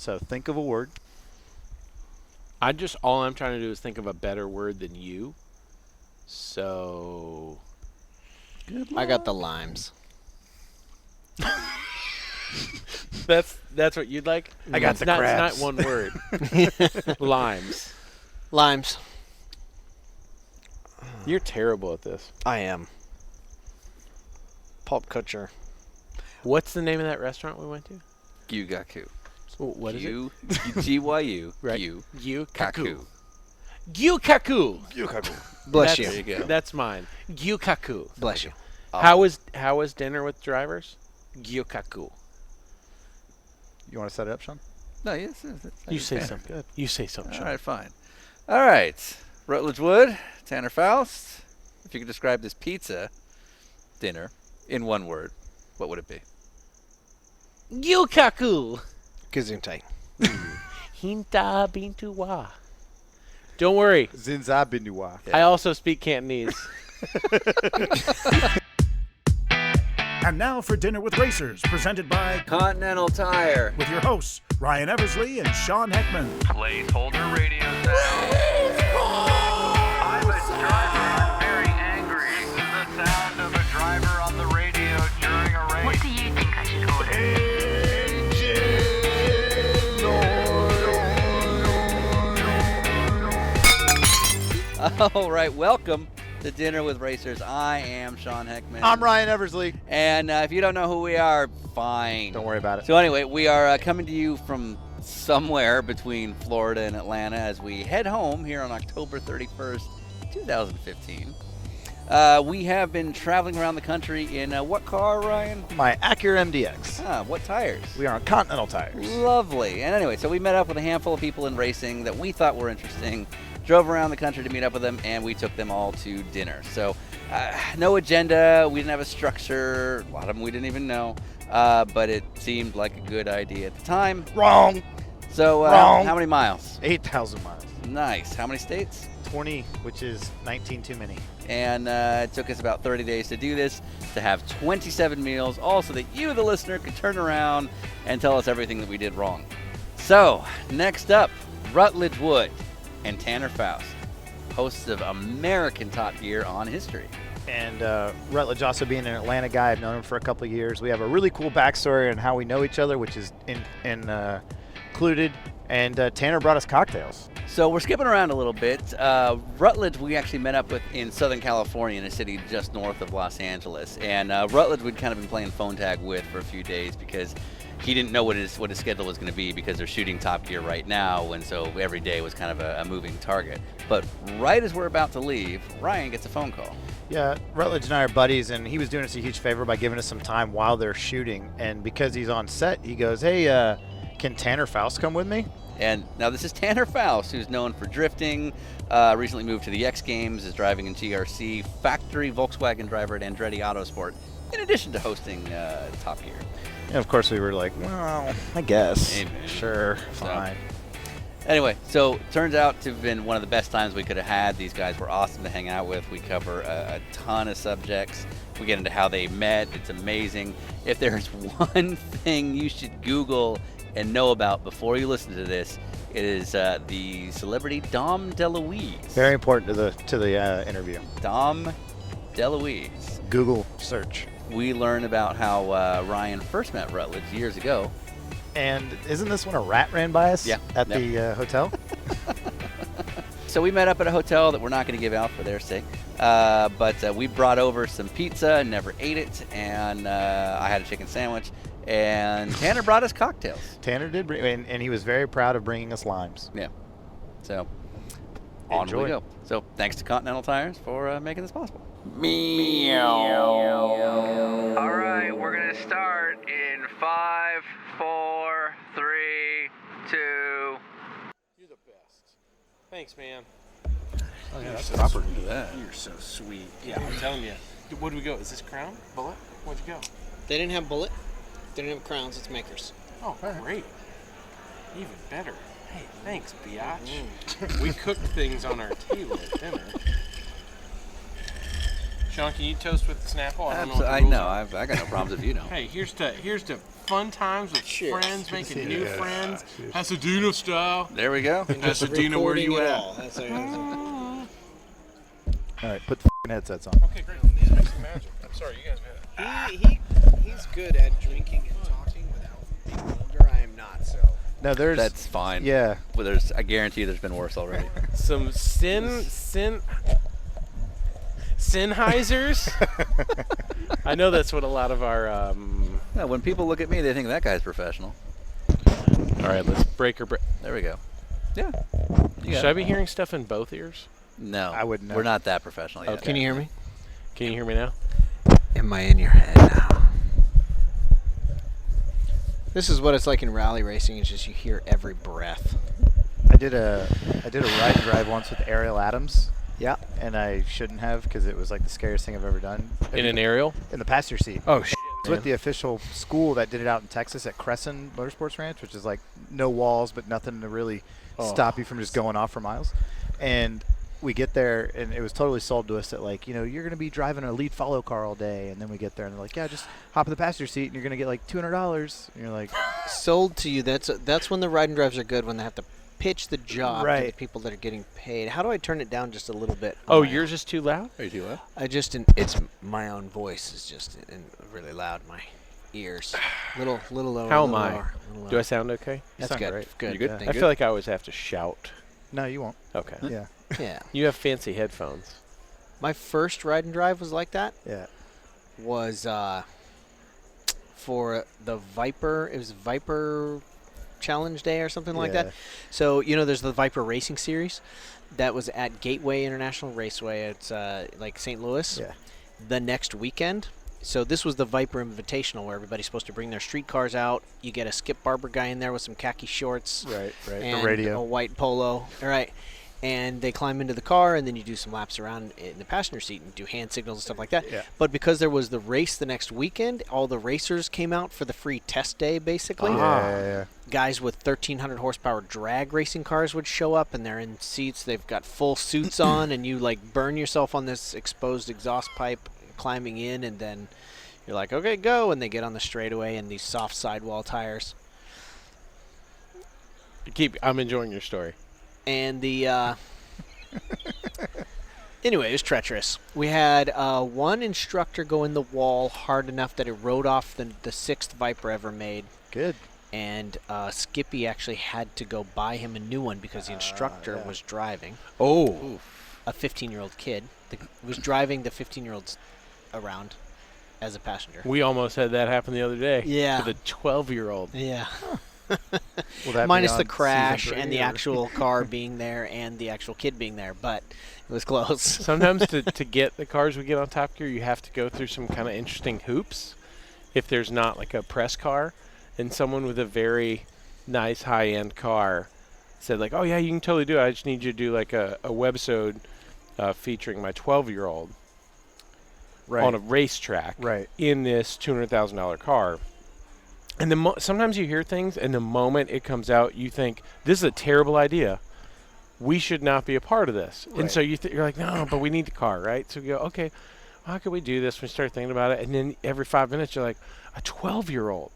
So think of a word. All I'm trying to do is think of a better word than you. So Good I got the limes. that's what you'd like? I got the crabs. It's not one word. Limes. Limes. You're terrible at this. I am. Pulp Kutcher. What's the name of that restaurant we went to? Gyugaku. What is it? G-Y-U. Right. Gyugaku. Gyukaku. Bless There you you. go. That's mine. Gyukaku. Bless you. How was dinner with drivers? Gyukaku. You want to set it up, Sean? No, yes. You say Tanner. something. Good. You say something. All Sean. right, fine. All right. Rutledge Wood, Tanner Foust. If you could describe this pizza dinner in one word, what would it be? Gyukaku. Gesundheit. Hinta bintu wa. Don't worry. Zinza Binua. I also speak Cantonese. And now for Dinner with Racers, presented by Continental Tire. with your hosts, Ryan Eversley and Sean Heckman. Placeholder radio sound. I'm a driver. I'm very angry. This is the sound of a driver on the radio during a race. What do you think I should order? All right, welcome to Dinner with Racers. I am Sean Heckman. I'm Ryan Eversley. And if you don't know who we are, fine. Don't worry about it. So anyway, we are coming to you from somewhere between Florida and Atlanta as we head home here on October 31st, 2015. We have been traveling around the country in what car, Ryan? My Acura MDX. What tires? We are on Continental Tires. Lovely. And anyway, so we met up with a handful of people in racing that we thought were interesting, drove around the country to meet up with them, and we took them all to dinner. So no agenda. We didn't have a structure. A lot of them we didn't even know. But it seemed like a good idea at the time. Wrong. So Wrong. how many miles? 8,000 miles. Nice. How many states? 20, which is 19 too many. And it took us about 30 days to do this, to have 27 meals, all so that you, the listener, could turn around and tell us everything that we did wrong. So, next up, Rutledge Wood and Tanner Foust, hosts of American Top Gear on History. And Rutledge also being an Atlanta guy, I've known him for a couple of years. We have a really cool backstory on how we know each other, which is included. And Tanner brought us cocktails. So we're skipping around a little bit. Rutledge we actually met up with in Southern California, in a city just north of Los Angeles. And Rutledge we'd kind of been playing phone tag with for a few days because he didn't know what his schedule was going to be because they're shooting Top Gear right now, and so every day was kind of a moving target. But right as we're about to leave, Ryan gets a phone call. Yeah, Rutledge and I are buddies, and he was doing us a huge favor by giving us some time while they're shooting. And because he's on set, he goes, hey, can Tanner Foust come with me? And now this is Tanner Foust, who's known for drifting, recently moved to the X Games, is driving in GRC, factory Volkswagen driver at Andretti Autosport, in addition to hosting Top Gear. And of course, we were like, well, I guess. Hey, man. Sure, fine. Anyway, so turns out to have been one of the best times we could have had. These guys were awesome to hang out with. We cover a ton of subjects. We get into how they met. It's amazing. If there's one thing you should Google and know about before you listen to this, it is the celebrity Dom DeLuise. Very important to the interview. Dom DeLuise. Google search. We learn about how Ryan first met Rutledge years ago. And isn't this when a rat ran by us? Yeah. At Yep. the hotel? So we met up at a hotel that we're not going to give out for their sake. But we brought over some pizza, never ate it, and I had a chicken sandwich. And Tanner brought us cocktails. Tanner did, and he was very proud of bringing us limes. Yeah. So, on Enjoy. we go. So, thanks to Continental Tires for making this possible. All right, we're going to start in 5, 4, 3, 2. You're the best. Thanks, man. Oh, yeah, that's proper to that. You're so sweet. Yeah, I'm telling you. Where'd we go? Is this Crown? Bullet? Where'd you go? They didn't have Bullet. They didn't have Crowns. It's Makers. Oh, great. Even better. Hey, thanks, biatch. We cooked things on our table at dinner. Sean, can you toast with Snapple? I know. I got no problems if you know. Hey, here's to fun times with friends, making new friends. Pasadena style. There we go. Pasadena, where you Recording it at? all. That's what- All right, put the f***ing headsets on. Okay, great. Let's make some magic. I'm sorry, you guys. He's good at drinking and talking without being vulgar. I am not, so. No, there's. That's fine. Yeah. Well, I guarantee there's been worse already. Some Sennheisers. I know that's what a lot of our. Yeah, when people look at me, they think that guy's professional. All right, let's break. There we go. Yeah. Should I be hearing stuff in both ears? No. I wouldn't know. We're not that professional yet. Can you hear me? Can you hear me now? Am I in your head now? This is what it's like in rally racing. It's just you hear every breath. I did a ride and drive once with Ariel Adams. Yeah. And I shouldn't have because it was like the scariest thing I've ever done. In an aerial? In the passenger seat. Oh shit. It's with the official school that did it out in Texas at Crescent Motorsports Ranch, which is like no walls but nothing to really stop you from just going off for miles. And we get there, and it was totally sold to us that, like, you know, you're going to be driving a lead follow car all day. And then we get there, and they're like, yeah, just hop in the passenger seat, and you're going to get like $200. And you're like, Sold to you. That's when the ride and drives are good, when they have to pitch the job to the Right. people that are getting paid. How do I turn it down just a little bit? Oh, yours is too loud? Are you too loud? It's my own voice is just really loud in my ears. Little lower. How little am I? lower, little Do I lower. sound okay? That's sound good. great. Good. You good? Thank I you. feel like I always have to shout. no, you won't. Okay. Yeah. Yeah. You have fancy headphones. My first ride and drive was like that. Yeah. Was for the Viper. It was Viper Challenge Day or something like that. Yeah. So, you know, there's the Viper Racing Series that was at Gateway International Raceway. It's like St. Louis. Yeah. The next weekend. So this was the Viper Invitational, where everybody's supposed to bring their street cars out. You get a Skip Barber guy in there with some khaki shorts. Right. And The radio. a white polo. All right. And they climb into the car, and then you do some laps around in the passenger seat and do hand signals and stuff like that. Yeah. But because there was the race the next weekend, all the racers came out for the free test day, basically. Yeah. Guys with 1,300 horsepower drag racing cars would show up, and they're in seats. They've got full suits on, and you, like, burn yourself on this exposed exhaust pipe climbing in, and then you're like, okay, go, and they get on the straightaway in these soft sidewall tires. I'm enjoying your story. And the anyway, it was treacherous. We had one instructor go in the wall hard enough that it rode off the sixth Viper ever made, Good. and Skippy actually had to go buy him a new one because the instructor was driving. Oh. A 15-year-old kid was driving the 15-year-olds around as a passenger. We almost had that happen the other day. Yeah. With a 12-year-old. Yeah. Will that be Minus on the crash season 3 and the or- actual car being there and the actual kid being there, but it was close. Sometimes to get the cars we get on Top Gear, you have to go through some kind of interesting hoops. If there's not like a press car, and someone with a very nice high-end car said like, oh yeah, you can totally do it. I just need you to do like a webisode featuring my 12-year-old Right. on a racetrack Right. in this $200,000 car. And sometimes you hear things, and the moment it comes out, you think, this is a terrible idea. We should not be a part of this. And Right. so you're like, no, but we need the car, right? So we go, okay, how could we do this? We start thinking about it, and then every 5 minutes, you're like, a 12-year-old.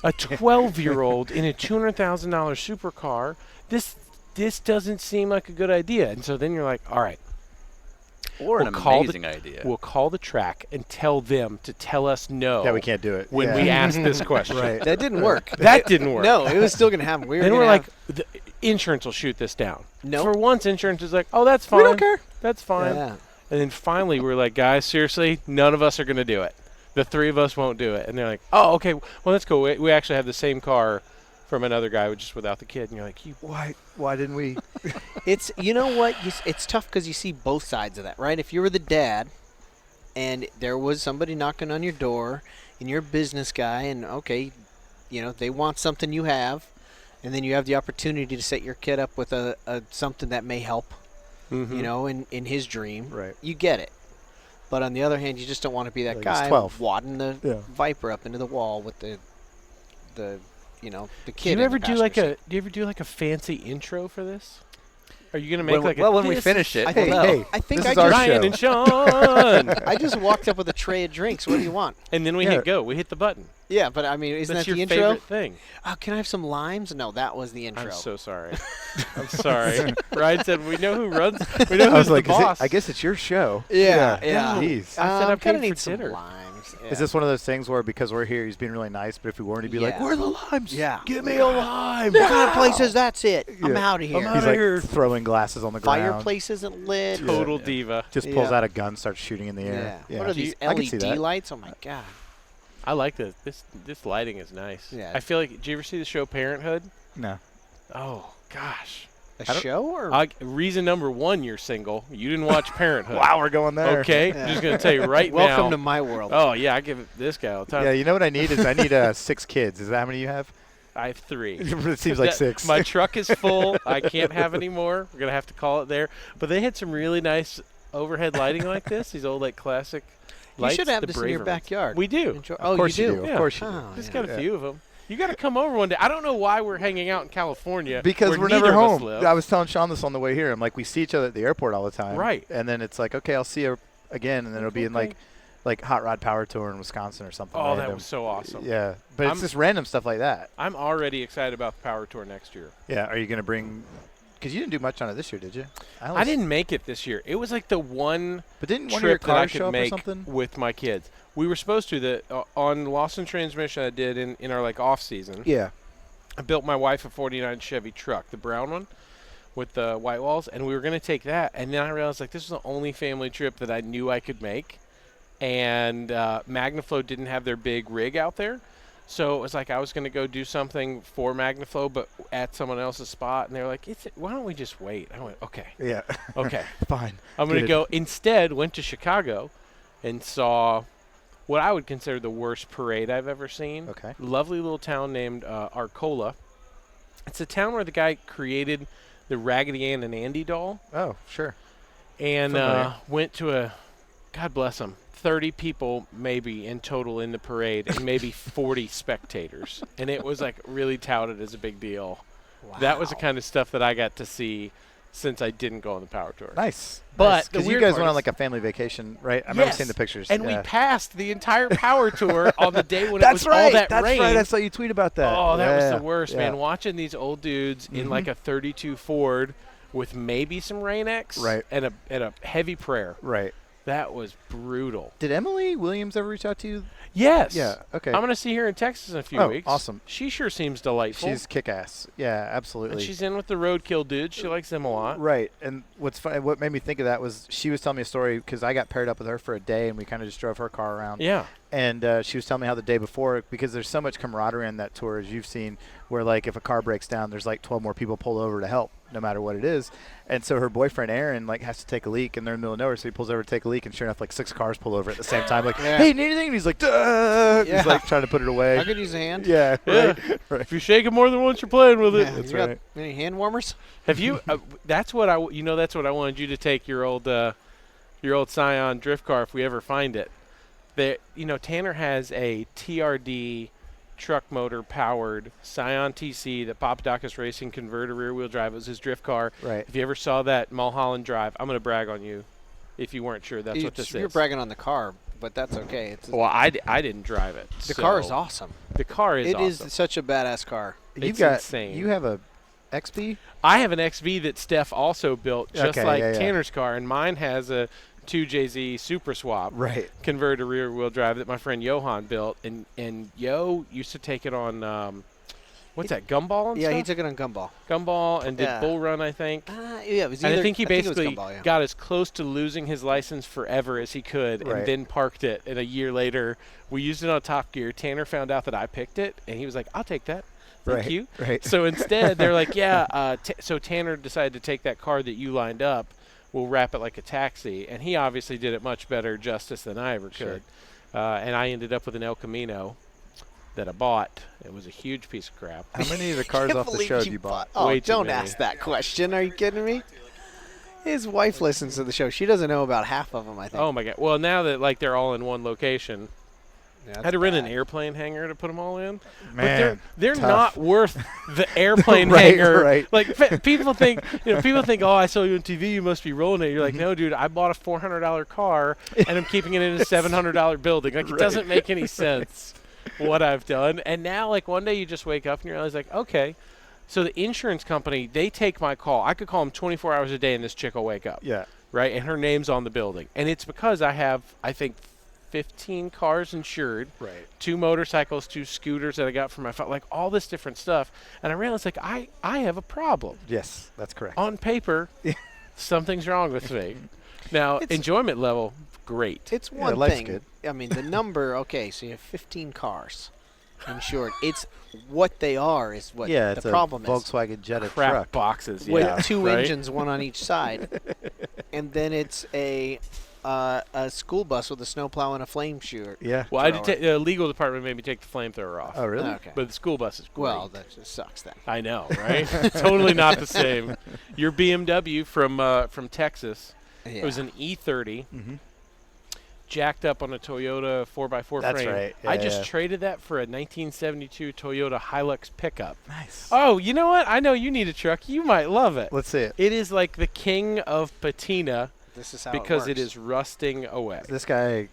A 12-year-old in a $200,000 supercar, this doesn't seem like a good idea. And so then you're like, all right. Or an We'll call amazing idea. We'll call the track and tell them to tell us no. Yeah, we can't do it. When Yeah. we ask this question. Right. That didn't work. That didn't work. No, it was still going to happen. Then we're like, the insurance will shoot this down. Nope. For once, insurance is like, oh, that's fine. We don't care. That's fine. Yeah. And then finally, we're like, guys, seriously, none of us are going to do it. The three of us won't do it. And they're like, oh, okay, well, that's cool. We actually have the same car from another guy, just without the kid. And you're like, Why didn't we? It's, you know what? It's tough because you see both sides of that, right? If you were the dad and there was somebody knocking on your door and you're a business guy and, okay, you know, they want something you have, and then you have the opportunity to set your kid up with a something that may help, Mhm. you know, in his dream, Right. you get it. But on the other hand, you just don't want to be that Like he's guy 12. wadding the Yeah. Viper up into the wall with the you know, the do kid. you in ever the do like passenger a fancy intro for this? Are you gonna make when we this finish it? I we'll think, know. I think this I is our just, Ryan show. and Sean. I just walked up with a tray of drinks. What do you want? And then we hit go. We hit the button. Yeah, but I mean, isn't That's that your the intro? favorite thing. Oh, can I have some limes? No, that was the intro. I'm so sorry. I'm sorry. Ryan said we know who runs. We know I who's was like, the boss. I guess it's your show. Yeah. Jeez. I said I'm kind paying of need for some dinner. limes. Yeah. Is this one of those things where because we're here, he's being really nice, but if we weren't, he'd be like, Yeah. "Where are the limes? Yeah. Give me a lime." What kind of places? That's it. I'm Yeah. out of here. He's like throwing glasses on the ground. Fireplace isn't lit. Total Yeah. diva. Just pulls Yeah. out a gun, starts shooting in the air. Yeah. What are these I can see LED that. lights? Oh my god. I like this. This lighting is nice. Yeah. I feel like. Did you ever see the show Parenthood? No. Oh gosh. A show or? Reason number one, you're single. You didn't watch Parenthood. Wow, we're going there. Okay. Yeah. I'm just gonna tell you right now. Welcome to my world. Oh yeah, I give it this guy all the time. Yeah, you know what I need is I need 6 kids. Is that how many you have? I have 3. It seems like That- 6. My truck is full. I can't have any more. We're gonna have to call it there. But they had some really nice overhead lighting like this. These old like classic you lights. should have the this in your braver ones. backyard. We do. Enjoy- Of course you you do. do. Yeah. Of course you do. Oh, Just yeah. got a few of them. You got to come over one day. I don't know why we're hanging out in California. Because where we're neither never of us home. live. I was telling Sean this on the way here. I'm like, we see each other at the airport all the time. Right. And then it's like, okay, I'll see you again, and then it'll be in like Hot Rod Power Tour in Wisconsin or something. Oh, random. that was so awesome. Yeah, but it's just random stuff like that. I'm already excited about the Power Tour next year. Yeah, are you going to bring – because you didn't do much on it this year, did you? I didn't make it this year. It was like the one But didn't one of your trip that I cars show could up or make something? with my kids. We were supposed to. On Lost in Transmission I did in our like off season. Yeah. I built my wife a 49 Chevy truck, the brown one with the white walls, and we were going to take that. And then I realized like this was the only family trip that I knew I could make. And Magnaflow didn't have their big rig out there. So it was like I was going to go do something for Magnaflow, but at someone else's spot. And they were like, why don't we just wait? I went, okay. Yeah. Okay. Fine. I'm going to Good. go. Instead, went to Chicago and saw what I would consider the worst parade I've ever seen. Okay. Lovely little town named Arcola. It's a town where the guy created the Raggedy Ann and Andy doll. Oh, sure. And Familiar. went to a, God bless him, 30 people maybe in total in the parade and maybe 40 spectators. And it was like really touted as a big deal. Wow. That was the kind of stuff that I got to see since I didn't go on the Power Tour. Nice. But the because you weird guys part went on is- like a family vacation, right? I remember seeing the pictures. And we yeah. passed the entire Power Tour on the day when it That's was right. all that That's rain. right. I saw you tweet about that. Oh, that was Yeah. the worst, Yeah. man. Watching these old dudes in like a 32 Ford with maybe some Rain-X Right. and a heavy prayer. Right. That was brutal. Did Emily Williams ever reach out to you? Yes. Yeah. Okay. I'm going to see her in Texas in a few Oh, weeks. awesome. She sure seems delightful. She's kick-ass. Yeah, absolutely. and she's in with the Roadkill dudes. She likes them a lot. Right, and what's funny, what made me think of that was she was telling me a story because I got paired up with her for a day and we kind of just drove her car around. Yeah. And she was telling me how the day before, because there's so much camaraderie on that tour, as you've seen, where like if a car breaks down, there's like 12 more people pull over to help, no matter what it is. And so her boyfriend Aaron like has to take a leak, and they're in the middle of nowhere, so he pulls over to take a leak, and sure enough, like 6 cars pull over at the same time, like, Yeah. hey, need anything? And he's like, duh! Yeah. He's like trying to put it away. I could use a hand. Yeah, Yeah. right. If you shake it more than once, you're playing with it. Yeah, That's you got right. any hand warmers? Have you? That's what that's what I wanted you to take your old Scion drift car if we ever find it. Tanner has a TRD truck motor powered Scion TC that Papadakis Racing converted rear wheel drive. It was his drift car. Right. If you ever saw that Mulholland Drive, I'm going to brag on you. If you weren't sure, that's what this You're is. bragging on the car, but that's okay. It's Well, I didn't drive it. the car is awesome. The car is It awesome. is such a badass car. You've got insane. You have a XP? I have an XV that Steph also built, just Okay, like yeah, yeah. Tanner's car, and mine has a 2JZ Super Swap Right. converted to rear wheel drive that my friend Johan built, and Yo used to take it on what's that, Gumball? And Yeah, stuff? he took it on Gumball. Gumball and did Yeah. Bull Run, I think. Yeah, it was And either, I think he it was basically Gumball, yeah. got as close to losing his license forever as he could, Right. and then parked it. And a year later, we used it on Top Gear. Tanner found out that I picked it, and he was like, "I'll take that. Thank Right, you." right. So instead, they're like, "Yeah." So Tanner decided to take that car that you lined up. We'll wrap it like a taxi, and he obviously did it much better justice than I ever Sure. could. And I ended up with an El Camino that I bought. It was a huge piece of crap. How many of the cars Can't off the believe show have you bought? Oh, Way too don't many. ask that question. Are you kidding me? His wife listens to the show. She doesn't know about half of them, I think. Oh my god! Well, now that like they're all in one location, I had to rent an airplane hangar to put them all in. Man, but they're tough. not worth the airplane Right, hangar. right. Like people think, oh, I saw you on TV, you must be rolling it. You're like, no, dude, I bought a $400 car and I'm keeping it in a $700 building. Like, it doesn't make any sense what I've done. And now, like, one day you just wake up and you realize, like, okay, so the insurance company, they take my call. I could call them 24 hours a day and this chick will wake up. Yeah. Right? And her name's on the building. And it's because I have, I think, 15 cars insured, Right. 2 motorcycles, 2 scooters that I got from my phone, like all this different stuff. And I realized, like, I have a problem. Yes, that's correct. On paper, something's wrong with me. Now, enjoyment level, great. It's one life's thing. good. I mean, the number, okay, so you have 15 cars insured. It's what they are is what Yeah, the it's problem a is. Volkswagen Jetta Crap truck. boxes, With yeah. 2 right? engines, one on each side. And then it's a school bus with a snowplow and a flame shooter. Yeah. Well, I did the legal department made me take the flamethrower off. Oh, really? Okay. But the school bus is great. Well, that just sucks then. I know, right? Totally not the same. Your BMW from Texas, it was an E30, jacked up on a Toyota 4x4 That's frame. right. I Yeah, just yeah. traded that for a 1972 Toyota Hilux pickup. Nice. Oh, you know what? I know you need a truck. You might love it. Let's see it. It is like the king of patina This is how because it it works. is rusting away. This guy,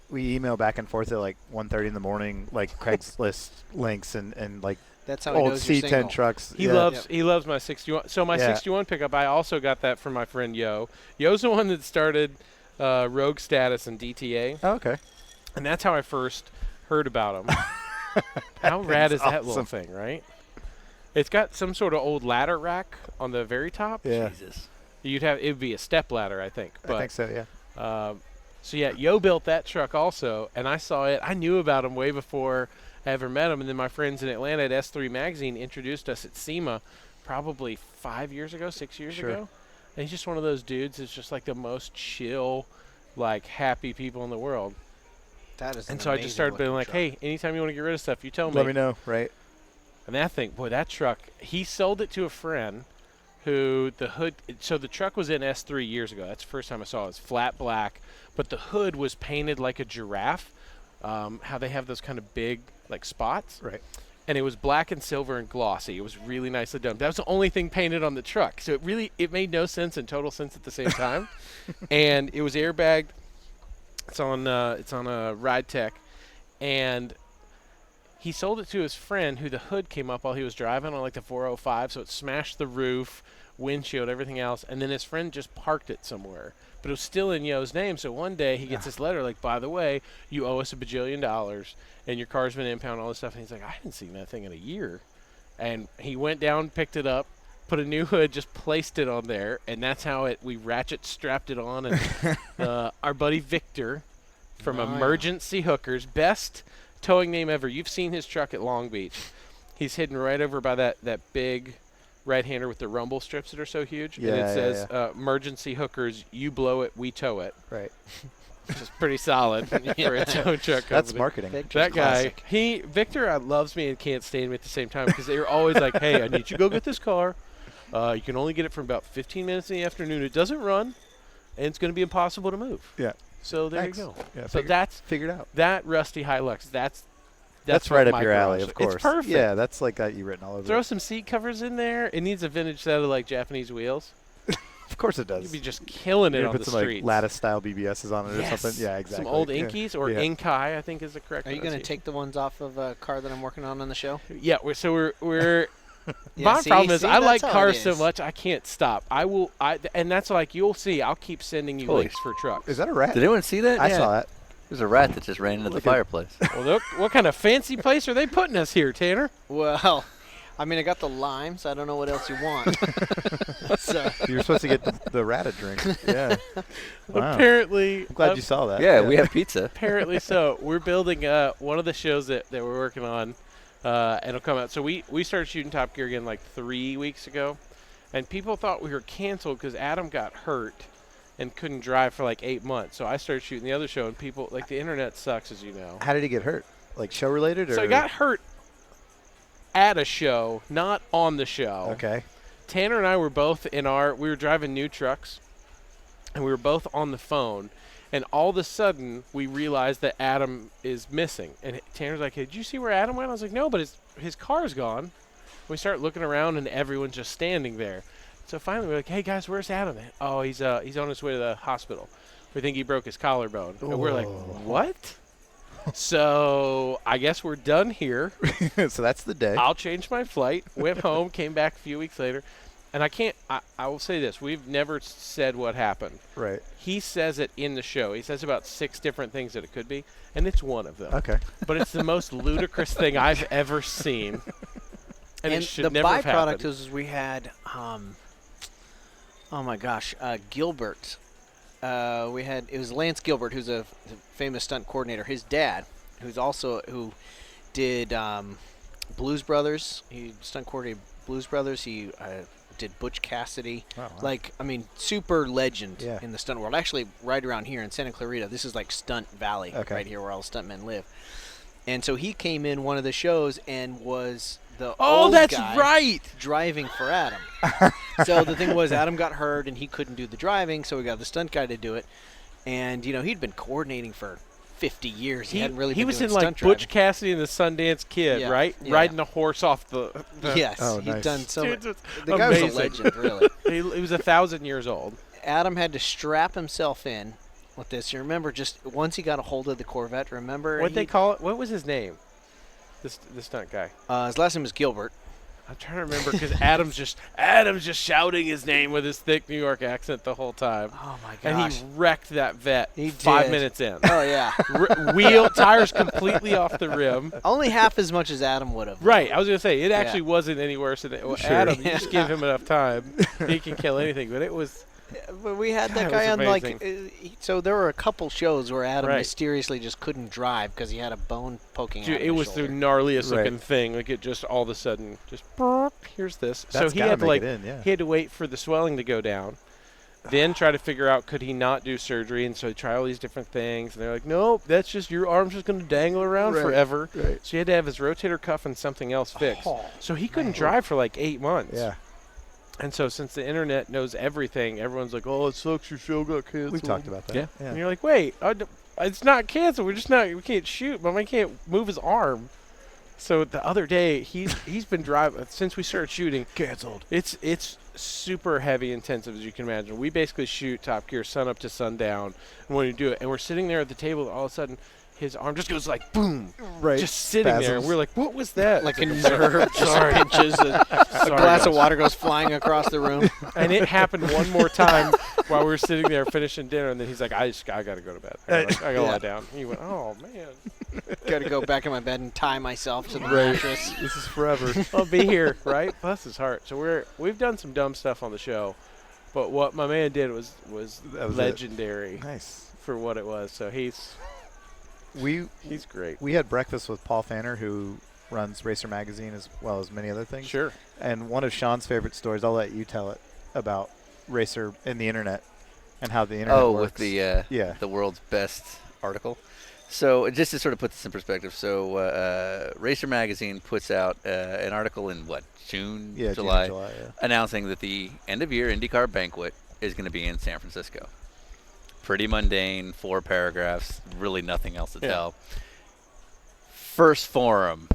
we email back and forth at like 1:30 in the morning, like Craigslist links and like That's how he old knows you're C10 single. trucks. He Yeah. loves my 61. So my Yeah. 61 pickup, I also got that from my friend Yo. Yo's the one that started Rogue Status and DTA, Oh, okay. and that's how I first heard about him. How rad is that little awesome. thing, right? It's got some sort of old ladder rack on the very top. Yeah. Jesus. It would be a step ladder, I think. But I think so. Yeah. so yeah, Yo built that truck also, and I saw it. I knew about him way before I ever met him, and then my friends in Atlanta at S3 Magazine introduced us at SEMA probably 6 years Sure. ago. And he's just one of those dudes that's just like the most chill, like happy people in the world. That is And an so I just started being amazing like, looking hey, anytime you want to get rid of stuff, you tell Let me know. Right. And that thing, boy, that truck, he sold it to a friend who the hood, so the truck was in S3 years ago. That's the first time I saw it. It's flat black, but the hood was painted like a giraffe, how they have those kind of big, like, spots. Right. And it was black and silver and glossy. It was really nicely done. That was the only thing painted on the truck. So it made no sense and total sense at the same time. And it was airbagged. It's on a Ride Tech. And he sold it to his friend who the hood came up while he was driving on like the 405. So it smashed the roof, windshield, everything else. And then his friend just parked it somewhere. But it was still in Yo's name. So one day he gets this letter like, by the way, you owe us $1 bajillion. And your car's been impounded, all this stuff. And he's like, I haven't seen that thing in a year. And he went down, picked it up, put a new hood, just placed it on there. And that's how we ratchet strapped it on. And our buddy Victor from Emergency Hookers, best towing name ever. You've seen his truck at Long Beach. He's hidden right over by that big right-hander with the rumble strips that are so huge. Yeah, and it yeah, says, yeah. Emergency Hookers, you blow it, we tow it. Right. Which is pretty solid for a tow truck company. That's marketing. Victor's That guy, classic. Victor loves me and can't stand me at the same time because they're always like, hey, I need you to go get this car. You can only get it for about 15 minutes in the afternoon. It doesn't run, and it's going to be impossible to move. Yeah. So there Thanks. you go. Yeah, So that's figured out. that rusty Hilux. That's That's what right up my your alley, garage of is. course. It's perfect. Yeah, that's like got you written all over. Throw it. some seat covers in there. It needs a vintage set of like Japanese wheels. Of course it does. You'd be just killing it Maybe on put the some streets. like lattice style BBSs on it or Yes. something. Yeah, exactly. Some old Yeah. Inkies or Yeah. Inkai, I think is the correct Are you going to pronunciation. take the ones off of a car that I'm working on the show? Yeah, we're Yeah, my see- problem is see, I like that's how it cars so is. much I can't stop. And that's like you'll see. I'll keep sending you Holy links for trucks. Is that a rat? Did anyone see that? I Yeah. saw that. There's a rat that just ran into the Look at- fireplace. Well, look, what kind of fancy place are they putting us here, Tanner? Well, I mean, I got the limes. I don't know what else you want. So, You were supposed to get the rat a drink. Yeah. Wow. Apparently, I'm glad you saw that. Yeah, we have pizza. apparently so. We're building one of the shows that we're working on, and it'll come out. So we started shooting Top Gear again like 3 weeks ago, and people thought we were canceled because Adam got hurt and couldn't drive for like 8 months. So I started shooting the other show, and people like the internet sucks, as you know. How did he get hurt? Like show related or? So he got hurt at a show, not on the show. Okay. Tanner and I were both we were driving new trucks, and we were both on the phone, And all of a sudden, we realized that Adam is missing. And Tanner's like, hey, did you see where Adam went? I was like, no, but his car's gone. We start looking around, and everyone's just standing there. So finally, we're like, hey, guys, where's Adam at? Oh, he's on his way to the hospital. We think he broke his collarbone. And we're like, what? So I guess we're done here. So that's the day. I'll change my flight. Went home, came back a few weeks later. And I will say this. We've never said what happened. Right. He says it in the show. He says about 6 different things that it could be, and it's one of them. Okay. But it's the most ludicrous thing I've ever seen. And it should the never have byproduct happened. is we had, oh my gosh, Gilbert. It was Lance Gilbert, who's a famous stunt coordinator. His dad, who did Blues Brothers. He stunt coordinated Blues Brothers. He did Butch Cassidy. Oh, wow. Super legend Yeah. in the stunt world. Actually, right around here in Santa Clarita, this is like Stunt Valley, Okay. right here where all the stuntmen live. And so he came in one of the shows and was the Oh, old that's guy right. driving for Adam. So the thing was, Adam got hurt and he couldn't do the driving, so we got the stunt guy to do it. And he'd been coordinating for 50 years. He hadn't really he been was doing in like stunt Butch driving. Cassidy and the Sundance Kid, Yeah, right? yeah. Riding a horse off the Yes, Oh, he'd nice. done so Dude, much. it's The guy was a amazing. legend, really. He was 1,000 years old. Adam had to strap himself in with this. You remember, just once he got a hold of the Corvette, remember? What'd they call it? What was his name? The stunt guy. His last name was Gilbert. I'm trying to remember because Adam's just shouting his name with his thick New York accent the whole time. Oh, my gosh. And he wrecked that vet He 5 did. minutes in. Oh, yeah. Wheel tires completely off the rim. Only half as much as Adam would have. Right, I was gonna say it Yeah. actually wasn't any worse than Sure. Adam. You just give him enough time, he can kill anything. But it was But we had God, that it guy was on, like, amazing. so there were a couple shows where Adam Right. mysteriously just couldn't drive because he had a bone poking dude, out it of his was the shoulder. gnarliest looking Right. thing. Like it just all of a sudden just burp, here's this. So That's he gotta had to make like it in, yeah. he had to wait for the swelling to go down. Then try to figure out could he not do surgery, and so he tried all these different things, and they're like, nope, that's just your arm's just going to dangle around Right, forever. right. So he had to have his rotator cuff and something else fixed. So he couldn't drive for like 8 months. Yeah. And so since the internet knows everything, everyone's like, oh, it sucks your show got canceled. We talked about that. Yeah. Yeah. And you're like, wait, it's not canceled. We can't shoot. Mom, I can't move his arm. So the other day, he's been driving since we started shooting. Canceled. It's super heavy intensive, as you can imagine. We basically shoot Top Gear sun up to sundown, and when you do it, and we're sitting there at the table, and all of a sudden, his arm just goes like boom, Right. just sitting there. And Spasms. we're like, what was that? Like a I'm nerve just pinches. A glass of water goes flying across the room. And it happened one more time while we were sitting there finishing dinner, and then he's like, I got to go to bed. I gotta lie down. He went, oh man, Got to go back in my bed and tie myself to the Right. mattress. This is forever. I'll be here, right? Bless his heart. So we've done some dumb stuff on the show, but what my man did was That was it. legendary Nice. for what it was. So he's great. We had breakfast with Paul Fanner, who runs Racer Magazine as well as many other things. Sure. And one of Sean's favorite stories, I'll let you tell it, about Racer and the internet and how the internet works. with the the world's best article. So just to sort of put this in perspective, so Racer Magazine puts out an article in June, Yeah, July, June, July, yeah. announcing that the end of year IndyCar banquet is going to be in San Francisco. Pretty mundane, 4 paragraphs, really nothing else to Yeah. tell. First forum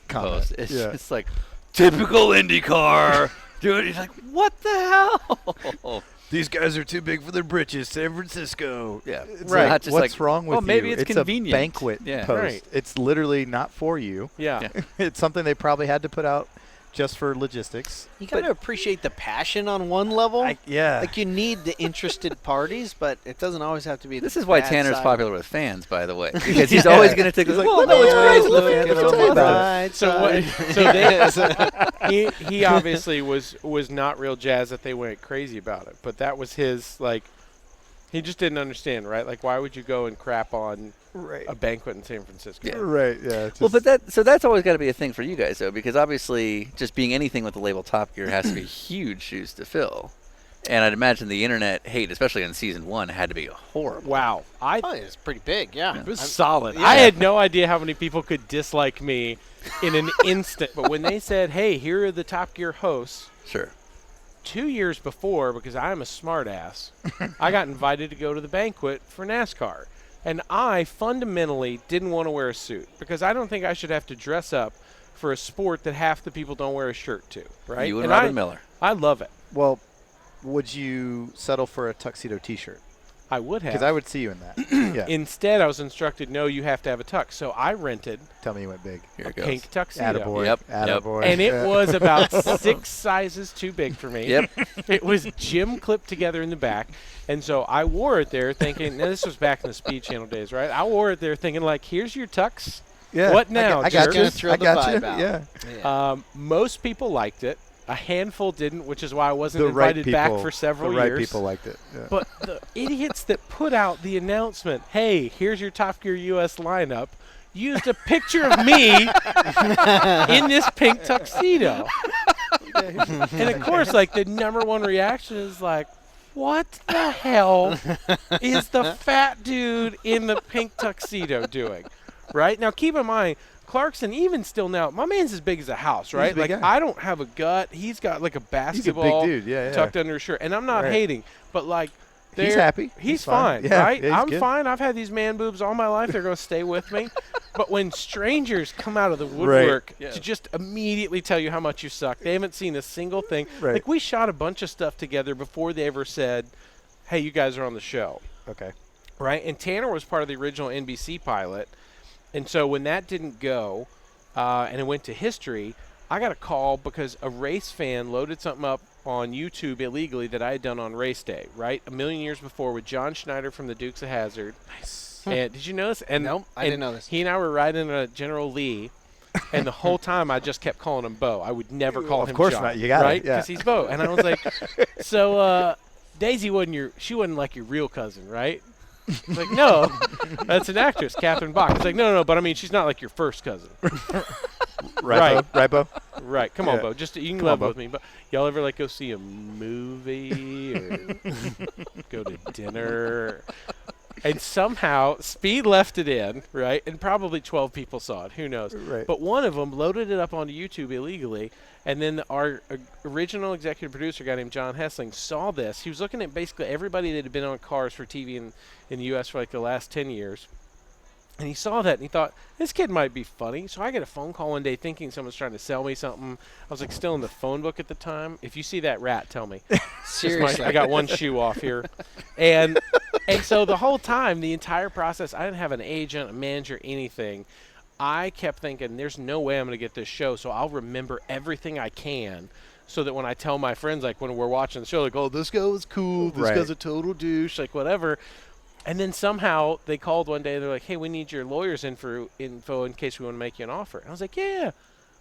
Comment. post, it's Yeah. just like typical IndyCar. Dude, he's like, what the hell? These guys are too big for their britches, San Francisco. Yeah, It's Right. like, Not just what's like, wrong with well, maybe you? it's convenient. a banquet Yeah. post. Right. It's literally not for you. Yeah. Yeah. It's something they probably had to put out just for logistics. You got to appreciate the passion on one level. Yeah. Like you need the interested parties, but it doesn't always have to be. This the is why bad Tanner's side. popular with fans, by the way, because he's always going to take. He's Like, like, well, "Look no, at it's the great. guys, Look look at at it. the It's table." about it." Right So what? side. So he obviously was not real jazzed that they went crazy about it, but that was his like. He just didn't understand, right? Like, why would you go and crap on Right. a banquet in San Francisco? Yeah. Right, yeah. Well, but that's always got to be a thing for you guys, though, because obviously just being anything with the label Top Gear has to be huge shoes to fill. And I'd imagine the internet hate, especially in season 1, had to be horrible. Wow, Oh, it's pretty big, yeah. It was solid. yeah. I had no idea how many people could dislike me in an instant. But when they said, hey, here are the Top Gear hosts, Sure. 2 years before, because I'm a smartass, I got invited to go to the banquet for NASCAR. And I fundamentally didn't want to wear a suit because I don't think I should have to dress up for a sport that half the people don't wear a shirt to, right? You and Robin Miller. I love it. Well, would you settle for a tuxedo T-shirt? I would have. Because I would see you in that. Yeah. Instead, I was instructed, no, you have to have a tux. So I rented Tell me you went big. Here a it goes. pink tuxedo. Attaboy. Yep, Attaboy. And it Yeah. was about 6 sizes too big for me. Yep. It was gym clipped together in the back. And so I wore it there thinking, now this was back in the Speed Channel days, right? I wore it there thinking, like, here's your tux. Yeah. What now, I got jerk? you. Gonna throw I the got you. vibe out. Yeah. Yeah. Most people liked it. A handful didn't, which is why I wasn't The right invited people. back for several the right years. people liked it. Yeah. But the idiots that put out the announcement, hey, here's your Top Gear US lineup, used a picture of me in this pink tuxedo. And of course, like, the number one reaction is like, what the hell is the fat dude in the pink tuxedo doing? Right? Now, keep in mind, Clarkson, even still now, my man's as big as a house, right? a big Like, guy. I don't have a gut. He's got, like, a He's a basketball big dude. Yeah, yeah. tucked under his shirt. And I'm not Right. hating, but, like, He's they're- happy. He's fine, Yeah, right? yeah, he's I'm good. fine. I've had these man boobs all my life. They're going to stay with me. But when strangers come out of the woodwork Yeah. to just immediately tell you how much you suck, they haven't seen a single thing. Right. Like, we shot a bunch of stuff together before they ever said, hey, you guys are on the show, Okay. right? And Tanner was part of the original NBC pilot. And so when that didn't go and it went to history, I got a call because a race fan loaded something up on YouTube illegally that I had done on race day, right? A million years before with John Schneider from the Dukes of Hazzard. Nice. And did you know this? And Nope, I didn't know this. He and I were riding a General Lee, and the whole time I just kept calling him Bo. I would never call Of him course John, not. You got it, right? yeah. Because he's Bo. And I was like, so Daisy she wasn't like your real cousin, right? I was like, no, that's an actress, Catherine Bach. It's like, no, but I mean, she's not like your first cousin. Right. Right, Bo? Right. Come on, Yeah. Bo. Just you can Come on, level Bo. with me. But y'all ever like go see a movie or go to dinner? And somehow Speed left it in, right? And probably 12 people saw it. Who knows? Right. But one of them loaded it up onto YouTube illegally. And then our original executive producer, a guy named John Hessling, saw this. He was looking at basically everybody that had been on cars for TV in the U.S. for like the last 10 years. And he saw that and he thought, this kid might be funny. So I get a phone call one day thinking someone's trying to sell me something. I was like still in the phone book at the time. If you see that rat, tell me. Seriously. I got one shoe off here. And so the whole time, the entire process, I didn't have an agent, a manager, anything. I kept thinking, there's no way I'm going to get this show, so I'll remember everything I can so that when I tell my friends, like when we're watching the show, like, oh, this guy was cool, this Right. guy's a total douche, like whatever. And then somehow they called one day, they're like, hey, we need your lawyer's info in case we want to make you an offer. And I was like, yeah,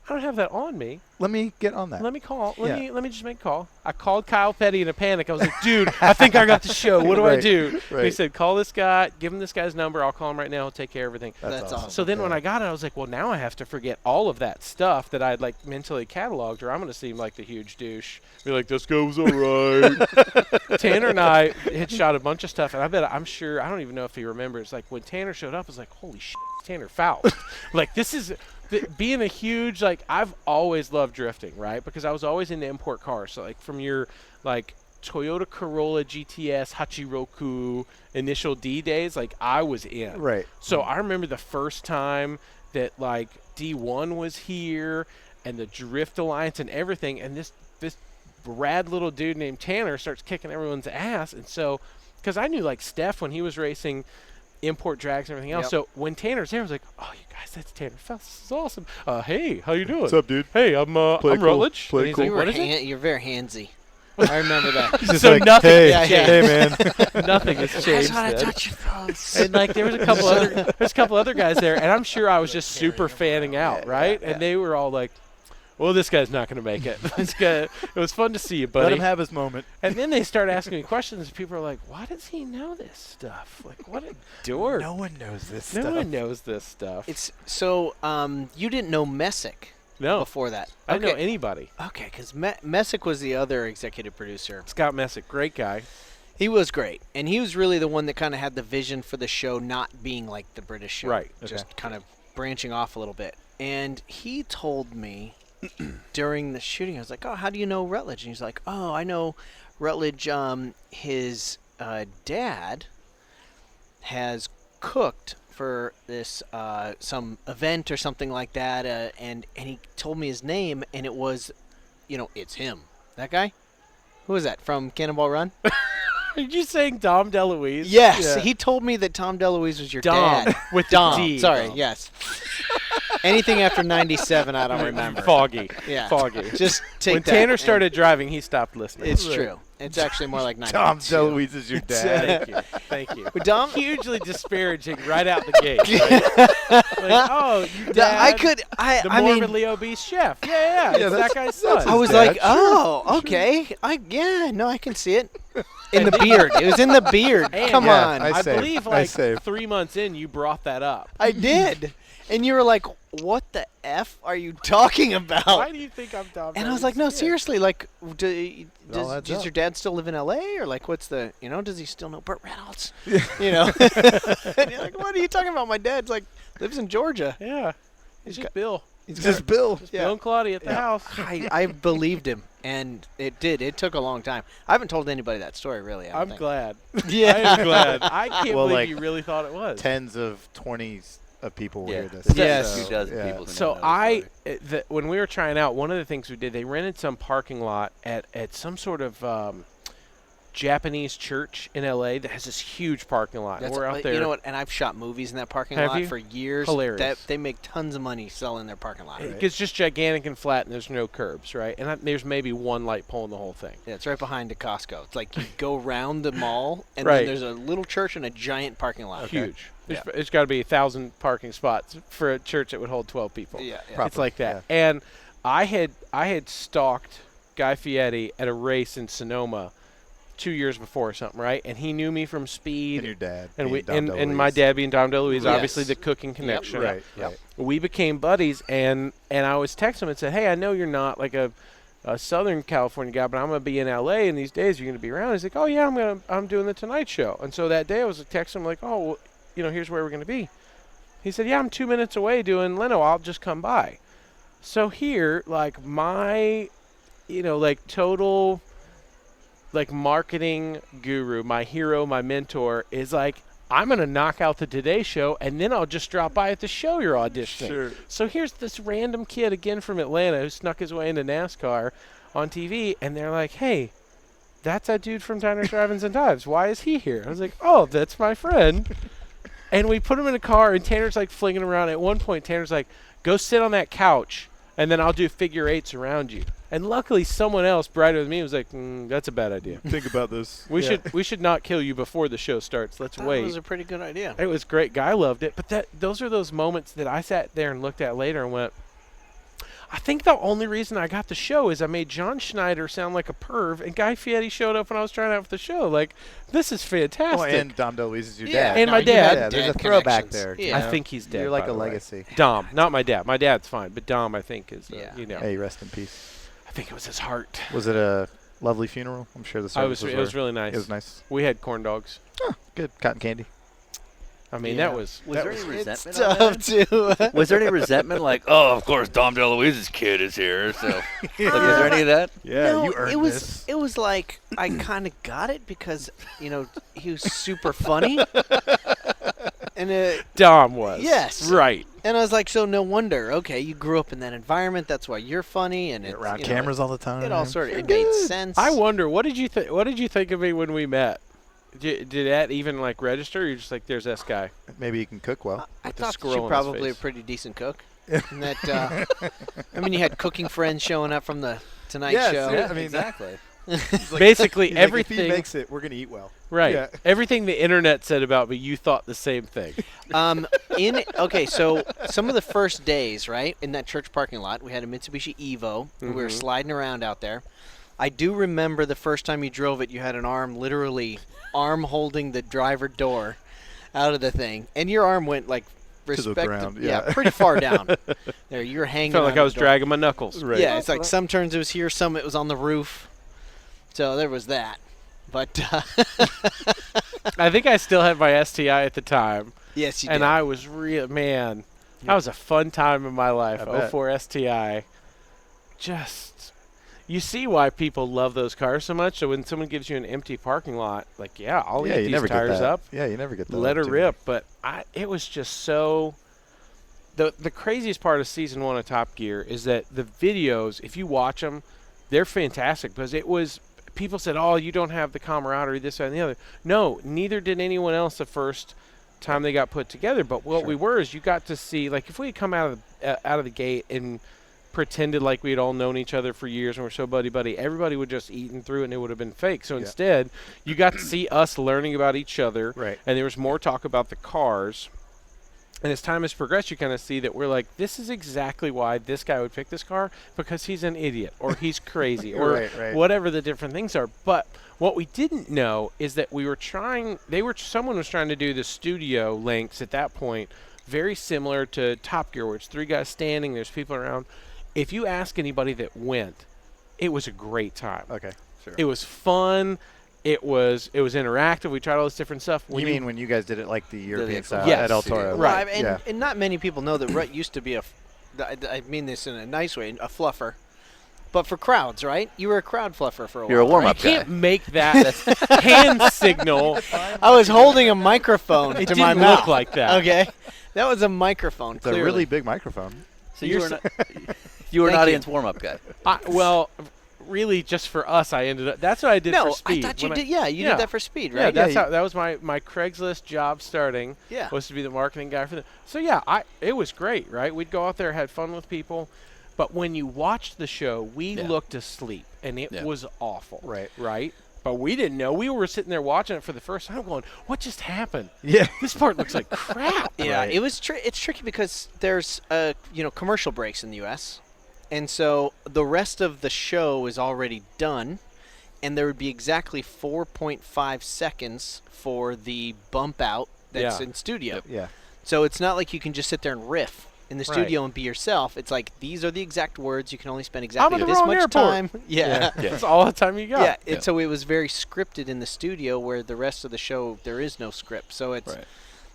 I don't have that on me. Let me get on that. Let me call. Yeah. Let me just make a call. I called Kyle Petty in a panic. I was like, dude, I think I got the show. What do I Right, do? And he right. said, call this guy. Give him this guy's number. I'll call him right now. He'll take care of everything. That's awesome. So then when I got it, I was like, well, now I have to forget all of that stuff that I had like mentally cataloged, or I'm going to seem like the huge douche. Be like, this guy was all right. Tanner and I had shot a bunch of stuff, and I'm sure, I don't even know if he remembers. Like when Tanner showed up, I was like, holy shit, Tanner Foust. Like this is being a huge, like I've always loved drifting, right? Because I was always into import cars. So like from your like Toyota Corolla GTS Hachiroku initial D days, like I was in. Right. So I remember the first time that like D1 was here and the Drift Alliance and everything, and this rad little dude named Tanner starts kicking everyone's ass. And so, because I knew like Steph when he was racing import drags and everything else. Yep. So when Tanner's there, I was like, oh, you guys, that's Tanner Foust. This is awesome. Hey, how you doing? What's up, dude? Hey, I'm Play cool. Rutledge. Play And he's cool. like, what is it? You're very handsy. I remember that. Just So like, nothing hey, has changed. hey, man. Nothing has changed. then. your face. And like there was a couple other guys there, and I'm sure I was just super fanning out, right? And they were all like, well, this guy's not going to make it. It was fun to see you, buddy. Let him have his moment. And then they start asking me questions, and people are like, why does he know this stuff? Like, what a dork. No one knows this No stuff. one knows this stuff. It's so you didn't know Messick No. before that. I don't know Okay. anybody. Okay, because Messick was the other executive producer. Scott Messick, great guy. He was great, and he was really the one that kind of had the vision for the show not being like the British show, Right. Just kind of branching off a little bit. And he told me during the shooting, I was like, "Oh, how do you know Rutledge?" And he's like, "Oh, I know Rutledge. His dad has cooked for this some event or something like that, and he told me his name, and it was, it's him. That guy. Who is that from Cannonball Run? Are you saying Dom DeLuise? Yes, Yeah. he told me that Tom DeLuise was your Dom, dad. with the Dom. D. Sorry, yes. Anything after 97, I don't remember. Foggy. Yeah. Foggy. Just take When that. Tanner and started driving, he stopped listening. It's true. It's actually more like 92. Tom DeLuise is your dad. Thank you. Thank you. But Dom, Hugely disparaging right out the gate. Right? Like, oh, you dad, I the mean, morbidly obese chef. Yeah, it's that guy's son. I was dad, like, sure, oh, okay. I can see it. In the beard. It was in the beard. And- Come Yeah, on. I saved. believe I like saved. 3 months in, you brought that up. I did. And you were like, what the F are you talking about? Why do you think I'm Dom? And I was like, no, DeLuise? seriously, like, all does adds up. your dad still live in L.A.? Or, like, what's the, does he still know Burt Reynolds? And you're like, what are you talking about? My dad's, like, lives in Georgia. Yeah. It's just Bill. He's Just Bill. Bill and Claudia at the house. I believed him, and it did. It took a long time. I haven't told anybody that story, really. I don't I'm think. glad. Yeah. I am glad. I can't Well, believe like, you really thought it was. Tens of 20s of people will Yeah. hear this. There's Yes. a few dozen Yeah. people who So know that story. when we were trying out, one of the things we did, they rented some parking lot at some sort of Japanese church in LA that has this huge parking lot. And we're out there. You know what? And I've shot movies in that parking Have lot you? for years. Hilarious. They make tons of money selling their parking lot. It's just gigantic and flat, and there's no curbs, right? And there's maybe one light pole in the whole thing. Yeah, it's right behind the Costco. It's like you go around the mall, and Right. then there's a little church and a giant parking lot. Huge. Yeah. It's got to be 1,000 parking spots for a church that would hold 12 people. Yeah, yeah. It's like that. And I had stalked Guy Fieri at a race in Sonoma 2 years before or something, right? And he knew me from Speed. And your dad. And being we Dom and my DeLuise. dad being Dom DeLuise, Yes. obviously the cooking connection. Right. Yep. Right. We became buddies, and I was texting him and said, hey, I know you're not like a Southern California guy, but I'm gonna be in LA in these days. You're gonna be around. He's like, oh yeah, I'm doing the Tonight Show. And so that day I was texting him like, oh, well, here's where we're gonna be. He said, yeah, I'm 2 minutes away doing Leno. I'll just come by. So here, like my, like total, like marketing guru, my hero, my mentor is like, I'm going to knock out the Today Show, and then I'll just drop by at the show you're auditioning. Sure. So here's this random kid again from Atlanta who snuck his way into NASCAR on TV, and they're like, hey, that's that dude from Diners, Drive-Ins, and Dives. Why is he here? I was like, oh, that's my friend. And we put him in a car, and Tanner's like flinging around. At one point, Tanner's like, go sit on that couch, and then I'll do figure eights around you. And luckily, someone else brighter than me was like, that's a bad idea. Think about this. We should not kill you before the show starts. Let's That wait. was a pretty good idea. It was great. Guy loved it. But those are those moments that I sat there and looked at later and went, I think the only reason I got the show is I made John Schneider sound like a perv, and Guy Fieri showed up when I was trying out for the show. Like, this is fantastic. Oh, and Dom DeLuise is your Yeah, dad. And my you dad. had Yeah, there's dad a throwback connections. there. Yeah. I think he's dead. You're like by a the way. legacy. Dom, not my dad. My dad's fine, but Dom, I think, is, Yeah. Hey, rest in peace. I think it was his heart. Was it a lovely funeral? I'm sure the services It was were. really nice. It was nice. We had corn dogs. Good. Cotton candy. I mean, Yeah. that was. Was that there was any It's resentment on tough that? to. Was there any resentment like, oh, of course, Dom DeLuise's kid is here? So, like, was there any of that? Yeah, No, you earned it was, this. It was like I kind of got it because he was super funny, and Dom was. Yes. Right. I was like, so no wonder. Okay, you grew up in that environment. That's why you're funny, and You're it's, around you know, cameras all the time. It all sort of it made sense. I wonder, what did you think? What did you think of me when we met? Did that even like register? Or you're just like, there's this guy. Maybe you can cook well. I with the thought squirrel you in his probably a face. pretty decent cook. And that, I mean, you had cooking friends showing up from the Tonight Yes, Show. yeah. I mean, exactly. Basically, He's like, everything. if he makes it, we're gonna eat well. Right. Yeah. Everything the internet said about me, you thought the same thing. Okay, so some of the first days, right, in that church parking lot, we had a Mitsubishi Evo. And we were sliding around out there. I do remember the first time you drove it, you had an arm arm holding the driver door out of the thing, and your arm went like the ground, yeah. pretty far down. There, you were hanging. Felt on like I the was door. dragging my knuckles. Right. Yeah, it's like some turns it was here, some it was on the roof. So there was that. But I think I still had my STI at the time, yes, you and did. I was real man. That was a fun time in my life. I bet. 04 STI. just, you see why people love those cars so much. So when someone gives you an empty parking lot, like, yeah, I'll Yeah, eat you these never get tires that. up. Yeah, you never get that. Let her opportunity. rip. But it was just so. The craziest part of season 1 of Top Gear is that the videos, if you watch them, they're fantastic because it was. People said, "Oh, you don't have the camaraderie, this, that, and the other." No, neither did anyone else the first time they got put together. But what we were is you got to see, like, if we had come out of the gate and pretended like we had all known each other for years and we're so buddy, everybody would just eaten through it and it would have been fake. So instead, you got to see us learning about each other, Right. and there was more talk about the cars. And as time has progressed, you kind of see that we're like, this is exactly why this guy would pick this car, because he's an idiot or he's crazy or Right. whatever the different things are. But what we didn't know is that someone was trying to do the studio lengths at that point, very similar to Top Gear, where it's 3 guys standing, there's people around. If you ask anybody that went, it was a great time. Okay. Sure. It was fun. It was interactive. We tried all this different stuff. You mean when you guys did it like the European style Yes. at El Toro? Right. And not many people know that Rut used to be I mean this in a nice way, a fluffer. But for crowds, right? You were a crowd fluffer for a while. You're a warm-up You can't make that hand signal. I was holding a microphone It to my didn't mouth. look like that. Okay. That was a microphone, It's clearly. a really big microphone. So you were an Thank audience warm-up guy. Well, really, just for us, I ended up. That's what I did for No, Speed. I thought you When did. Yeah, you yeah. did that for Speed, Yeah, right? that was my Craigslist job starting. Yeah. Was to be the marketing guy for them. So yeah, it was great, right? We'd go out there, had fun with people, but when you watched the show, we looked asleep, and it was awful. Right. But we didn't know. We were sitting there watching it for the first time, going, "What just happened? Yeah. This part looks like crap." Yeah, it was. It's tricky because there's commercial breaks in the U.S. And so the rest of the show is already done, and there would be exactly 4.5 seconds for the bump out that's in studio. Yeah. So it's not like you can just sit there and riff in the Right. studio and be yourself. It's like, these are the exact words. You can only spend exactly at the this wrong much airport. time. Yeah. That's all the time you got. Yeah, and so it was very scripted in the studio, where the rest of the show, there is no script. So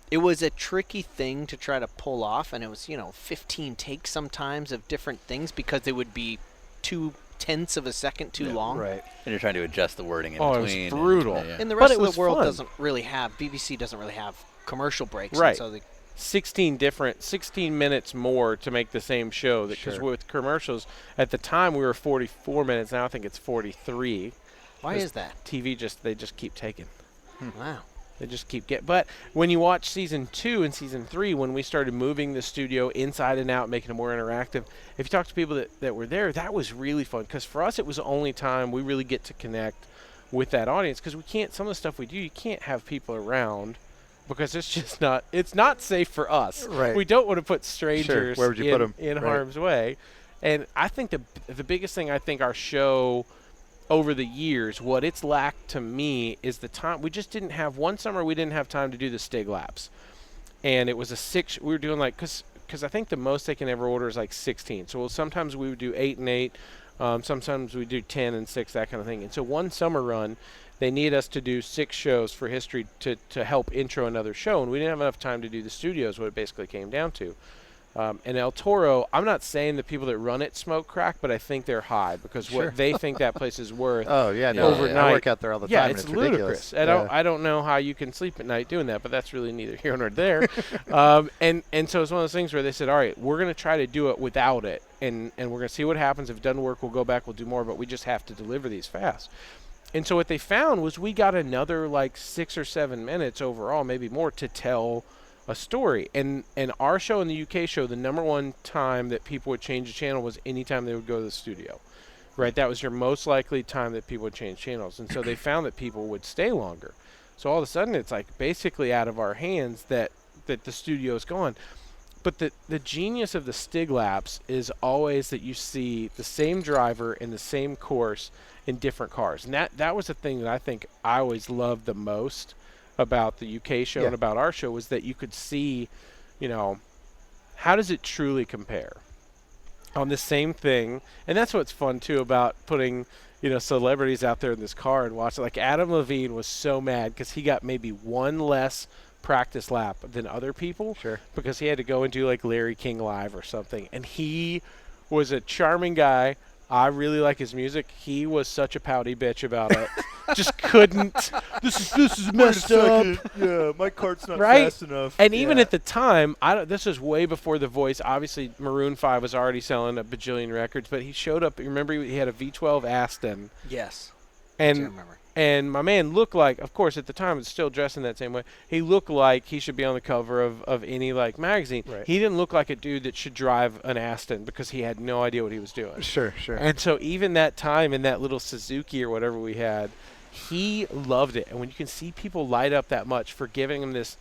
it was a tricky thing to try to pull off, and it was, 15 takes sometimes of different things because they would be 0.2 of a second too long. Right. And you're trying to adjust the wording in Oh, it was between. brutal. And the But rest it of was the world fun. doesn't really have, BBC doesn't really have commercial breaks. Right. And so 16 minutes more to make the same show. Because with commercials, at the time we were 44 minutes. Now I think it's 43. why is that? TV they just keep taking. Wow. They just keep But when you watch season 2 and season 3, when we started moving the studio inside and out, making it more interactive, if you talk to people that were there, that was really fun. Because for us, it was the only time we really get to connect with that audience. Because we can't, some of the stuff we do, you can't have people around. Because it's just it's not safe for us. Right. We don't want to put strangers Where would you put 'em? in Right. harm's way. And I think the biggest thing I think our show over the years, what it's lacked to me is the time. We just didn't have, one summer we didn't have time to do the Stig laps. And it was we were doing because I think the most they can ever order is like 16. So sometimes we would do 8 and 8. Sometimes we do 10 and 6, that kind of thing. And so one summer run, they need us to do 6 shows for history to help intro another show. And we didn't have enough time to do the studios, what it basically came down to. And El Toro, I'm not saying the people that run it smoke crack, but I think they're high because what they think that place is worth. Oh, yeah. No, overnight. I work out there all the time. Yeah, and it's ridiculous. ludicrous. I don't know how you can sleep at night doing that, but that's really neither here nor there. And so it's one of those things where they said, all right, we're going to try to do it without it, and we're going to see what happens. If it doesn't work, we'll go back, we'll do more, but we just have to deliver these fast. And so what they found was we got another like 6 or 7 minutes overall, maybe more, to tell a story. And our show and the UK show, the number one time that people would change the channel was anytime they would go to the studio. Right? That was your most likely time that people would change channels. And so they found that people would stay longer. So all of a sudden it's like basically out of our hands that the studio is gone. But the genius of the Stig laps is always that you see the same driver in the same course in different cars. And that was the thing that I think I always loved the most about the UK show and about our show, was that you could see, how does it truly compare on the same thing. And that's what's fun too about putting, celebrities out there in this car and watching. Like Adam Levine was so mad because he got maybe one less practice lap than other people. Sure. Because he had to go and do like Larry King Live or something. And he was a charming guy, I really like his music. He was such a pouty bitch about it. Just couldn't. This is messed up. Yeah, my cart's not Right? fast enough. And even at the time, this was way before The Voice. Obviously, Maroon 5 was already selling a bajillion records, but he showed up. Remember, he had a V12 Aston. Yes. And I remember. And my man looked like, of course, at the time, it's still dressed in that same way. He looked like he should be on the cover of any, like, magazine. Right. He didn't look like a dude that should drive an Aston because he had no idea what he was doing. Sure. And so even that time in that little Suzuki or whatever we had, he loved it. And when you can see people light up that much for giving him this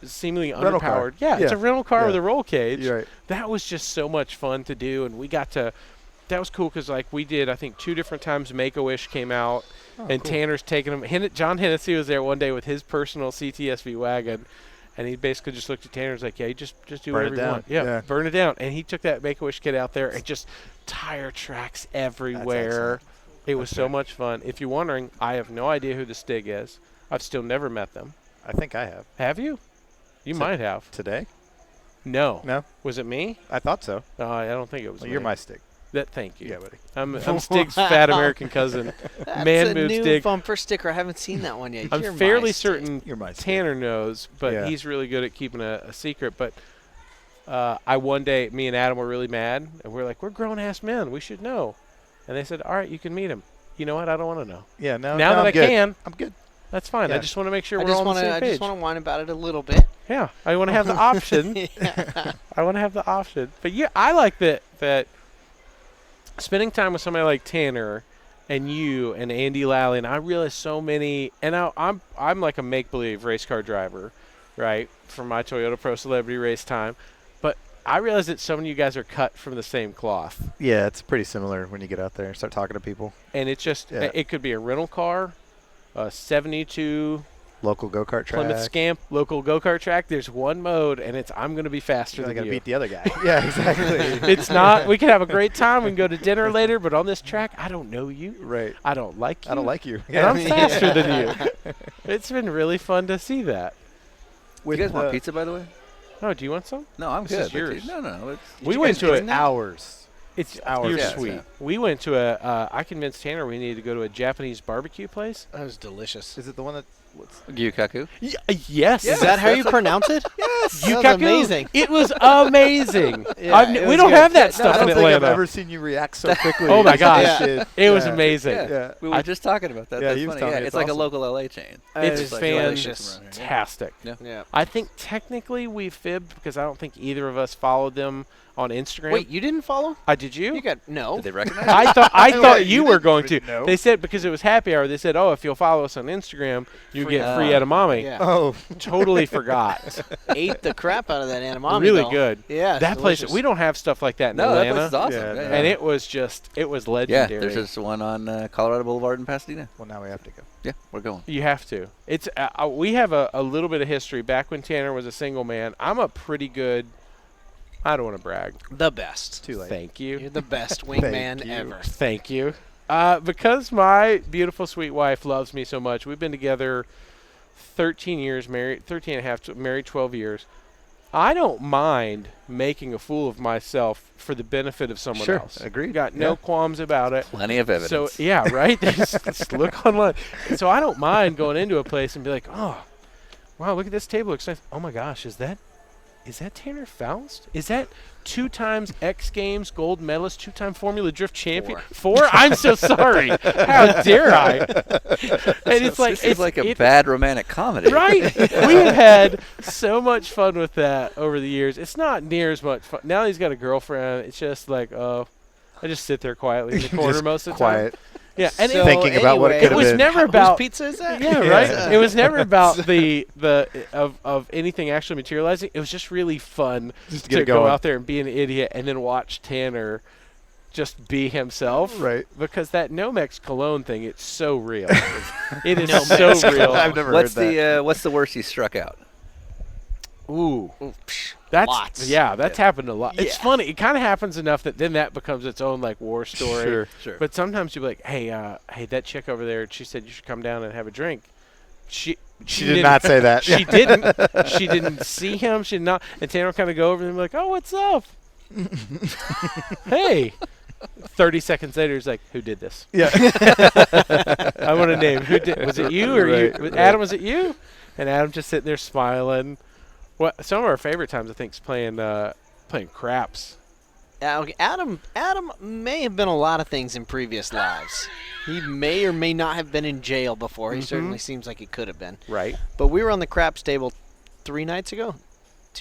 seemingly Rental car. underpowered. Yeah, it's a rental car with Yeah. a roll cage. You're right. That was just so much fun to do. And we got to – that was cool because, like, we did, I think, 2 different times Make-A-Wish came out. And cool. Tanner's taking him. John Hennessy was there one day with his personal CTSV wagon, and he basically just looked at Tanner and was like, yeah, you just do Burn it whatever you down. want. Yeah, Yeah. burn it down. And he took that Make-A-Wish kid out there and just tire tracks everywhere. It was so much fun. If you're wondering, I have no idea who the Stig is. I've still never met them. I think I have. Have you? You might have. Today? No. No? Was it me? I thought so. I don't think it was Well, me. you're my stick. Thank you. Yeah, buddy. I'm Stig's fat American cousin. That's Man a move new Stig. bumper sticker. I haven't seen that one yet. I'm You're my fairly Stig. certain You're my stick. Tanner knows, but Yeah. he's really good at keeping a secret. But one day, me and Adam were really mad, and we're like, we're grown-ass men. We should know. And they said, all right, you can meet him. You know what? I don't want to know. Yeah, Now no, that I'm I good. can, I'm good. that's fine. I Yeah. just want to make sure I we're just all on want the to. same I page. just want to whine about it a little bit. Yeah, I want to have the option. Yeah. I want to have the option. But yeah, I like that spending time with somebody like Tanner and you and Andy Lally, and I realize so many. And now I'm like a make believe race car driver, right? From my Toyota Pro Celebrity race time, but I realize that so many of you guys are cut from the same cloth, Yeah, it's pretty similar when you get out there and start talking to people. and it's just Yeah. it could be a rental car, a '72 Local go-kart track. Plymouth Scamp local go-kart track. There's one mode, and it's I'm going to be faster I than got to you. beat the other guy. Yeah, exactly. It's not. We can have a great time. We can go to dinner later, but on this track, I don't know you. Right. I don't like you. I don't like you. And I'm faster than you. It's been really fun to see that. You guys want pizza, by the way? Oh, do you want some? No, I'm This good. is yours. No. It's, We went to It's it. hours. It's hours. You're Yeah, sweet. yeah. We went to a. I convinced Tanner we needed to go to a Japanese barbecue place. That was delicious. Is it the one that? Gyukaku. Yes. Is that how you pronounce it? Yes. That was Yukaku. amazing. It was amazing. Yeah, it we was don't good. have that I stuff don't in think I've Atlanta. ever seen you react so quickly. Oh my to gosh. that shit. It was Yeah. amazing. Yeah. We were I- just talking about that. Yeah, That's he was funny. telling Yeah, me it's it's like awesome. a local LA chain. It's like delicious. fantastic. Yeah. I think technically we fibbed because I don't think either of us followed them on Instagram. Wait, you didn't follow? Did you? You got no. Did they recognize I thought you were going to. No. They said because it was happy hour. They said, "Oh, if you'll follow us on Instagram, you Free get free edamame." Yeah. Oh, Totally forgot. Ate the crap out of that animal. Really good. Yeah. That place. delicious. We don't have stuff like that in No, that Atlanta. place is awesome. Yeah, Yeah, no. And it was yeah, legendary. there's just one on Colorado Boulevard in Pasadena. well, now we have to go. Yeah, we're going. You have to. It's we have a little bit of history. Back when Tanner was a single man, I'm a pretty good. I don't want to brag. the best. Too late. Thank you. You're the best wingman you. ever. Thank you. Because my beautiful, sweet wife loves me so much, we've been together 13 years, married 13 and a half, married 12 years. I don't mind making a fool of myself for the benefit of someone Sure, else. agreed. Got no Yeah. qualms about it. Plenty of evidence. So, yeah, right? Just look online. So I don't mind going into a place and be like, oh, wow, look at this table. Looks nice. Oh, my gosh, is that Tanner Foust? Is that 2 times X Games gold medalist, 2-time Formula Drift champion? 4? I'm so sorry. How dare I? And it's like this is like a bad romantic comedy. right. We have had so much fun with that over the years. It's not near as much fun. Now he's got a girlfriend. It's just like, oh, I just sit there quietly in the corner Just most of the quiet. time. Yeah, and So Thinking about what it anyway, could it was been. never Whose about pizza is that? yeah, Yeah. right. It was never about the of anything actually materializing. It was just really fun Just to get to it go going. out there and be an idiot, and then watch Tanner just be himself. Right. Because that Nomex cologne thing, it's so real. It is Nomex so real. I've never What's heard that. what's the worst you struck out? Ooh. Psh, That's lots. yeah, that's happened a lot. It's Yeah. funny. It kind of happens enough that then that becomes its own like war story. Sure. But sometimes you'll be like, hey, that chick over there, she said you should come down and have a drink. She She didn't- did not say that. She didn't. She didn't see him. She did not. And Tanner will kind of go over and be like, oh, what's up? Hey. 30 seconds later, he's like, "Who did this?" Yeah. I want to name. Who did? Was it you or you? Adam, was it you? And Adam just sitting there smiling. Some of our favorite times, I think, is playing craps. Okay, Adam may have been a lot of things in previous lives. He may or may not have been in jail before. He certainly seems like he could have been. Right. But we were on the craps table 2 nights ago,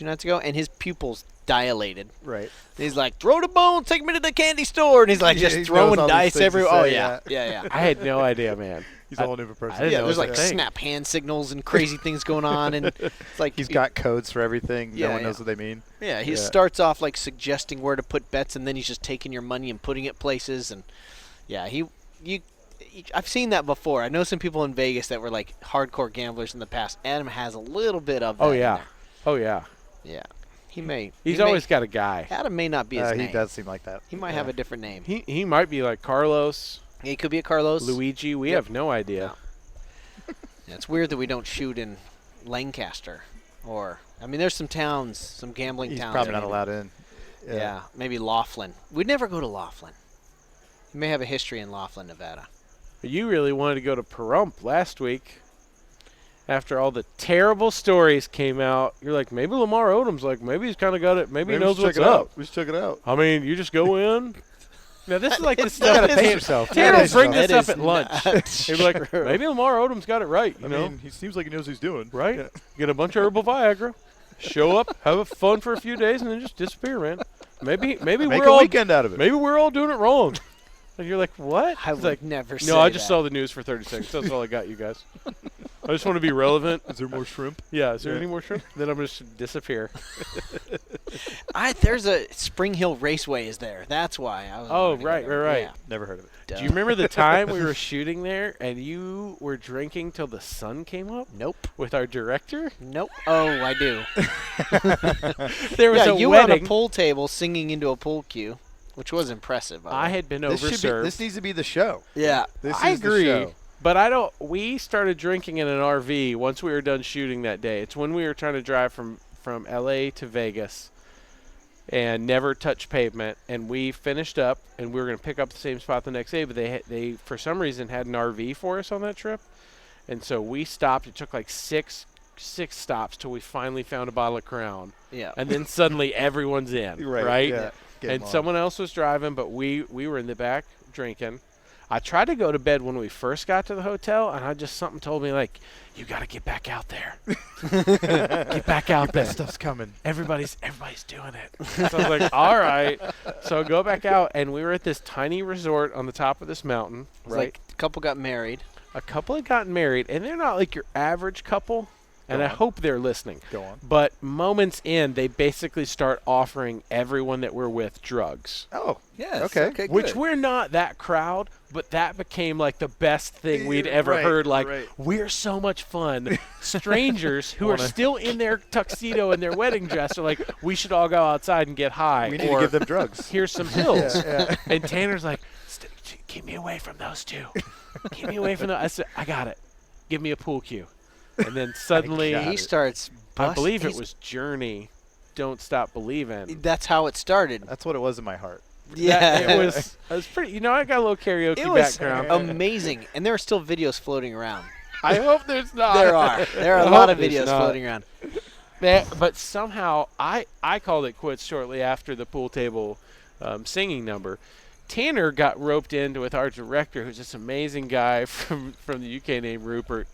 and his pupils dilated. Right. He's like, "Throw the bone, take me to the candy store," and he's like Yeah, just he throwing knows all these dice things to everywhere. say, Oh yeah, yeah. I had no idea, man. He's a whole different person. I didn't Yeah, know there's it was like a thing. snap hand signals and crazy things going on, and it's like He's got codes for everything. Yeah, No one yeah. knows what they mean. Yeah, he Yeah. starts off like suggesting where to put bets, and then he's just taking your money and putting it places, and yeah, I've seen that before. I know some people in Vegas that were like hardcore gamblers in the past. Adam has a little bit of that. Oh in yeah. there. Oh yeah. Yeah. He may. He's he may- always got a guy. Adam may not be his name. He does seem like that. He might have a different name. He might be like Carlos, He could be a Carlos. Luigi. We Yep. have no idea. Yeah, it's weird that we don't shoot in Lancaster, or there's some towns, some gambling He's towns. probably that not maybe- allowed in. Yeah, maybe Laughlin. We'd never go to Laughlin. You may have a history in Laughlin, Nevada. But you really wanted to go to Pahrump last week. After all the terrible stories came out, you're like, maybe Lamar Odom's like, maybe he's kind of got it. Maybe he knows what's up. We should check it out. I mean, you just go in. Now, this is like the It's stuff not that pace yourself. Tanner will bring That this up is at lunch. not He'd be like, true. maybe Lamar Odom's got it right, you I know? mean, he seems like he knows what he's doing. Right? Yeah. Get a bunch of herbal Viagra, show up, have fun for a few days, and then just disappear, man. Maybe Make we're a all weekend out of it. maybe we're all doing it wrong. And you're like, what? I He's would like, never say no, I just that. saw the news for 30 seconds. That's all I got, you guys. I just want to be relevant. Is there more shrimp? Yeah, is there Yeah. any more shrimp? Then I'm just disappear. There's a Spring Hill Raceway is there. That's why. I was Oh, wanting to go right, there. right. Yeah. Never heard of it. Duh. Do you remember the time we were shooting there and you were drinking till the sun came up Nope. with our director? Nope. Oh, I do. There was Yeah, a you were on wedding. a pool table singing into a pool cue, which was impressive. by the I way. had been This overserved. needs to be the show. Yeah. This I is the agree. show. But I don't. We started drinking in an RV once we were done shooting that day. It's when we were trying to drive from LA to Vegas and never touch pavement. And we finished up, and we were going to pick up the same spot the next day. But they for some reason had an RV for us on that trip, and so we stopped. It took like six stops till we finally found a bottle of Crown, Yeah. and then suddenly everyone's in, right? Yeah. Get 'em And on. someone else was driving, but we were in the back drinking. I tried to go to bed when we first got to the hotel, and something told me, like, you got to get back out there. Get back out there. That stuff's coming. Everybody's doing it. So I was like, all right. So I go back out, and we were at this tiny resort on the top of this mountain, It's right? like a couple got married. A couple had gotten married, and they're not like your average couple, and Go I on. hope they're listening. Go on. But moments in, they basically start offering everyone that we're with drugs. Oh, Yes. Okay. Which good. we're not that crowd, but that became like the best thing we'd ever Right, heard. Like, right. we're so much fun. Strangers who are Wanna- still in their tuxedo and their wedding dress are like, we should all go outside and get high. we need or to give them drugs. here's some pills. Yeah. And Tanner's like, keep me away from those two. Keep me away from those. I said, I got it. Give me a pool cue. And then suddenly, got He it. starts. I believe it he's- was Journey. Don't Stop Believing. That's how it started. That's what it was in my heart. Yeah. It was pretty. You know, I got a little karaoke It was background. amazing, and there are still videos floating around. I hope there's not. There are. There are a I lot hope of videos there's not. floating around. But somehow I called it quits shortly after the pool table singing number. Tanner got roped into with our director, who's this amazing guy from the UK named Rupert.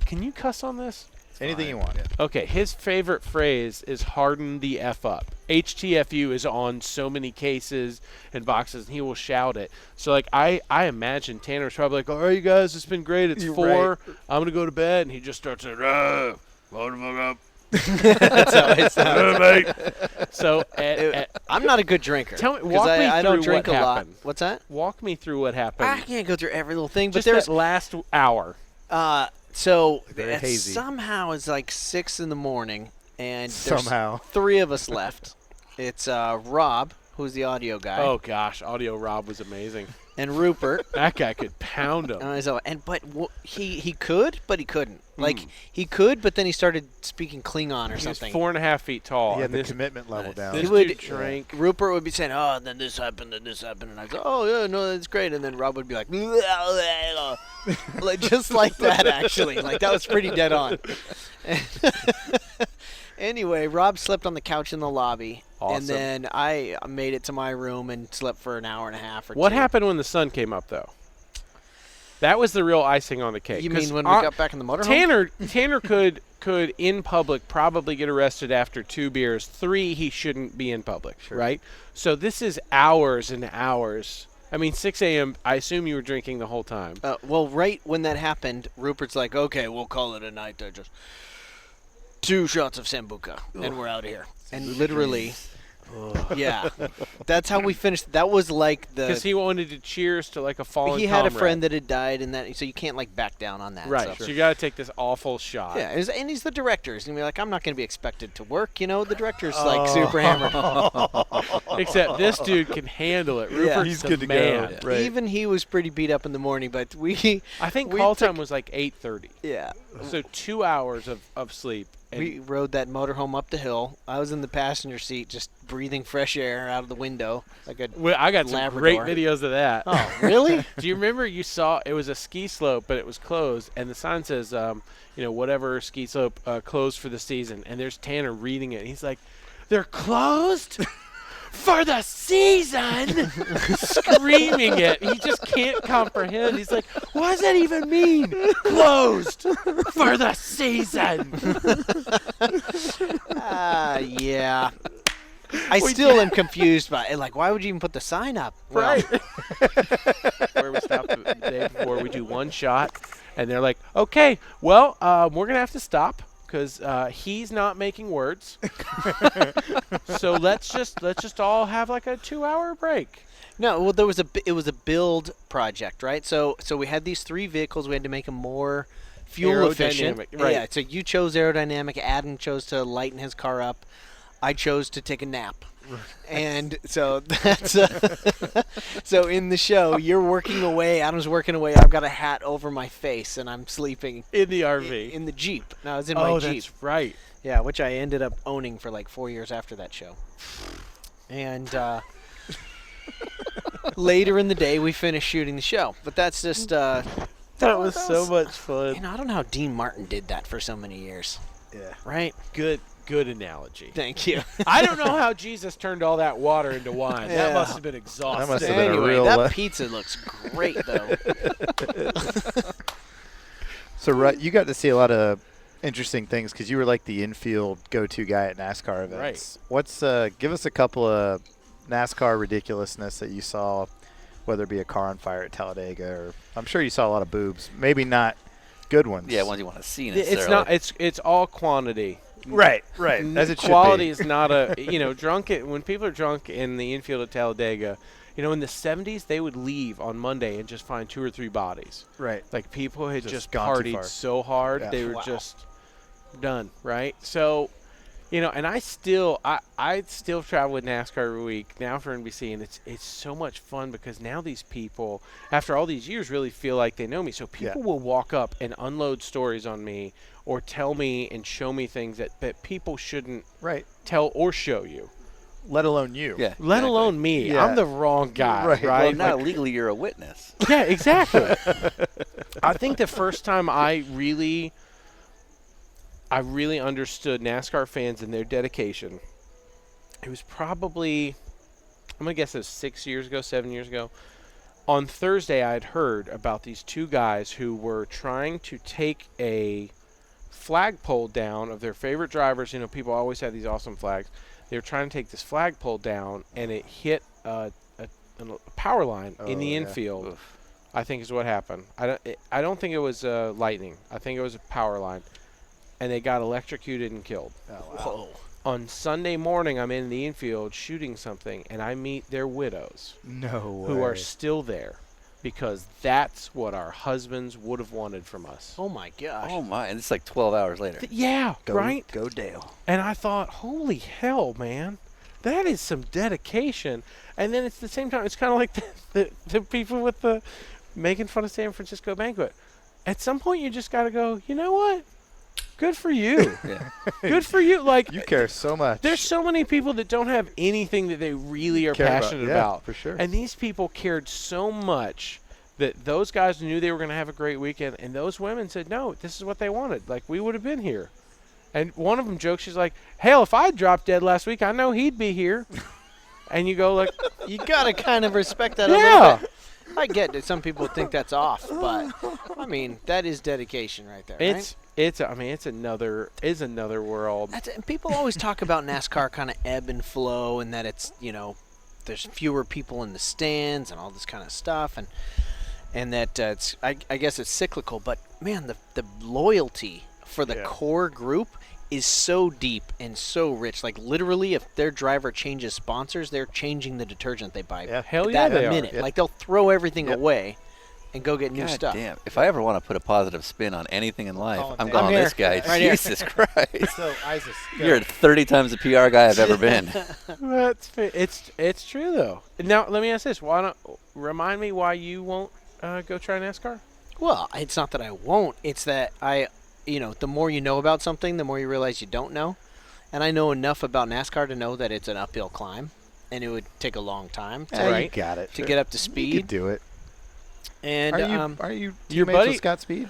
Can you cuss on this? Anything you want. Okay, his favorite phrase is harden the F up. HTFU is on so many cases and boxes, and he will shout it. So, like, I imagine Tanner's probably like, all right, you guys, it's been great. It's You're 4. right. I'm going to go to bed. And he just starts saying, hold the fuck up. That's how it sounds. So, I'm not a good drinker. Tell me- 'cause walk me I don't through drink what a lot. happened. What's that? walk me through what happened. I can't go through every little thing, but Just there's that last hour. so Very hazy. somehow it's like 6 in the morning, and there's Somehow. 3 of us left. It's Rob, who's the audio guy, Oh, gosh. Audio Rob was amazing. and Rupert. That guy could pound him. He could, but he couldn't. Like he could, but then he started speaking Klingon or He was something. 4.5 feet tall. He had and the this, commitment level down. this He would dude drank. Rupert would be saying, "Oh, and then this happened, and this happened," and I'd say, "Oh yeah, no, that's great." And then Rob would be like, like just like that, actually. Like that was pretty dead on. Anyway, Rob slept on the couch in the lobby, Awesome. and then I made it to my room and slept for an hour and a half or What two. happened when the sun came up, though? That was the real icing on the cake. You 'Cause mean when we got back in the motorhome? Tanner could in public probably get arrested after 2 beers. 3, he shouldn't be in public, right? So this is hours and hours. I mean, 6 a.m., I assume you were drinking the whole time. Well, right when that happened, Rupert's like, "Okay, we'll call it a night. Just 2 shots of Sambuca, and we're out of here." And literally, yeah, that's how we finished. That was like Because he wanted to cheers to like a fallen he had a comrade. friend that had died, and that so you can't like back down on that. Right, So. so you got to take this awful shot. Yeah, and he's the director. He's gonna be like, "I'm not gonna be expected to work." The director's like super hammered. Except this dude can handle it. Rupert's He's the good to go. man. Right. Even he was pretty beat up in the morning, but I think we call took- time was like 8:30. yeah. So 2 hours of sleep. And We rode that motorhome up the hill. I was in the passenger seat, just breathing fresh air out of the window, like a well, I got some Labrador. great videos of that. Oh, really? Do you remember you saw it was a ski slope, but it was closed, and the sign says, whatever ski slope closed for the season, and there's Tanner reading it. He's like, "They're closed for the season," screaming it. He just can't comprehend. He's like, "What does that even mean? Closed for the season." Yeah. I still am confused by it. Like, why would you even put the sign up? Right. Where we stopped the day before, we do 1 shot, and they're like, "Okay, well, we're gonna have to stop because he's not making words. So let's just all have like a 2-hour break." No, well, it was a build project, right? So we had these 3 vehicles. We had to make them more fuel efficient. Aerodynamic, right. Yeah. So you chose aerodynamic. Adam chose to lighten his car up. I chose to take a nap. And so that's so in the show you're working away. Adam's working away. I've got a hat over my face and I'm sleeping In the RV. in the Jeep. No, I was in my Jeep. That's right. Yeah, which I ended up owning for like 4 years after that show. And later in the day, we finished shooting the show. But that's just, That was so much fun. I don't know how Dean Martin did that for so many years. Yeah. Right? Good analogy. Thank you. I don't know how Jesus turned all that water into wine. That Yeah. must have been exhausting. That must have been a Anyway, real that pizza looks great, though. So you got to see a lot of interesting things because you were like the infield go-to guy at NASCAR events. Right. What's give us a couple of NASCAR ridiculousness that you saw, whether it be a car on fire at Talladega, or I'm sure you saw a lot of boobs. Maybe not good ones. Yeah, ones you want to see necessarily. It's not. It's all quantity. Right. As it Quality should be. is not a drunk. When people are drunk in the infield at Talladega, in the 70s they would leave on Monday and just find 2 or 3 bodies. Right. Like people had just gone too partied far. so hard Yeah. they were Wow. just done. Right. So, and I still travel with NASCAR every week now for NBC, and it's so much fun because now these people, after all these years, really feel like they know me. So people will walk up and unload stories on me or tell me and show me things that people shouldn't tell or show you. Let alone you. Yeah, Let exactly. alone me. Yeah. I'm the wrong guy, Right. right? Well, now Like- legally you're a witness. yeah, exactly. I think the first time I really understood NASCAR fans and their dedication, it was probably, I'm going to guess it was 7 years ago. On Thursday, I had heard about these 2 guys who were trying to take a flagpole down of their favorite drivers. People always have these awesome flags. They were trying to take this flagpole down, and it hit a power line in the infield. Oof. I think is what happened. I don't think it was lightning. I think it was a power line, and they got electrocuted and killed. Oh, wow. Whoa. On Sunday morning, I'm in the infield shooting something, and I meet their widows No way. who are still there because that's what our husbands would have wanted from us. Oh, my gosh. Oh my! And it's like 12 hours later. Yeah, Go, right? Go Dale. And I thought, holy hell, man. that is some dedication. And then it's the same time, it's kind of like the people with the making fun of San Francisco banquet. At some point, you just got to go, you know what? Good for you. Yeah. Good for you. Like, You care so much. there's so many people that don't have anything that they really are Care about, passionate yeah, about. for sure. And these people cared so much that those guys knew they were going to have a great weekend, and those women said, no, this is what they wanted. Like, we would have been here. And one of them joked, she's like, hell, if I dropped dead last week, I know he'd be here. And you go, like, You got to kind of respect that a yeah. little bit. I get that some people think that's off, but, I mean, that is dedication right there, right? It's another world. And people always talk about NASCAR kind of ebb and flow, and that it's, there's fewer people in the stands and all this kind of stuff, and that it's I guess it's cyclical. But man, the loyalty for the core group is so deep and so rich. Like literally, if their driver changes sponsors, they're changing the detergent they buy. Yeah. Hell yeah, that they a are. minute. Yep. Like they'll throw everything Yep. away and go get new God stuff. damn. If I ever want to put a positive spin on anything in life, Call him I'm Dan. calling I'm this here. guy. Right here. Jesus Christ. So, Isis. go. You're 30 times the PR guy I've ever been. It's true though. Now let me ask this: why don't remind me why you won't go try NASCAR? Well, it's not that I won't. It's that the more you know about something, the more you realize you don't know. And I know enough about NASCAR to know that it's an uphill climb, and it would take a long time Yeah, Right. you got it. to get up to You speed. could do it. And Are you your teammates buddy- with Scott Speed?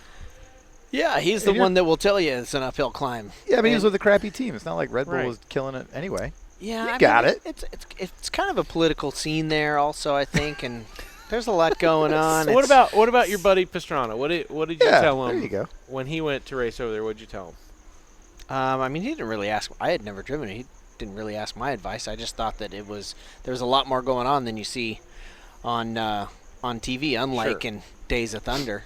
yeah, he's the one that will tell you it's an uphill climb. Yeah, but he was And- with a crappy team. It's not like Red Bull Right. was killing it anyway. Yeah, You I got mean, it. It's kind of a political scene there, also, I think, and there's a lot going on. So what It's- about your buddy Pastrana? What did you Yeah, tell him there you go. when he went to race over there? What'd you tell him? I mean, he didn't really ask. I had never driven it. He didn't really ask my advice. I just thought that there was a lot more going on than you see on TV, unlike Sure. in Days of Thunder.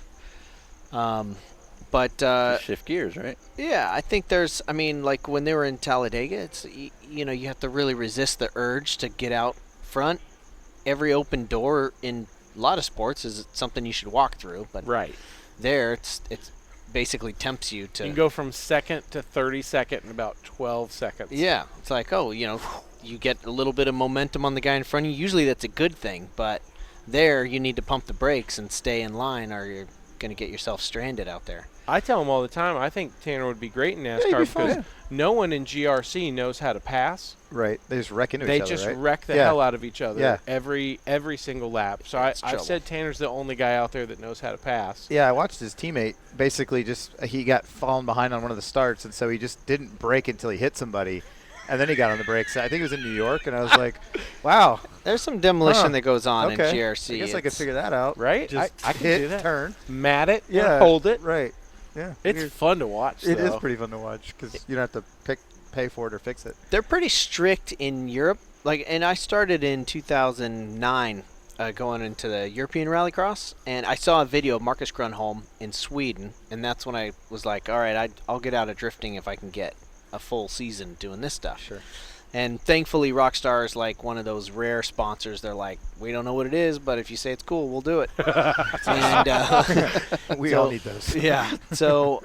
But Shift gears, right? yeah, I think I mean, like when they were in Talladega, it's you have to really resist the urge to get out front. Every open door in a lot of sports is something you should walk through, but Right. there it's basically tempts you to You can go from second to 32nd in about 12 seconds. Yeah, it's like, you get a little bit of momentum on the guy in front of you. Usually that's a good thing, but there you need to pump the brakes and stay in line, or you're going to get yourself stranded out there. I tell him all the time, I think Tanner would be great in he'd NASCAR be fine. because no one in GRC knows how to pass. Right. They just wreck into They each other, just right? wreck the Yeah. hell out of each other Yeah. every single lap. So It's I've trouble. said Tanner's the only guy out there that knows how to pass. Yeah, I watched his teammate basically he got fallen behind on one of the starts, and so he just didn't brake until he hit somebody, and then he got on the brakes. I think it was in New York, and I was like, wow. There's some demolition Huh. that goes on Okay. in GRC. I guess I could It's- figure that out. Right? Just I can hit, do that. turn. Mat it, Yeah. hold it. Right. Yeah. It's weird. fun to watch, It is though. pretty fun to watch because you don't have to pay for it or fix it. They're pretty strict in Europe. And I started in 2009 going into the European Rallycross, and I saw a video of Marcus Grönholm in Sweden, and that's when I was like, all right, I'll get out of drifting if I can get a full season doing this stuff. Sure. And thankfully, Rockstar is like one of those rare sponsors. They're like, we don't know what it is, but if you say it's cool, we'll do it. And We So- all need those. yeah. So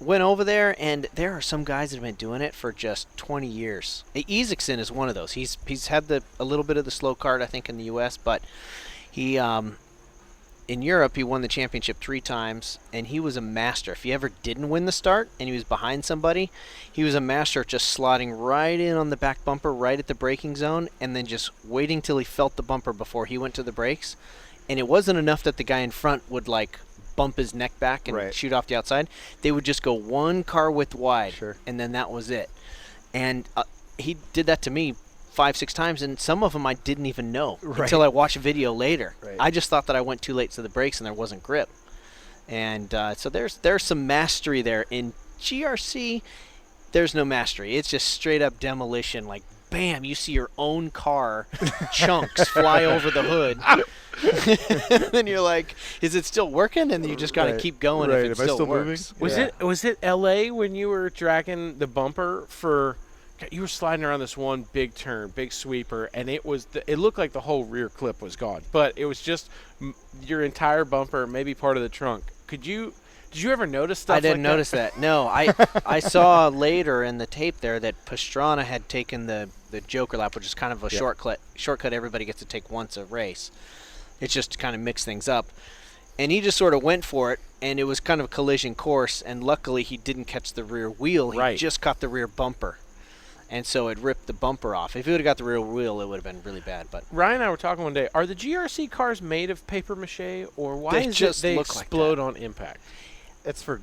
went over there, and there are some guys that have been doing it for just 20 years. Isaacson is one of those. He's had a little bit of the slow card, I think, in the U.S., but he in Europe he won the championship 3 times, and he was a master. If he ever didn't win the start and he was behind somebody, he was a master at just slotting right in on the back bumper, right at the braking zone, and then just waiting till he felt the bumper before he went to the brakes. And it wasn't enough that the guy in front would like bump his neck back and Right. shoot off the outside. They would just go one car width wide, Sure. and then that was it. And he did that to me 5-6 times, and some of them I didn't even know until I watched a video later. Right. I just thought that I went too late to the brakes and there wasn't grip. And so there's some mastery there. In GRC, there's no mastery. It's just straight up demolition. Like, bam, you see your own car chunks fly over the hood. Then you're like, is it still working? And you just got to Right. keep going Right. if it Am I still works. moving? Was it LA when you were dragging the bumper for? You were sliding around this one big turn, big sweeper, and it looked like the whole rear clip was gone, but it was just your entire bumper, maybe part of the trunk. Did you ever notice stuff? I didn't like notice that. No, I saw later in the tape there that Pastrana had taken the the Joker lap, which is kind of a shortcut everybody gets to take once a race. It's just to kind of mix things up. And he just sort of went for it, and it was kind of a collision course, and luckily he didn't catch the rear wheel. He just caught the rear bumper. And so it ripped the bumper off. If he would have got the rear wheel, it would have been really bad. But Ryan and I were talking one day, are the GRC cars made of paper mache, or why They is just it they look like explode on impact? It's for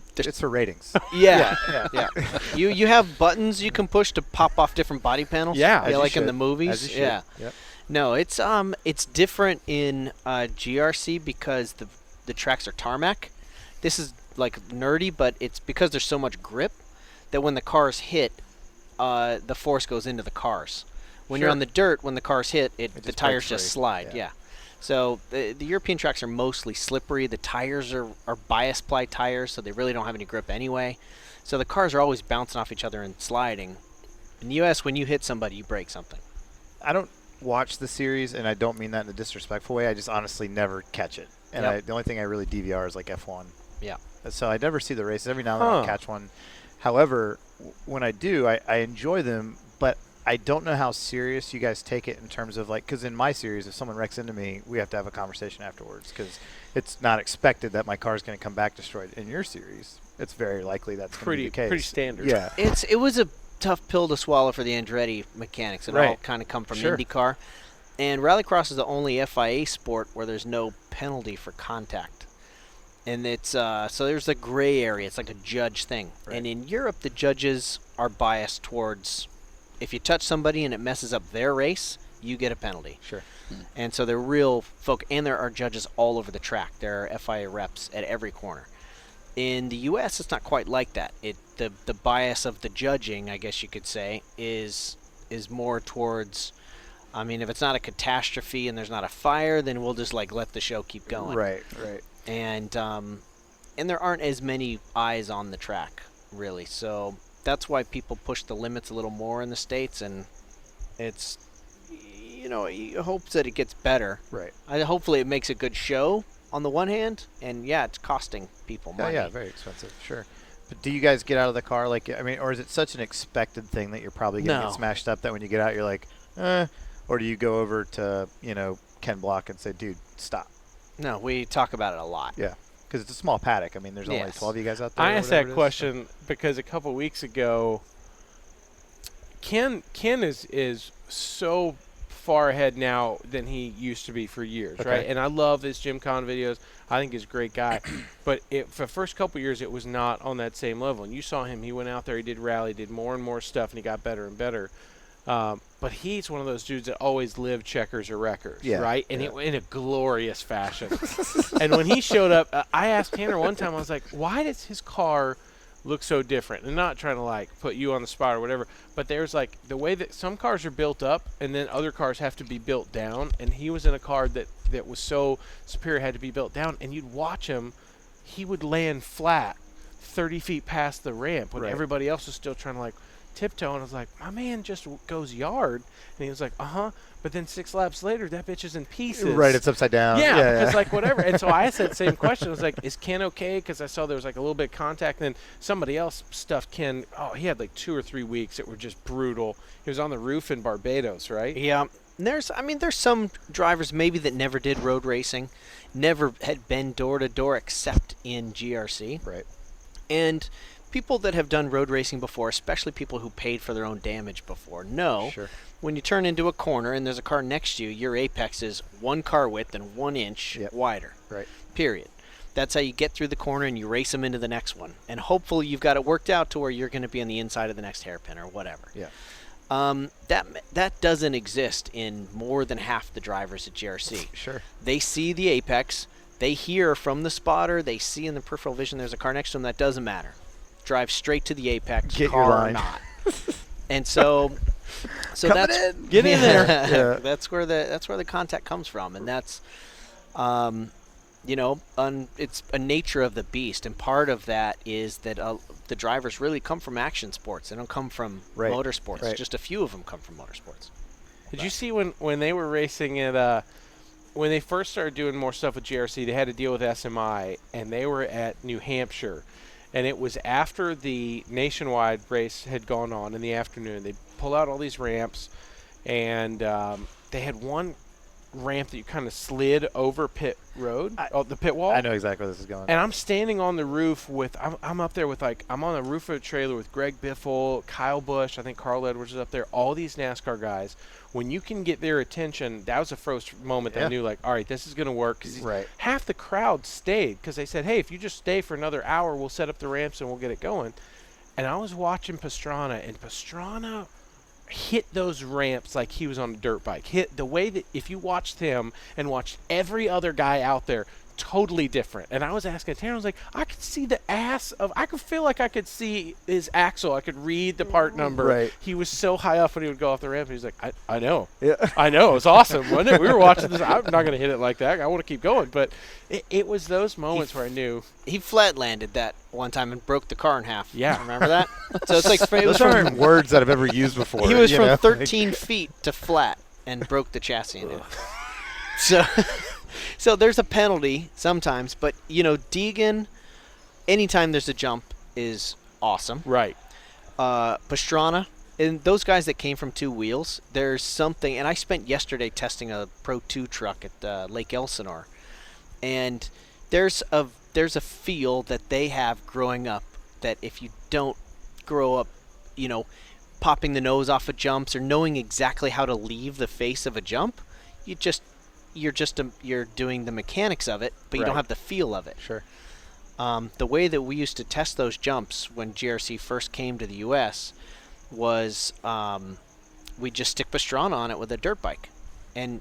ratings. yeah. You have buttons you can push to pop off different body panels. Yeah, as you like in should. the movies. As you should. Yeah. Yep. No, it's different in GRC because the tracks are tarmac. This is like nerdy, but it's because there's so much grip that when the cars hit, the force goes into the cars. When you're on the dirt, when the cars hit, the tires just slide. Yeah. So the European tracks are mostly slippery. The tires are bias ply tires, so they really don't have any grip anyway. So the cars are always bouncing off each other and sliding. In the U.S., when you hit somebody, you break something. I don't watch the series, and I don't mean that in a disrespectful way. I just honestly never catch it. And the only thing I really DVR is like F1. Yeah. So I never see the races. Every now and then I'll catch one. However, when I do, I enjoy them, but I don't know how serious you guys take it in terms of like, because in my series, if someone wrecks into me, we have to have a conversation afterwards because it's not expected that my car is going to come back destroyed. In your series, it's very likely that's going to be the case. Pretty standard. Yeah. It was a tough pill to swallow for the Andretti mechanics. It all kind of come from IndyCar. And Rallycross is the only FIA sport where there's no penalty for contact. And it's so there's a gray area. It's like a judge thing. Right. And in Europe, the judges are biased towards if you touch somebody and it messes up their race, you get a penalty. Sure. And so they're real and there are judges all over the track. There are FIA reps at every corner. In the U.S., it's not quite like that. The bias of the judging, I guess you could say, is more towards, I mean, if it's not a catastrophe and there's not a fire, then we'll just like let the show keep going. Right. And there aren't as many eyes on the track, really. So that's why people push the limits a little more in the States, and it's, you hope that it gets better. Right. Hopefully it makes a good show on the one hand, and it's costing people money. Yeah, very expensive, sure. But do you guys get out of the car or is it such an expected thing that you're probably going to get smashed up that when you get out you're like, or do you go over to, Ken Block and say, dude, stop? No, we talk about it a lot. Yeah, because it's a small paddock. I mean, there's only 12 of you guys out there. I asked that question because a couple weeks ago, Ken is so far ahead now than he used to be for years, right? And I love his Jim Conn videos. I think he's a great guy. But for the first couple years, it was not on that same level. And you saw him. He went out there. He did rally, did more and more stuff, and he got better and better. But he's one of those dudes that always lived checkers or wreckers, right? And in a glorious fashion. And when he showed up, I asked Tanner one time, I was like, why does his car look so different? And not trying to like put you on the spot or whatever, but there's like the way that some cars are built up and then other cars have to be built down. And he was in a car that was so superior, had to be built down. And you'd watch him, he would land flat 30 feet past the ramp when everybody else was still trying to like tiptoe, and I was like, my man just goes yard, and he was like, but then 6 laps later, that bitch is in pieces. Right, it's upside down. Yeah, because like whatever. And so I asked that same question. I was like, is Ken okay? Because I saw there was like a little bit of contact, and then somebody else stuffed Ken. Oh, he had like 2 or 3 weeks that were just brutal. He was on the roof in Barbados, right? Yeah. There's some drivers maybe that never did road racing, never had been door to door except in GRC. Right. And people that have done road racing before, especially people who paid for their own damage before, know when you turn into a corner and there's a car next to you, your apex is 1 car width and 1 inch wider. Right. Period. That's how you get through the corner and you race them into the next one. And hopefully you've got it worked out to where you're going to be on the inside of the next hairpin or whatever. Yeah. That doesn't exist in more than half the drivers at GRC. Sure. They see the apex. They hear from the spotter. They see in the peripheral vision there's a car next to them. That doesn't matter. Drive straight to the apex, get car your line. or not. And so that's in. Get in there. That's where the contact comes from, and that's it's a nature of the beast. And part of that is that the drivers really come from action sports. They don't come from motorsports. Right. Just a few of them come from motorsports. Did you see when they were racing at when they first started doing more stuff with GRC, they had to deal with SMI, and they were at New Hampshire. And it was after the nationwide race had gone on in the afternoon. They pull out all these ramps, and they had one ramp that you kind of slid over pit road, the pit wall. I know exactly where this is going. And I'm standing on the roof I'm up there with I'm on the roof of a trailer with Greg Biffle, Kyle Busch, I think Carl Edwards is up there, all these NASCAR guys. When you can get their attention, that was the first moment that I knew, like, all right, this is going to work. 'Cause half the crowd stayed because they said, hey, if you just stay for another hour, we'll set up the ramps and we'll get it going. And I was watching Pastrana, and Pastrana hit those ramps like he was on a dirt bike. Hit the way that if you watched him and watched every other guy out there, totally different. And I was asking Tanner, I was like, I could see the I could feel like I could see his axle. I could read the part number. Right. He was so high up when he would go off the ramp. He was like, I know. Yeah. I know. It was awesome, wasn't it? We were watching this. I'm not going to hit it like that. I want to keep going. But it was those moments where I knew. He flat landed that one time and broke the car in half. Yeah. Remember that? So it's like it was Those aren't words that I've ever used before. he was you from know? 13 feet to flat and broke the chassis in it. So there's a penalty sometimes, but Deegan, anytime there's a jump is awesome. Right. Pastrana, and those guys that came from two wheels, there's something, and I spent yesterday testing a Pro 2 truck at Lake Elsinore, and there's a feel that they have growing up that if you don't grow up, popping the nose off of jumps or knowing exactly how to leave the face of a jump, you're doing the mechanics of it, but you don't have the feel of it. Sure. The way that we used to test those jumps when GRC first came to the U.S. was we just stick Pastrana on it with a dirt bike, and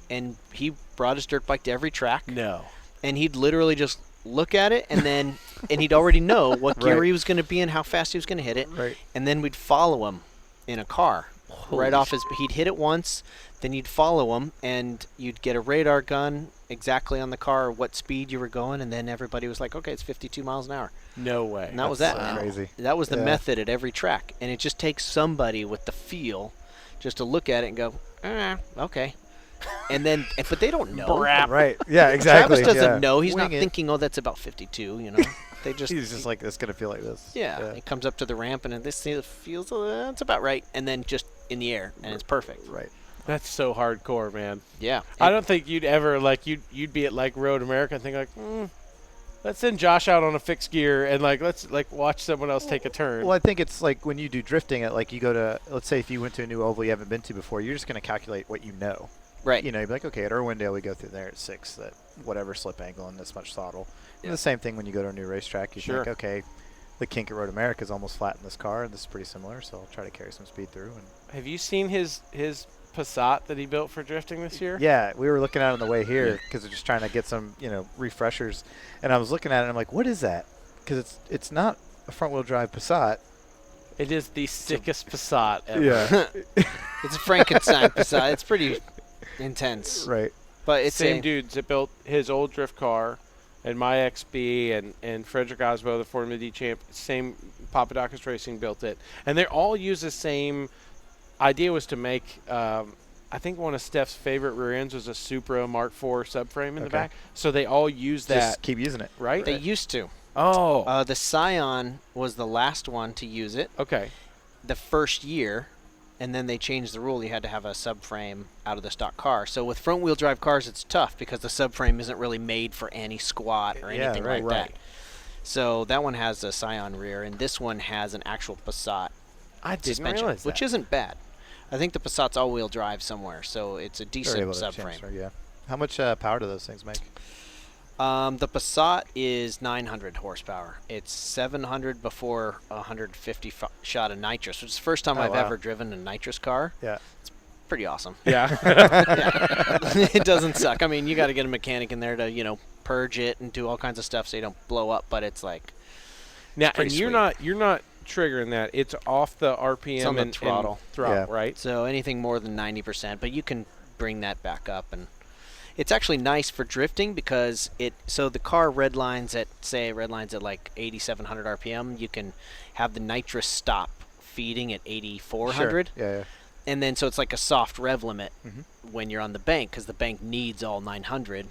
he brought his dirt bike to every track. No. And he'd literally just look at it, and then and he'd already know what gear he was going to be in, how fast he was going to hit it, and then we'd follow him in a car right off his. He'd hit it once. Then you'd follow him, and you'd get a radar gun exactly on the car, what speed you were going, and then everybody was like, okay, it's 52 miles an hour. No way. And that was that. So crazy. That was the method at every track. And it just takes somebody with the feel just to look at it and go, okay. And then, but they don't know. Right. Yeah, exactly. Travis doesn't know. He's Wing not it. thinking, oh, that's about 52, They just. He's just like, it's going to feel like this. Yeah. It comes up to the ramp, and this feels, it's about right. And then just in the air, and it's perfect. Right. That's so hardcore, man. Yeah. I don't think you'd ever you'd be at like Road America and think like, let's send Josh out on a fixed gear and let's watch someone else take a turn. Well, I think it's like when you do drifting, you go to, let's say if you went to a new oval you haven't been to before, you're just going to calculate what you know. Right. You'd be like, okay, at Irwindale we go through there at 6, that whatever slip angle and this much throttle. And the same thing when you go to a new racetrack, you think, okay, the kink at Road America is almost flat in this car, and this is pretty similar, so I'll try to carry some speed through. And have you seen his Passat that he built for drifting this year? Yeah, we were looking at it on the way here because we're just trying to get some, refreshers. And I was looking at it and I'm like, what is that? Because it's not a front-wheel drive Passat. It is the sickest Passat ever. Yeah. It's a Frankenstein Passat. It's pretty intense. Right. But it's same dudes that built his old drift car and my XB and Frederick Osbo, the Formula D champ, same Papadakis Racing built it. And they all use the same idea was to make, I think one of Steph's favorite rear ends was a Supra Mark IV subframe in the back. So they all use that. Just keep using it. Right? They used to. Oh. The Scion was the last one to use it. Okay. The first year, and then they changed the rule. You had to have a subframe out of the stock car. So with front-wheel drive cars, it's tough because the subframe isn't really made for any squat or anything like that. So that one has a Scion rear, and this one has an actual Passat suspension, which isn't bad. I think the Passat's all-wheel drive somewhere, so it's a decent subframe. Yeah. How much power do those things make? The Passat is 900 horsepower. It's 700 before 150 shot of nitrous, which is the first time I've ever driven a nitrous car. Yeah. It's pretty awesome. Yeah. It doesn't suck. I mean, you got to get a mechanic in there to, purge it and do all kinds of stuff so you don't blow up, but it's like now, and you're not triggering that. It's off the RPM it's on the and throttle, right? So anything more than 90%, but you can bring that back up, and it's actually nice for drifting because so the car redlines at like 8,700 RPM. You can have the nitrous stop feeding at 8,400. Sure. Yeah. And then so it's like a soft rev limit when you're on the bank because the bank needs all 900.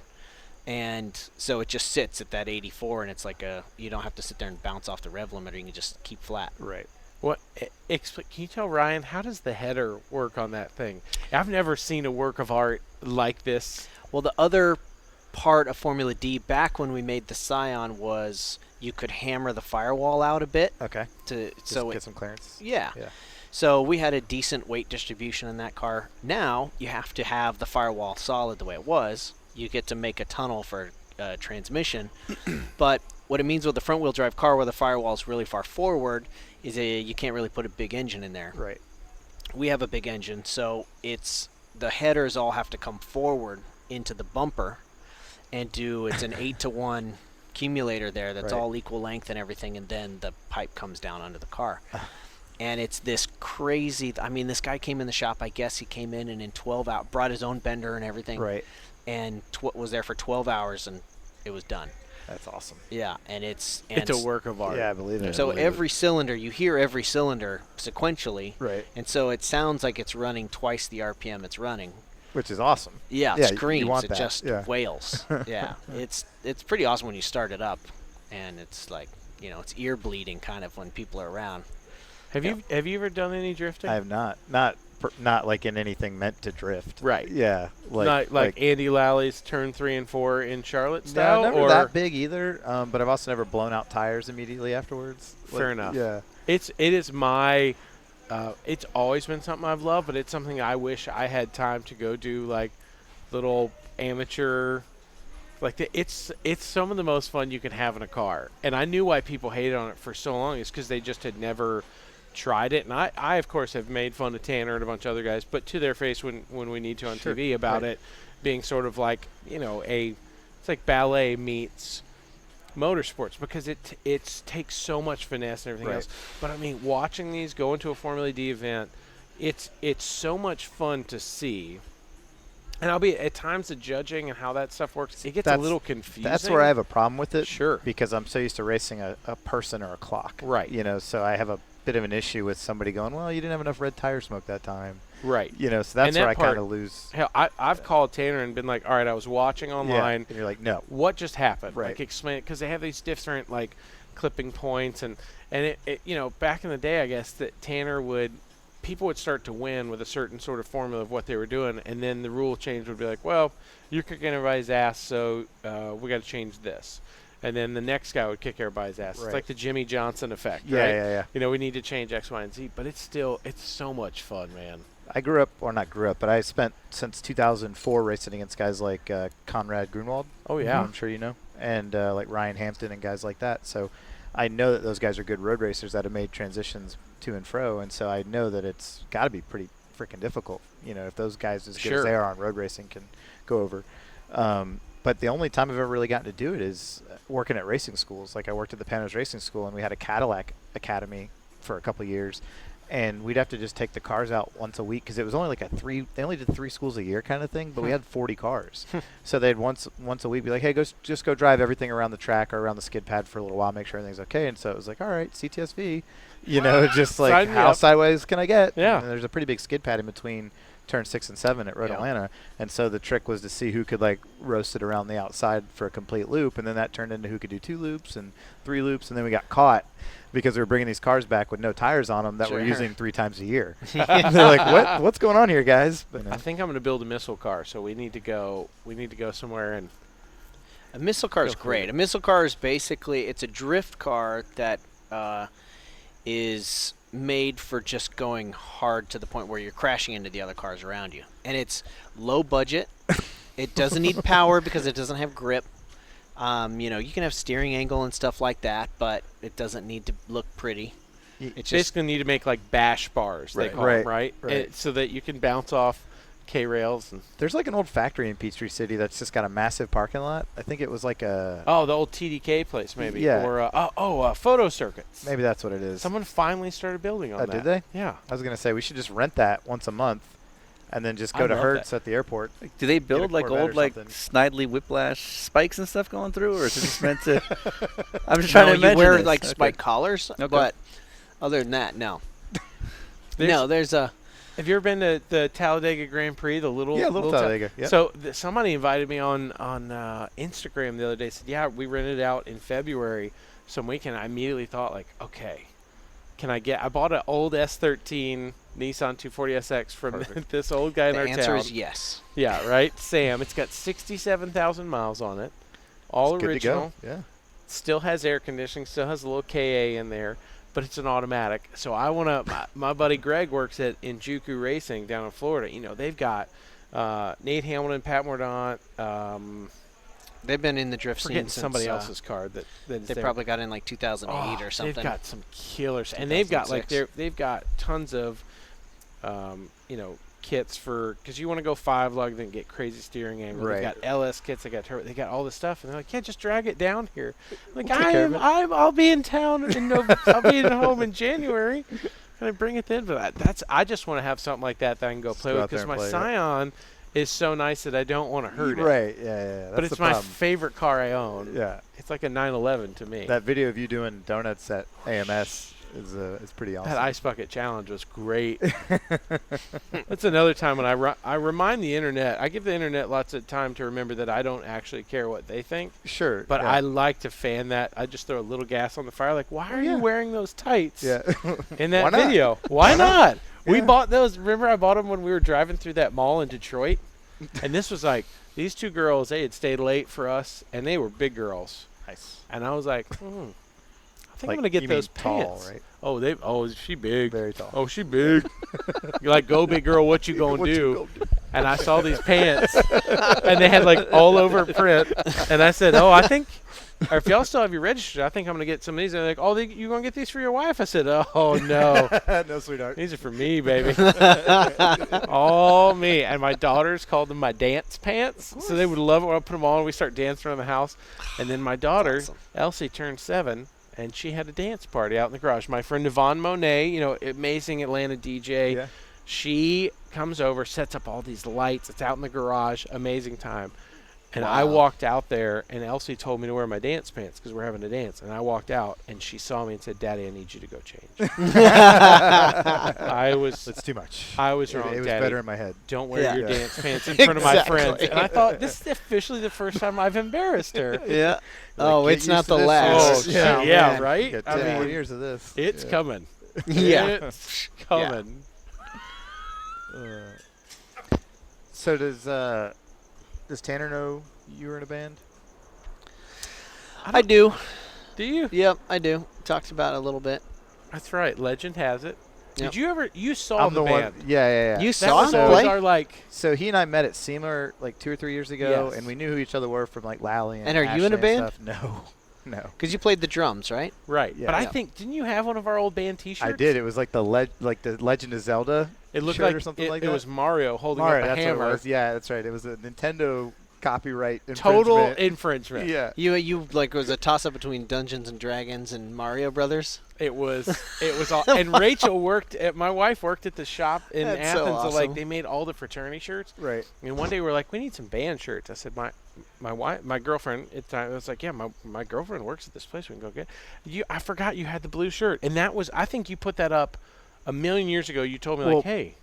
And so it just sits at that 84, and it's like you don't have to sit there and bounce off the rev limiter. You can just keep flat. Right. What? Can you tell Ryan, how does the header work on that thing? I've never seen a work of art like this. Well, the other part of Formula D back when we made the Scion was you could hammer the firewall out a bit Okay. to Just so get it, some clearance. yeah. Yeah. So we had a decent weight distribution in that car. Now you have to have the firewall solid the way it was. You get to make a tunnel for transmission, but what it means with the front-wheel drive car where the firewall is really far forward is you can't really put a big engine in there. Right. We have a big engine, so it's the headers all have to come forward into the bumper and it's an 8-to-1 accumulator there that's Right. all equal length and everything, and then the pipe comes down under the car. And it's this crazy, I mean, this guy came in the shop, I guess he came in and in 12 hours, brought his own bender and everything, Right. and was there for 12 hours and it was done. That's awesome. Yeah, and It's a work of art. Yeah, I believe it. so every cylinder, you hear every cylinder sequentially, Right. and so it sounds like it's running twice the RPM it's running. Which is awesome. Yeah, Yeah, it you screams. want It that, just yeah. wails. Yeah, it's pretty awesome when you start it up, and it's like, it's ear bleeding kind of when people are around. Have you ever done any drifting? I have not like in anything meant to drift. Right. Yeah. Not like Andy Lally's turn 3 and 4 in Charlotte no, style, never or that big either. But I've also never blown out tires immediately afterwards. Fair enough. Yeah. it is my. It's always been something I've loved, but it's something I wish I had time to go do, like little amateur. It's some of the most fun you can have in a car, and I knew why people hated on it for so long is because they just had never tried it. And I of course have made fun of Tanner and a bunch of other guys, but to their face when we need to on Sure. TV about Right. it being sort of like it's like ballet meets motorsports because it takes so much finesse and everything Right. else. But I mean, watching these go into a Formula D event, it's so much fun to see. And I'll be at times the judging and how that stuff works. It gets a little confusing. That's where I have a problem with it. Sure. Because I'm so used to racing a person or a clock. Right. So I have a bit of an issue with somebody going, well, you didn't have enough red tire smoke that time. Right. So that's And that where I part- kind of lose. Hell, I've called Tanner and been like, all right, I was watching online. Yeah. And you're like, no. What just happened? Right. Like, explain it, because they have these different like clipping points, and it back in the day, I guess that people would start to win with a certain sort of formula of what they were doing, and then the rule change would be like, well, you're kicking everybody's ass, so we got to change this. And then the next guy would kick everybody's ass. Right. It's like the Jimmy Johnson effect, Yeah, right? yeah. We need to change X, Y, and Z, but it's so much fun, man. I not grew up, but I spent since 2004 racing against guys like Conrad Grunwald. Oh, yeah. who I'm sure you know, and like Ryan Hampton and guys like that. So I know that those guys are good road racers that have made transitions to and fro, and so I know that it's got to be pretty freaking difficult. If those guys as good as Sure. they are on road racing can go over. But the only time I've ever really gotten to do it is working at racing schools. Like I worked at the Panos Racing School, and we had a Cadillac Academy for a couple of years. And we'd have to just take the cars out once a week because it was only like they only did 3 schools a year kind of thing, but we had 40 cars. So they'd once a week be like, hey, just go drive everything around the track or around the skid pad for a little while, make sure everything's okay. And so it was like, all right, CTSV, just like Sign me how up. sideways can I get? Yeah. And there's a pretty big skid pad in between turn 6 and 7 at Road Yeah. Atlanta. And so the trick was to see who could like roast it around the outside for a complete loop. And then that turned into who could do 2 loops and 3 loops. And then we got caught because we were bringing these cars back with no tires on them that we're Sure. using 3 times a year. They're like, what's going on here, guys? But, I think I'm going to build a missile car, so we need to go somewhere and A missile car is Go for great. it. A missile car is basically it's a drift car that is made for just going hard to the point where you're crashing into the other cars around you. And it's low budget. It doesn't need power because it doesn't have grip. You can have steering angle and stuff like that, but it doesn't need to look pretty. It's just basically need to make like bash bars, they Right. call them, right? Right. And so that you can bounce off K-rails. And there's like an old factory in Peachtree City that's just got a massive parking lot. I think it was like a the old TDK place maybe. Yeah. Or photo circuits. maybe that's what it is. Someone finally started building on that. Did they? Yeah. I was going to say we should just rent that once a month and then just go I to love Hertz at the airport. Do they build like Corvette old or like something. Snidely Whiplash spikes and stuff going through, or is it just meant to? I'm just trying to you imagine wear this. like Okay. spike collars, Okay. but other than that, no. There's- There's a Have you ever been to the Talladega Grand Prix, the little Little Talladega, yep. So somebody invited me on Instagram the other day. Said, yeah, we rented it out in February some weekend. I immediately thought like, okay, can I get? I bought an old S13 Nissan 240SX from this old guy in our The answer town. is yes. Yeah, right, Sam. It's got 67,000 miles on it, all It's good to original. go. Yeah. Still has air conditioning. Still has a little KA in there, but it's an automatic. So I want to. My buddy Greg works at Injuku Racing down in Florida. You know, they've got Nate Hamilton, Pat Mordaunt. They've been in the drift scene Forgetting since somebody else's car that is they there. probably got in like 2008 or something. They've got some killers, and they've got like 2006. they've got tons of, kits for because you want to go 5-lug, then get crazy steering angle. Right. They've got LS kits, they got turbo, they got all this stuff, and they're like, yeah, just drag it down here. I'm like We'll take care of it. I'll be in town I'll be at home in January. Can I bring it then? But I just want to have something like that I can go play go with out there because and my play it. Scion is so nice that I don't want to hurt it. Right. Yeah. But That's it's the my problem. favorite car I own. Yeah. It's like a 911 to me. That video of you doing donuts at AMS is pretty awesome. That ice bucket challenge was great. That's another time when I remind the internet. I give the internet lots of time to remember that I don't actually care what they think. Sure. But yeah. I like to fan that. I just throw a little gas on the fire. Like, why are yeah. you wearing those tights Yeah. in that Why not? video? Why not? We Yeah. bought those. Remember I bought them when we were driving through that mall in Detroit? And this was like, these two girls, they had stayed late for us, and they were big girls. Nice. And I was like, I think I'm Like, going to get you mean those tall, pants. right? Oh, is she big? Very tall. Oh, she big. You're like, go big girl, what you gonna do? And I saw these pants, and they had like all over print. And I said, oh, I think, or if y'all still have your registered, I think I'm gonna get some of these. And they're like, oh, you gonna get these for your wife? I said, oh no, No, sweetheart. these are for me, baby. All me. And my daughters called them my dance pants, so they would love it when I put them on. We start dancing around the house, and then my daughter awesome. Elsie turned 7. And she had a dance party out in the garage. My friend Yvonne Monet, amazing Atlanta DJ. Yeah. She comes over, sets up all these lights. It's out in the garage. Amazing time. And Wow. I walked out there, and Elsie told me to wear my dance pants because we're having a dance. And I walked out, and she saw me and said, "Daddy, I need you to go change." That's too much. I was wrong, It was Daddy. better in my head. Don't wear Yeah. your Yeah. dance pants in front of my Exactly. friends. And I thought, this is officially the first time I've embarrassed her. Yeah. Like, Oh, get it's used not to the this. last. Oh, Yeah. yeah, man. right? Get I 10 more mean, years of this. it's Yeah. coming. Yeah. It's coming. So does Tanner know you were in a band? I do. Do you? Yep, I do. Talked about it a little bit. That's right. Legend has it. Yep. Did you ever? You saw I'm the one. band. Yeah. You That saw was him always play? our like. So he and I met at SEMA like 2 or 3 years ago, Yes. and we knew who each other were from like Lally and And are you in a Ashley and band? stuff. No. Because you played the drums, right? Right. Yeah. But I Yeah. think didn't you have one of our old band T-shirts? I did. It was like the Legend of Zelda. It looked shirt like or something it, like it that. was Mario holding Mario, up a that's hammer. what it was. Yeah, that's right. It was a Nintendo copyright Total infringement. infringement. Yeah. You like it was a toss up between Dungeons and Dragons and Mario Brothers. It was all. And Rachel my wife worked at the shop in That's Athens. so So like awesome. they made all the fraternity shirts. Right. And one day we're like, we need some band shirts. I said, my girlfriend at the time was like, yeah, my girlfriend works at this place. We can go get you. I forgot you had the blue shirt, and that was I think you put that up a million years ago. You told me Well, like, hey,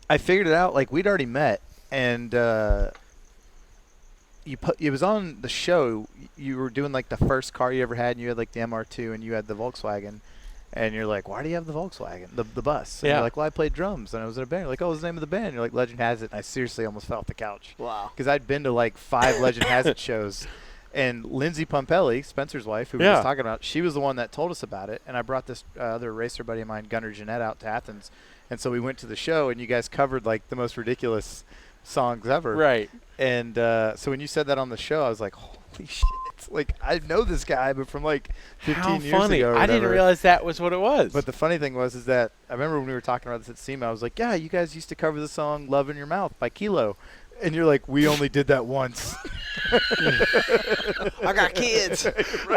I figured it out. Like we'd already met, and it was on the show. You were doing like the first car you ever had, and you had like the MR2, and you had the Volkswagen. And you're like, why do you have the Volkswagen, the bus? And Yeah. you're like, well, I played drums, and I was in a band. You're like, oh, what's the name of the band? You're like, Legend Has It. And I seriously almost fell off the couch. Wow. Because I'd been to like 5 Legend Has It shows. And Lindsay Pumpelli, Spencer's wife, who we were Yeah. just talking about, she was the one that told us about it. And I brought this other racer buddy of mine, Gunnar Jeanette, out to Athens. And so we went to the show, and you guys covered like the most ridiculous songs ever. right. And so when you said that on the show, I was like, holy shit. Like, I know this guy, but from like 15 How years funny! ago or I didn't whatever. realize that was what it was. But the funny thing was that I remember when we were talking about this at SEMA, I was like, yeah, you guys used to cover the song Love in Your Mouth by Kilo. And you're like, we only did that once. I got kids. I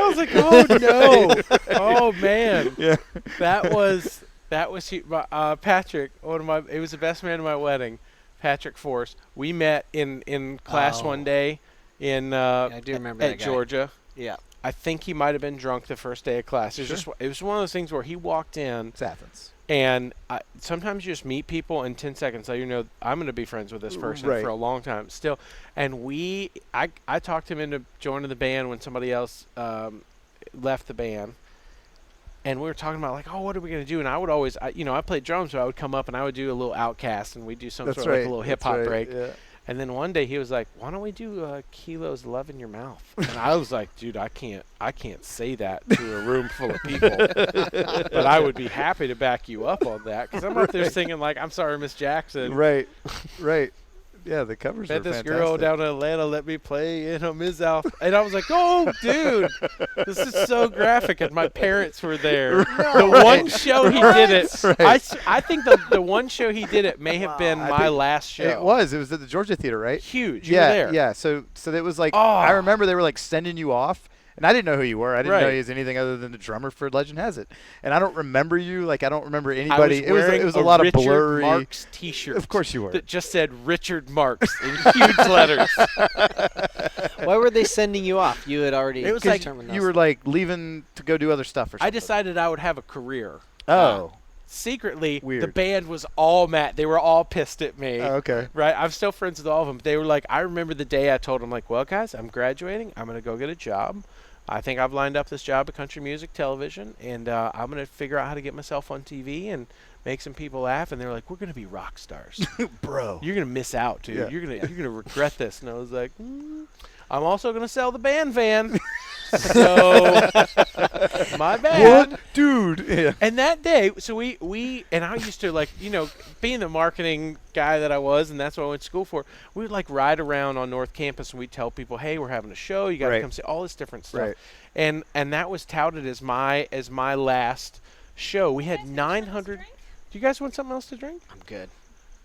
was like, oh no, oh man, Yeah. that was Patrick. He was the best man at my wedding. Patrick Force. We met in class Oh. one day in I do remember at that guy. Georgia. Yeah. I think he might have been drunk the first day of class. It was one of those things where he walked in, It's Athens. and sometimes you just meet people in 10 seconds. Let you know I'm going to be friends with this person Right. for a long time still. And I talked him into joining the band when somebody else left the band. And we were talking about like, oh, what are we gonna do? And I would always, I played drums, so I would come up and I would do a little Outcast, and we'd do some sort of like a little hip hop break. Yeah. And then one day he was like, why don't we do Kilo's Love in Your Mouth? And I was like, dude, I can't say that to a room full of people. But I would be happy to back you up on that, because I'm up there singing like, I'm sorry, Miss Jackson. Right. Yeah, the covers Met are this fantastic. girl down in Atlanta, let me play in a Mizzow. And I was like, oh, dude, this is so graphic. And my parents were there. The one show he did it, I think the one show he did it may have been my last show. It was at the Georgia Theater, right? Huge. You Yeah, were there. yeah. So it was like, Oh. I remember they were like sending you off. And I didn't know who you were. I didn't know Right. he was anything other than the drummer for Legend Has It. And I don't remember you. Like, I don't remember I anybody. was wearing it was a lot Richard of blurry. Marx T-shirt. Of course you were. That just said Richard Marx in huge letters. Why were they sending you off? You had already It was like determined You those. were like leaving to go do other stuff or something. I decided I would have a career. Oh. Secretly, the Weird. band was all mad. They were all pissed at me. Oh, okay. Right? I'm still friends with all of them. They were like, I remember the day I told them, like, well, guys, I'm graduating. I'm going to go get a job. I think I've lined up this job at Country Music Television, and I'm going to figure out how to get myself on TV and make some people laugh. And they were like, we're going to be rock stars. Bro. You're going to miss out, dude. Yeah. You're gonna regret this. And I was like, I'm also going to sell the band van. So, my bad. What? Dude. Yeah. And that day, so we and I used to, like, being the marketing guy that I was, and that's what I went to school for, we would like ride around on North Campus and we'd tell people, hey, we're having a show, you got to Right. come see all this different stuff. Right. And that was touted as my last show. We had 900. Do you guys want something else to drink? I'm good.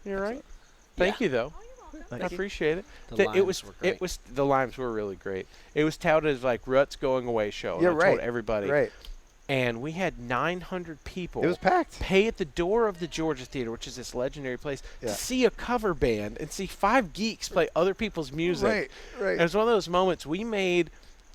You're right. Thank you though. I appreciate it. The limes were great. It was the limes were really great. It was touted as like Rut's going away show. Yeah, and I right. told everybody. Right. And we had 900 people. It was packed. Pay at the door of the Georgia Theater, which is this legendary place, Yeah. to see a cover band and see 5 geeks play other people's music. Right. Right. And it was one of those moments we made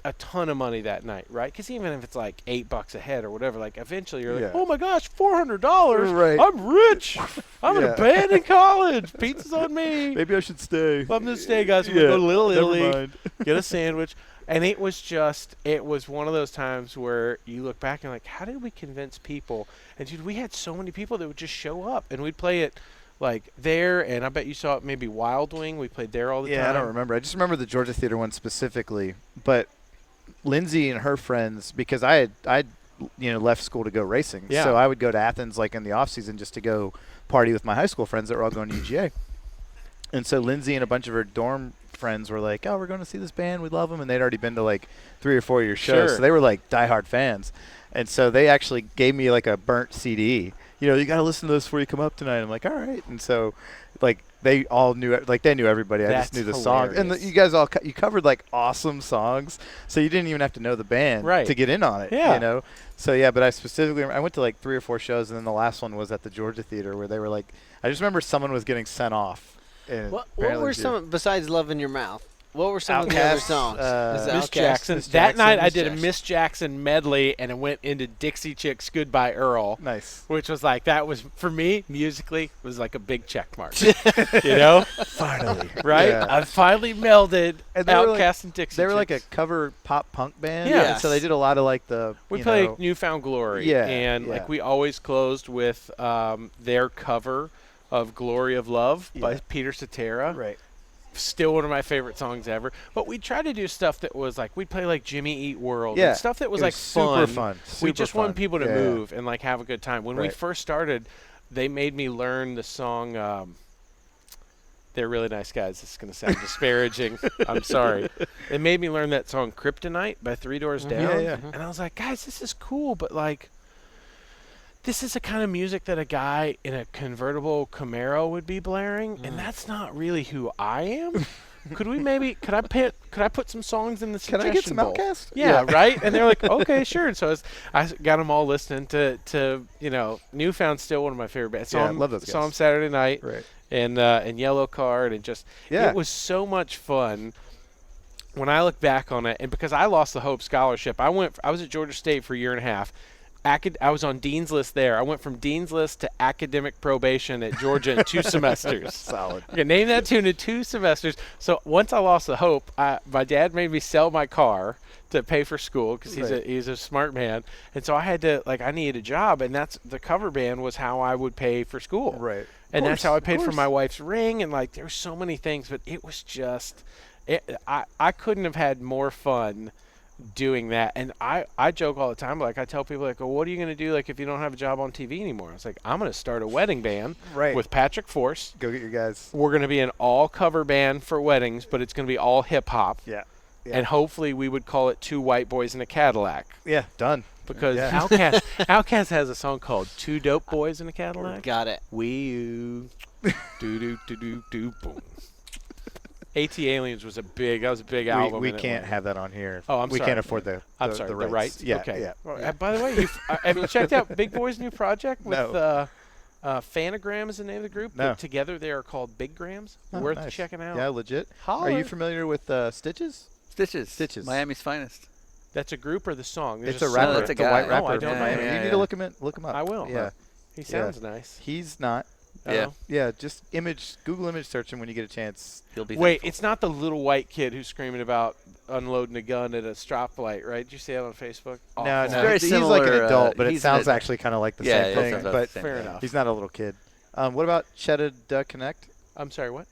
a ton of money that night, right? Because even if it's like $8 a head or whatever, like eventually you're like, Yeah. oh my gosh, $400! Right. I'm rich. I'm in Yeah. a band in college. Pizza's on me. Maybe I should stay. I'm gonna stay, guys. We're gonna go to Little never Italy, mind. get a sandwich. And it was one of those times where you look back and like, how did we convince people? And dude, we had so many people that would just show up, and we'd play it like there, and I bet you saw it maybe Wild Wing. We played there all the time. Yeah, I don't remember. I just remember the Georgia Theater one specifically. But Lindsay and her friends, because I left school to go racing. Yeah. So I would go to Athens like in the off season just to go party with my high school friends that were all going to UGA. And so Lindsay and a bunch of her dorm friends were like, oh, we're going to see this band. We love them. And they'd already been to like 3 or 4 of your shows. Sure. So they were like diehard fans. And so they actually gave me like a burnt CD. You got to listen to this before you come up tonight. I'm like, all right. And so like they all knew, like they knew everybody. I just That's knew the songs. And hilarious. you guys all, you covered like awesome songs. So you didn't even have to know the band Right. to get in on it. Yeah. So yeah, but I went to like 3 or 4 shows. And then the last one was at the Georgia Theater where they were like, I just remember someone was getting sent off. And What apparently were you- some, besides Love in Your Mouth, what were some of the other Outkast, songs? Is it Miss Outkast? Jackson. Miss That Jackson, night I Miss did Jackson. a Miss Jackson medley, and it went into Dixie Chicks Goodbye Earl. Nice. Which was like, that was, for me, musically, was like a big check mark. You know? Finally. Right? Yeah. I finally melded And they were like- Outkast and Dixie They were like a Chicks. cover pop punk band. Yeah. And so they did a lot of like the. We you played know- Newfound Glory. Yeah, And yeah. like we always closed with their cover of Glory of Love by Yeah. Peter Cetera. Right. Still one of my favorite songs ever. But we tried to do stuff that was like, we'd play like Jimmy Eat World. Yeah. And stuff that was It like super fun. We Super just fun. wanted people to Yeah. move and like have a good time. When we Right. first started, they made me learn the song. They're really nice guys. This is going to sound disparaging. I'm sorry. They made me learn that song Kryptonite by 3 Doors Down. Yeah, yeah. And I was like, guys, this is cool, but like, this is the kind of music that a guy in a convertible Camaro would be blaring, and that's not really who I am. Could I put some songs in the Can suggestion I get some bowl? Outkast? Yeah, right? And they're like, okay, sure. And so I got them all listening to Newfound, still one of my favorite bands. Yeah, I Saw 'em- love those guys. Saw 'em Saturday night Right. and Yellow Card, and just Yeah. it was so much fun. When I look back on it, and because I lost the Hope Scholarship, I was at Georgia State for a year and a half. I was on Dean's List there. I went from Dean's List to academic probation at Georgia in 2 semesters. Solid. I can name that tune in 2 semesters. So once I lost the hope, my dad made me sell my car to pay for school because he's a smart man. And so I had to, I needed a job, and that's the cover band was how I would pay for school. Right. And that's how I paid for my wife's ring, and there were so many things, but it was just I couldn't have had more fun doing that. And I joke all the time, I tell people, well, what are you going to do if you don't have a job on TV anymore? I was I'm going to start a wedding band with Patrick Force. Go get your guys. We're going to be an all cover band for weddings, but it's going to be all hip hop. Yeah. And hopefully we would call it 2 White Boys in a Cadillac. Yeah, done. Because Outkast has a song called 2 Dope Boys in a Cadillac. Got it. Wee-oo. Do-do-do-do-do, boom. AT Aliens was a big album. We can't have that on here. Oh, we can't afford the rights. Yeah, okay. Yeah. Well, by the way, have you checked out Big Boy's new project with Fanagram is the name of the group? No. Together they are called Big Grams. Oh, Worth nice. checking out. Yeah, legit. Holler. Are you familiar with Stitches? Stitches. Miami's finest. That's a group or the song? It's a rapper. that's a it's a guy. white rapper I don't from know. Miami. Yeah, You need to look him up. I will. Yeah. He sounds nice. He's not. Yeah. Yeah, just Google image search him when you get a chance. He'll be Wait, thankful. it's not the little white kid who's screaming about unloading a gun at a stoplight, right? Did you see that on Facebook? No, Awful. very he's like an similar, adult, but it he's sounds an- actually kind of like the Yeah, same it thing. sounds about But the same fair thing. enough. he's not a little kid. What about Cheddar Connect? I'm sorry, what?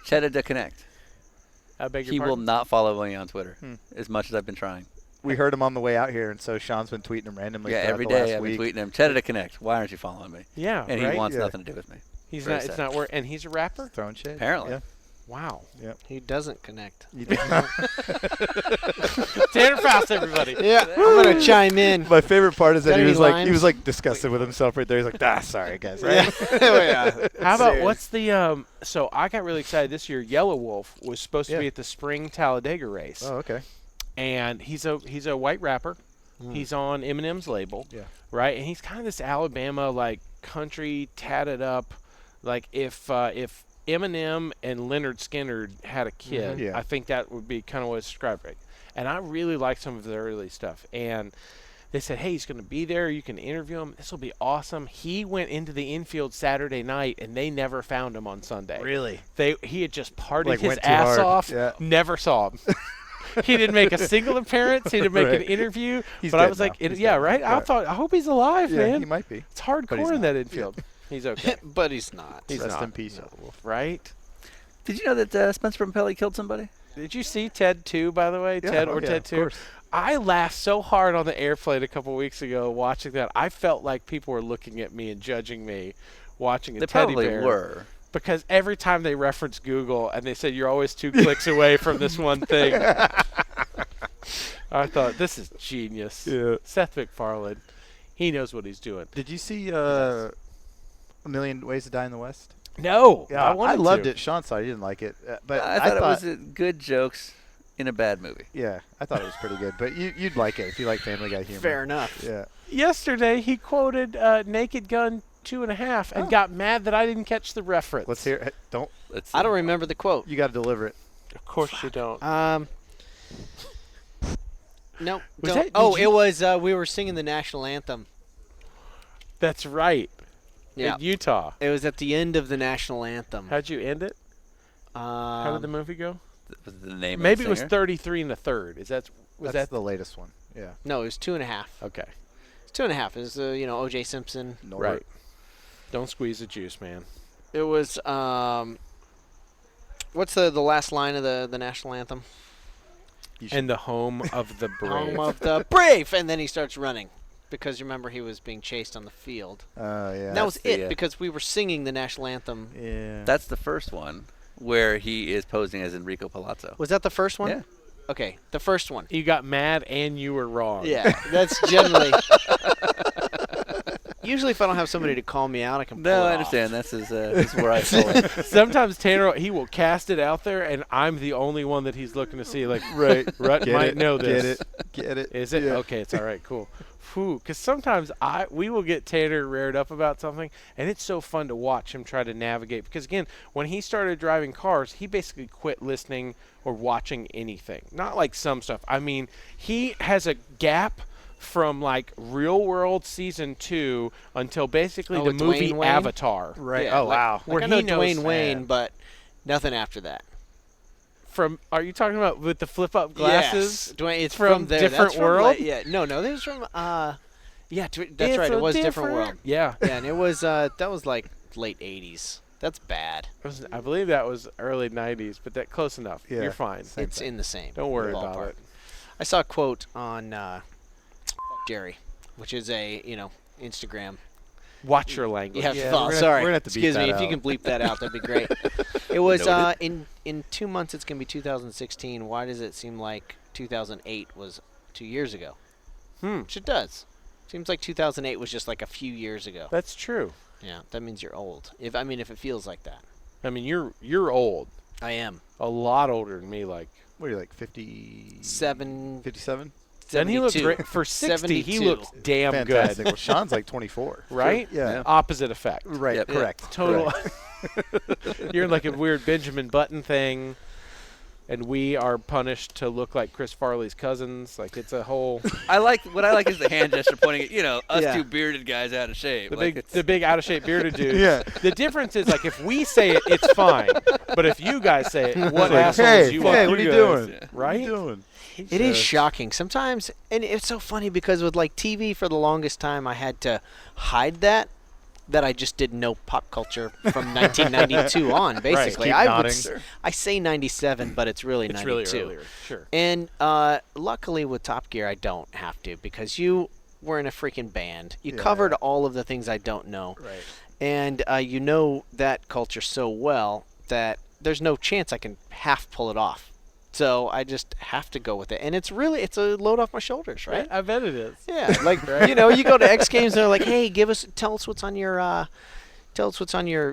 Cheddar to Connect. I beg your He pardon? will not follow me on Twitter as much as I've been trying. We heard him on the way out here, and so Sean's been tweeting him randomly. Yeah, throughout every the day last I've week. been tweeting him, Cheddar to Connect. Why aren't you following me? Yeah, And right? he wants Yeah. nothing to do with me. He's Very not. It's sad. not work. And he's a rapper. Throwing shade. Apparently. Yeah. Wow. He doesn't connect. Tanner Foust, everybody. Yeah, I'm gonna chime in. My favorite part is that Got he any was like lines? disgusted with himself right there. He's like, sorry guys. Right? How about what's the So I got really excited this year. Yellow Wolf was supposed to be at the spring Talladega race. Oh, okay. And he's a white rapper. He's on Eminem's label. Yeah. Right, and he's kind of this Alabama country tatted up, if Eminem and Leonard Skinner had a kid, Yeah. I think that would be kind of what it's described. Right? And I really like some of the early stuff. And they said, hey, he's going to be there. You can interview him. This will be awesome. He went into the infield Saturday night, and they never found him on Sunday. Really? He had just partied his went too ass hard. off. Yeah. Never saw him. He didn't make a single appearance. He didn't make an Right. interview. He's but I dead was now. like, He's yeah, dead. right? I Right. hope he's alive, Yeah, man. he might be. It's But hardcore he's in that not. infield. He's okay. But he's not. He's Rest not. in peace, Yellow Wolf. Right? Did you know that Spencer Pumpelly killed somebody? Did you see Ted 2, by the way? Yeah, Ted oh, or yeah, Ted of 2? course. I laughed so hard on the airplane a couple weeks ago watching that. I felt like people were looking at me and judging me watching a They teddy probably bear. were. Because every time they referenced Google and they said you're always 2 clicks away from this one thing. I thought, this is genius. Yeah. Seth MacFarlane, he knows what he's doing. Did you see A Million Ways to Die in the West? No, Yeah, I loved to. it. Sean saw it. He didn't like it. But I thought it was good jokes in a bad movie. Yeah, I thought it was pretty good. But you'd like it if you like Family Guy humor. Fair enough. Yeah. Yesterday, he quoted Naked Gun 2.5 and got mad that I didn't catch the reference. Let's hear it. Don't. Let's I don't remember the quote. You got to deliver it. Of course you don't. No. Was don't. that- Oh, did it you- was. We were singing the national anthem. That's right. Yeah. In Utah. It was at the end of the national anthem. How'd you end it? How did the Um, movie go? Was the name Maybe of it was the singer? 33 and a third. That's the latest one. Yeah. no, it was 2.5. Okay. It's 2.5. It was O.J. Simpson. Norbert. Right. Don't squeeze the juice, man. It was what's the last line of the national anthem? And the home of the brave. Home of the brave, and then he starts running because remember he was being chased on the field. Yeah. And that was the, it because we were singing the national anthem. Yeah. That's the first one where he is posing as Enrico Palazzo. Was that the first one? Yeah. Okay, the first one. You got mad and you were wrong. Yeah, that's generally. Usually, if I don't have somebody to call me out, I can. Pull No, it I off. understand. This is where I fall in. Sometimes Tanner, he will cast it out there, and I'm the only one that he's looking to see. Like, Right. Rut Get might it. know this. Get it. Is it? Yeah. Okay, it's all right, cool. Because sometimes we will get Tanner reared up about something, and it's so fun to watch him try to navigate. Because, again, when he started driving cars, he basically quit listening or watching anything. Not like some stuff. I mean, he has a gap from like Real World season 2 until basically Oh, the with movie Dwayne Wayne? Avatar. Right. Yeah, Oh, wow. Where I know he knows- Dwayne Wayne, Man. but nothing after that. From are you talking about with the flip up glasses? Yes. Dwayne, it's from from there. Different That's from, World? like, yeah, no, this was from. Yeah, that's It's right. a It was Different World. Yeah. Yeah, and it was that was like late '80s. That's bad. I believe that was early 90s, but that close enough. Yeah. You're fine. It's in the same. Don't worry ballpark. about it. I saw a quote on Jerry, which is a Instagram. Watch your language. Yeah, Yeah, fall, we're gonna- sorry. we're gonna have to beep Excuse me, that if you out. can bleep that out, that'd be great. It was Noted. in 2 months. It's gonna be 2016. Why does it seem like 2008 was 2 years ago? Which it does. Seems like 2008 was just like a few years ago. That's true. Yeah, that means you're old. If it feels like that. I mean, you're old. I am. A lot older than me. Like, What are you, like 50? 57. and he looks great for 60. He looks damn Fantastic. good, Well, Sean's like 24. right? Yeah. Yeah. Opposite effect. Right. Yep. Correct. Total. Correct. You're in like a weird Benjamin Button thing, and we are punished to look like Chris Farley's cousins. Like it's a whole What I like is the hand gesture pointing at us Yeah. two bearded guys out of shape. the Like, big it's- big out of shape bearded dude. Yeah. The difference is like if we say it, it's fine, but if you guys say it, what assholes Hey, you hey, are? what are you guys, doing? Yeah. What are Right? you doing? It is shocking sometimes, and it's so funny because with like TV for the longest time, I had to hide that I just didn't know pop culture from 1992 on. Basically, Keep I nodding. I say 97, but it's really It's 92. really earlier. Sure. And luckily with Top Gear, I don't have to because you were in a freaking band. You Yeah. covered all of the things I don't know, Right. and you know that culture so well that there's no chance I can half pull it off. So I just have to go with it, and it's a load off my shoulders, right? I bet it is. Yeah, like you go to X Games and they're like, "Hey, tell us what's on your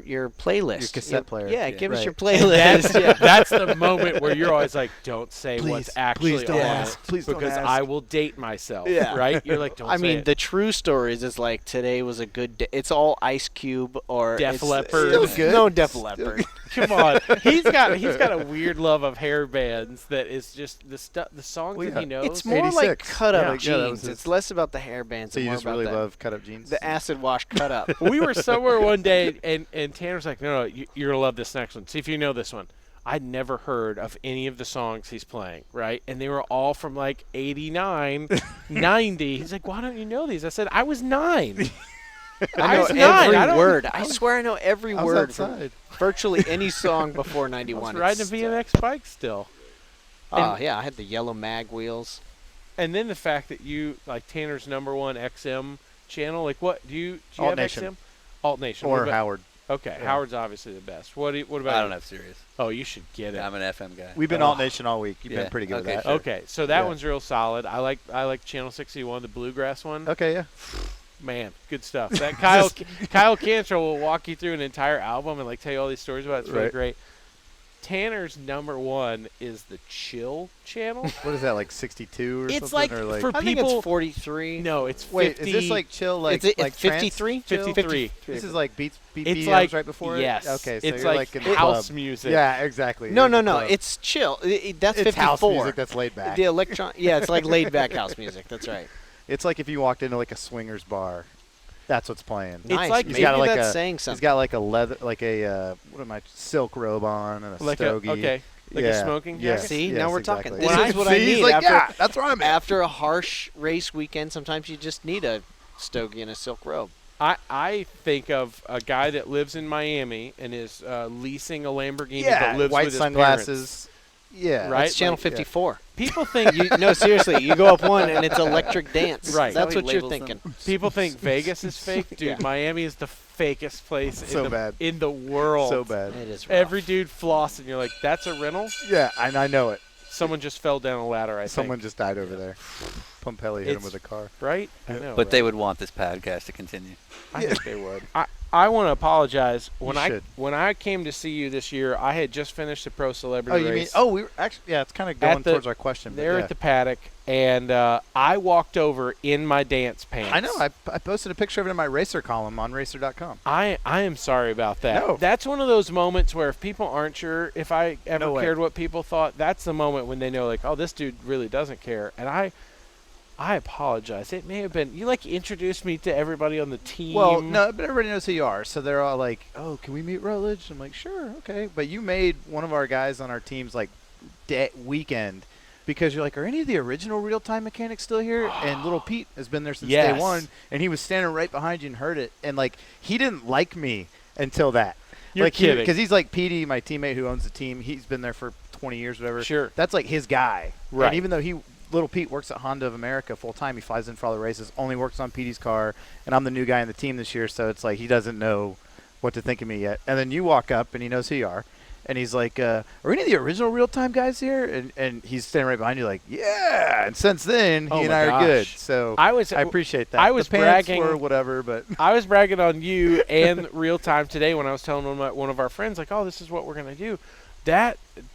your playlist, Your cassette player. Yeah, Yeah. give us Right. your playlist." Yeah. That's the moment where you're always like, don't say what's Please, actually please don't on ask. it Please don't because ask. I will date myself. Yeah. Right? You're like, don't I say mean, it. the true stories is like today was a good day. It's all Ice Cube or Def it's- Leppard. Still good. No Def Leppard. Come on, he's got a weird love of hair bands that is just the songs Well, that yeah. he knows. It's more like 86. cut up Yeah, jeans. that was his- It's less about the hair bands So and you more just about really the, love cut up jeans? the acid wash cut up. We were somewhere one day, and Tanner's like, no, you're gonna love this next one. See if you know this one. I'd never heard of any of the songs he's playing, right? And they were all from like 89, 90. He's like, why don't you know these? I said, I was 9. I know was 9. every I don't- word. I swear I know every I was word from outside. virtually any song before I was 91. riding a It's, BMX bike still. Oh, yeah, I had the yellow mag wheels. And then the fact that you, like Tanner's #1 XM channel, like what, do you Alt have Nation. XM? Alt Nation. What Or about- Howard. Okay, Yeah. Howard's obviously the best. What about I you? don't have Sirius. Oh, you should get it. I'm an FM guy. We've been Oh. Alt Nation all week. You've Yeah. been pretty good Okay, with that. sure. Okay, so that Yeah. one's real solid. I like Channel 61, the bluegrass one. Okay, yeah. Man, good stuff. That Kyle Cantrell will walk you through an entire album and like tell you all these stories about it. It's really Right. great. Tanner's #1 is the Chill channel. What is that, like 62 or It's something? like or like for I think people. it's 43. No, it's 50. Wait, is this like chill, like it's like trance 53? chill? 53? This is like beats, It's BPMs like right before yes. it? Okay, so it's you're like in the house club. music. Yeah, exactly. No, You're in no, the no. club. It's chill. That's It's 54. house music that's laid back. The electron. Yeah, it's like laid back house music. That's right. It's like if you walked into like a swingers bar. That's what's playing. Nice. like- Maybe He's got like that's a saying He's something. got like a leather, like a silk robe on and a Like stogie. like a smoking Yes, jacket. See, yes, now we're exactly. talking. This When is I what See, I he's need like, after yeah, that's where I'm at. after a harsh race weekend. Sometimes you just need a stogie and a silk robe. I think of a guy that lives in Miami and is leasing a Lamborghini Yeah, but lives white with his sunglasses. Yeah, Right? It's channel like, 54. People think No, seriously, you go up one and it's electric dance. Right. That's That's how what he you're labels thinking. people think Vegas is fake. Dude, Yeah. Miami is the fakest place So bad. in the world. so bad. It is rough. Every dude floss and you're like, that's a rental? Yeah, I know it. Someone just fell down a ladder, I Someone think. just died over there. Pompelli hit him It's- with a car. Right? I know. But they right? would want this podcast to continue. I think they would. I want to apologize. When You should. when I came to see you this year, I had just finished the pro Oh, celebrity you mean? race. Oh, we were actually. Yeah, it's kind of going the- towards our question. but There yeah. at the paddock, and I walked over in my dance pants. I know. I posted a picture of it in my racer column on racer.com. I am sorry about that. No. That's one of those moments where if people aren't sure if I ever No way. cared what people thought, that's the moment when they know, like, oh, this dude really doesn't care. And I I apologize. It may have been you introduced me to everybody on the team. Well, no, but everybody knows who you are, so they're all like, "Oh, can we meet Rutledge?" I'm like, "Sure, okay." But you made one of our guys on our team's weekend because you're like, "Are any of the original real-time mechanics still here?" And little Pete has been there since day one, and he was standing right behind you and heard it, and he didn't like me until that. You're kidding. Because he's like Petey, my teammate who owns the team. He's been there for 20 years, whatever. Sure. That's like his guy. Right. And even though little Pete works at Honda of America full time, he flies in for all the races, only works on Petey's car, and I'm the new guy in the team this year, so it's like he doesn't know what to think of me yet. And then you walk up, and he knows who you are, and he's like, "Are any of the original real-time guys here?" And he's standing right behind you like, "Yeah." And since then, he and I are good. So I appreciate that. I was the pants bragging or whatever, but I was bragging on you and real time today when I was telling one of our friends, like, "Oh, this is what we're gonna do."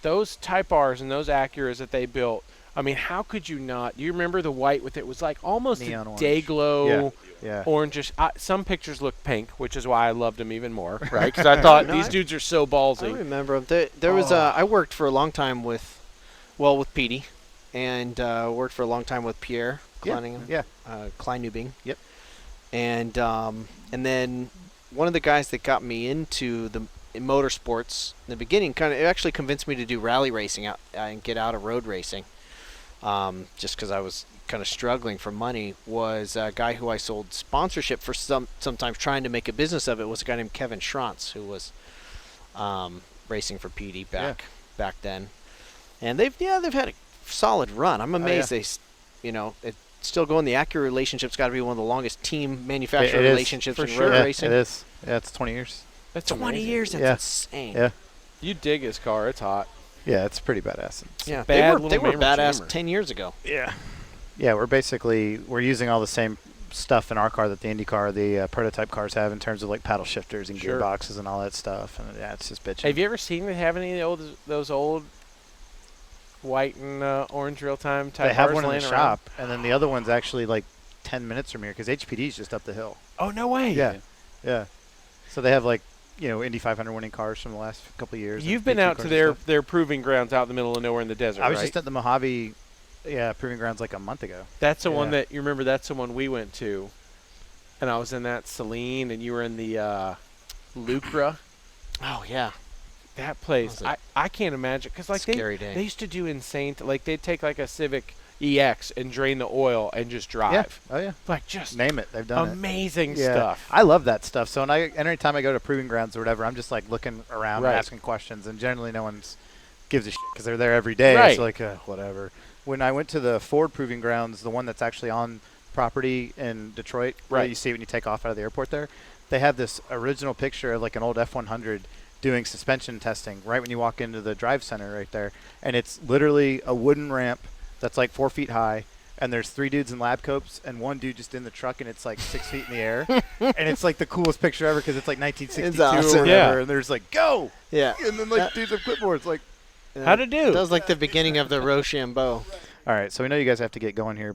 Those Type R's and those Acuras that they built. I mean, how could you not? Do you remember the white with it was like almost neon a orange. day glow Yeah. orangish. Some pictures look pink, which is why I loved them even more, right? Because I thought these dudes are so I ballsy. remember them. There was I worked for a long time with Petey, and worked for a long time with Pierre Kleiningham. Yeah. Kleinubing. Yep. And then one of the guys that got me into in motorsports in the beginning it actually convinced me to do rally racing and get out of road racing. Just because I was kind of struggling for money, was a guy who I sold sponsorship for sometimes trying to make a business of it, was a guy named Kevin Schrantz, who was racing for PD back then. And they've had a solid run. I'm amazed it's still going. The Acura relationship's got to be one of the longest team manufacturer relationships in road racing. It is. Yeah, it's 20 years. That's 20 amazing. years, that's insane. Yeah. You dig his car. It's hot. Yeah, it's pretty badass. Yeah, bad they were little badass jammer. 10 years ago. Yeah. Yeah, we're using all the same stuff in our car that the IndyCar, the prototype cars have in terms of like paddle shifters and Sure. gearboxes and all that stuff. And yeah, it's just bitching. Have you ever seen they have any of those old white and orange real-time Type They have Rs one in the laying around? shop, and then the other one's actually like 10 minutes from here because HPD's just up the hill. Oh, no way. Yeah. So they have like, Indy 500 winning cars from the last couple of years. You've and been P2 out to cars and stuff. their proving grounds out in the middle of nowhere in the desert, I was right? just at the Mojave proving grounds like a month ago. That's the one Yeah. that, you remember, that's the one we went to. And I was in that Celine, and you were in the Lucra. Oh, yeah. That place, That was I can't imagine. Because like scary day. they used to do insane, they'd take like a Civic EX and drain the oil and just drive. Yeah. Oh, yeah. Like just Name it. They've done it. amazing Yeah. stuff. I love that stuff. So anytime I go to proving grounds or whatever, I'm just like looking around Right. and asking questions, and generally no one's gives a shit because they're there every day. Right. It's like whatever. When I went to the Ford proving grounds, the one that's actually on property in Detroit, where Right. you see when you take off out of the airport there, they have this original picture of like an old F100 doing suspension testing right when you walk into the drive center right there, and it's literally a wooden ramp that's like 4 feet high. And there's 3 dudes in lab coats and 1 dude just in the truck, and it's like 6 feet in the air. And it's like the coolest picture ever because it's like 1962 It's awesome. or whatever. Yeah. And there's like, go! Yeah. And then like dudes have clipboards. Like, How'd it do? That was like the beginning of the Rochambeau. all right, so we know you guys have to get going here.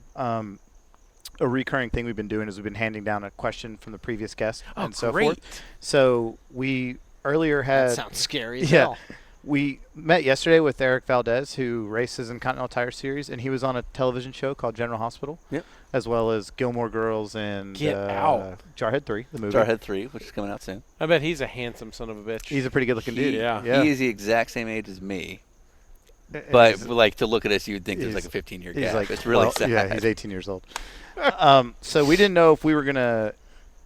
A recurring thing we've been doing is we've been handing down a question from the previous guest Oh, and so great. forth. So we earlier had That sounds scary as Yeah. hell. We met yesterday with Eric Valdez, who races in Continental Tire Series, and he was on a television show called General Hospital, as well as Gilmore Girls and Get out. Jarhead 3, the movie. Jarhead 3, which is coming out soon. I bet he's a handsome son of a bitch. He's a pretty good-looking dude. Yeah. He is the exact same age as me. And But he's- like to look at us, you'd think there's he's- like a 15-year he's gap. like It's really 12 sad. Yeah, he's 18 years old. So we didn't know if we were going to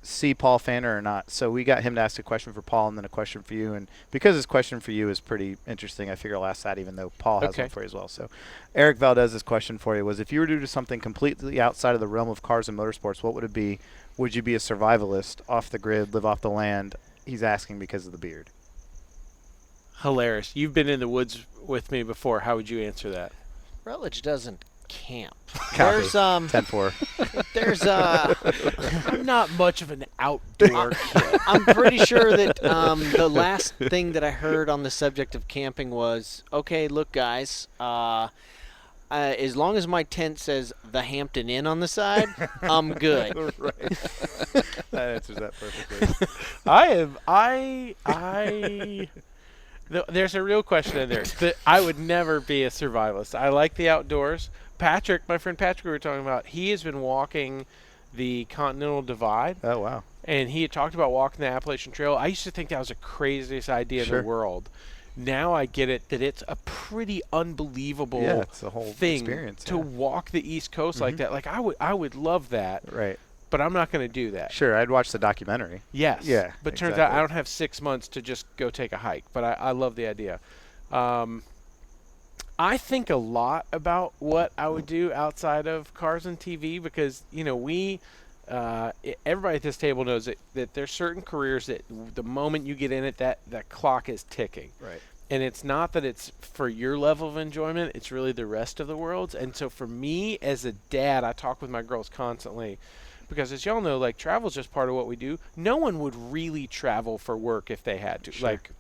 see Paul Fanner or not. So we got him to ask a question for Paul and then a question for you. And because his question for you is pretty interesting, I figure I'll ask that even though Paul has Okay. one for you as well. So Eric Valdez's question for you was, if you were to do something completely outside of the realm of cars and motorsports, what would it be? Would you be a survivalist, off the grid, live off the land? He's asking because of the beard. Hilarious. You've been in the woods with me before. How would you answer that? Rutledge doesn't camp. Copy. There's 10-4. there's I'm not much of an outdoor kid. I'm pretty sure that the last thing that I heard on the subject of camping was, okay, look, guys, as long as my tent says the Hampton Inn on the side, I'm good. Right. That answers that perfectly. There's a real question in there. I would never be a survivalist. I like the outdoors, Patrick, my friend Patrick, we were talking about, he has been walking the Continental Divide. Oh, wow. And he had talked about walking the Appalachian Trail. I used to think that was the craziest idea in Sure. the world. Now I get it that it's a pretty unbelievable It's a whole thing experience, to yeah. walk the East Coast like that. Like I would love that, Right. but I'm not going to do that. Sure, I'd watch the documentary. Yes. Yeah, But turns out exactly. I don't have 6 months to just go take a hike. But I love the idea. I think a lot about what I would do outside of cars and TV because, everybody at this table knows that there's certain careers that the moment you get in it, that clock is ticking. Right. And it's not that it's for your level of enjoyment, it's really the rest of the world's. And so for me as a dad, I talk with my girls constantly because as y'all know, like travel is just part of what we do. No one would really travel for work if they had to. Sure. Like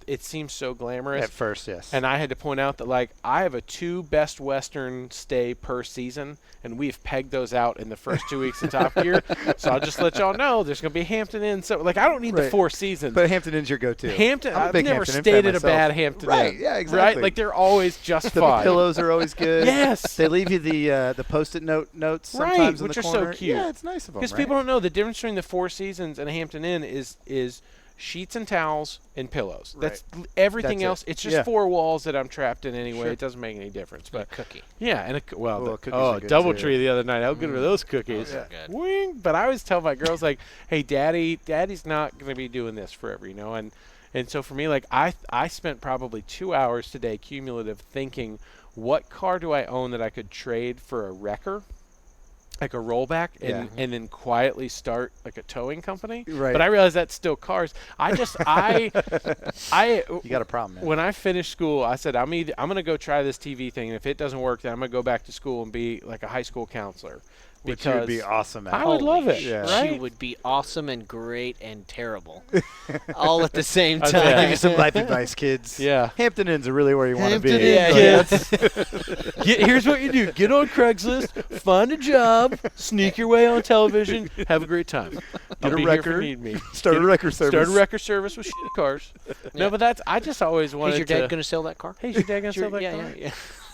it seems so glamorous. At first, yes. And I had to point out that, like, I have a 2 Best Western stay per season, and we've pegged those out in the first 2 weeks of Top Gear. So I'll just let y'all know there's going to be Hampton Inn. So, like, I don't need the Right. 4 seasons. But Hampton Inn's your go-to. Hampton, I'm a I've big never Hampton Inn stayed fan at a myself. bad Hampton Right, Inn. yeah, exactly. Right? Like, they're always just The fine. pillows are always good. Yes. They leave you the Post-it notes sometimes Right, in which the are so corner. cute. Yeah, it's nice of them, Because right? people don't know the difference between the 4 Seasons and a Hampton Inn is sheets and towels and pillows. That's everything That's it. else. It's just Yeah. 4 walls that I'm trapped in anyway. Sure. It doesn't make any difference. But Cookie. yeah, and Cookies are good, DoubleTree too. the other night. How good were those cookies? Those are good. Wing. But I always tell my girls like, hey, daddy's not going to be doing this forever, And so for me, like I spent probably 2 hours today cumulative thinking, what car do I own that I could trade for a wrecker? Like a rollback and then quietly start like a towing company. Right. But I realize that's still cars. I You got a problem, man. when I finished school, I said I'm going to go try this TV thing, and if it doesn't work, then I'm going to go back to school and be like a high school counselor. Which you would be awesome at. I would love it. Yeah. Right? She would be awesome and great and terrible, all at the same I'd time. say- Give you some life advice, kids. Yeah. Hampton Inns are really where you want to be. Hampton Inn, Yeah, kids. Here's what you do: get on Craigslist, find a job, sneak your way on television, have a great time. I'll a be here if you record, need me. Start a record service. Start a record service with shit cars. No, but I just always wanted Is your to. dad going to sell that car? Hey, is your dad gonna sell that yeah, car? yeah.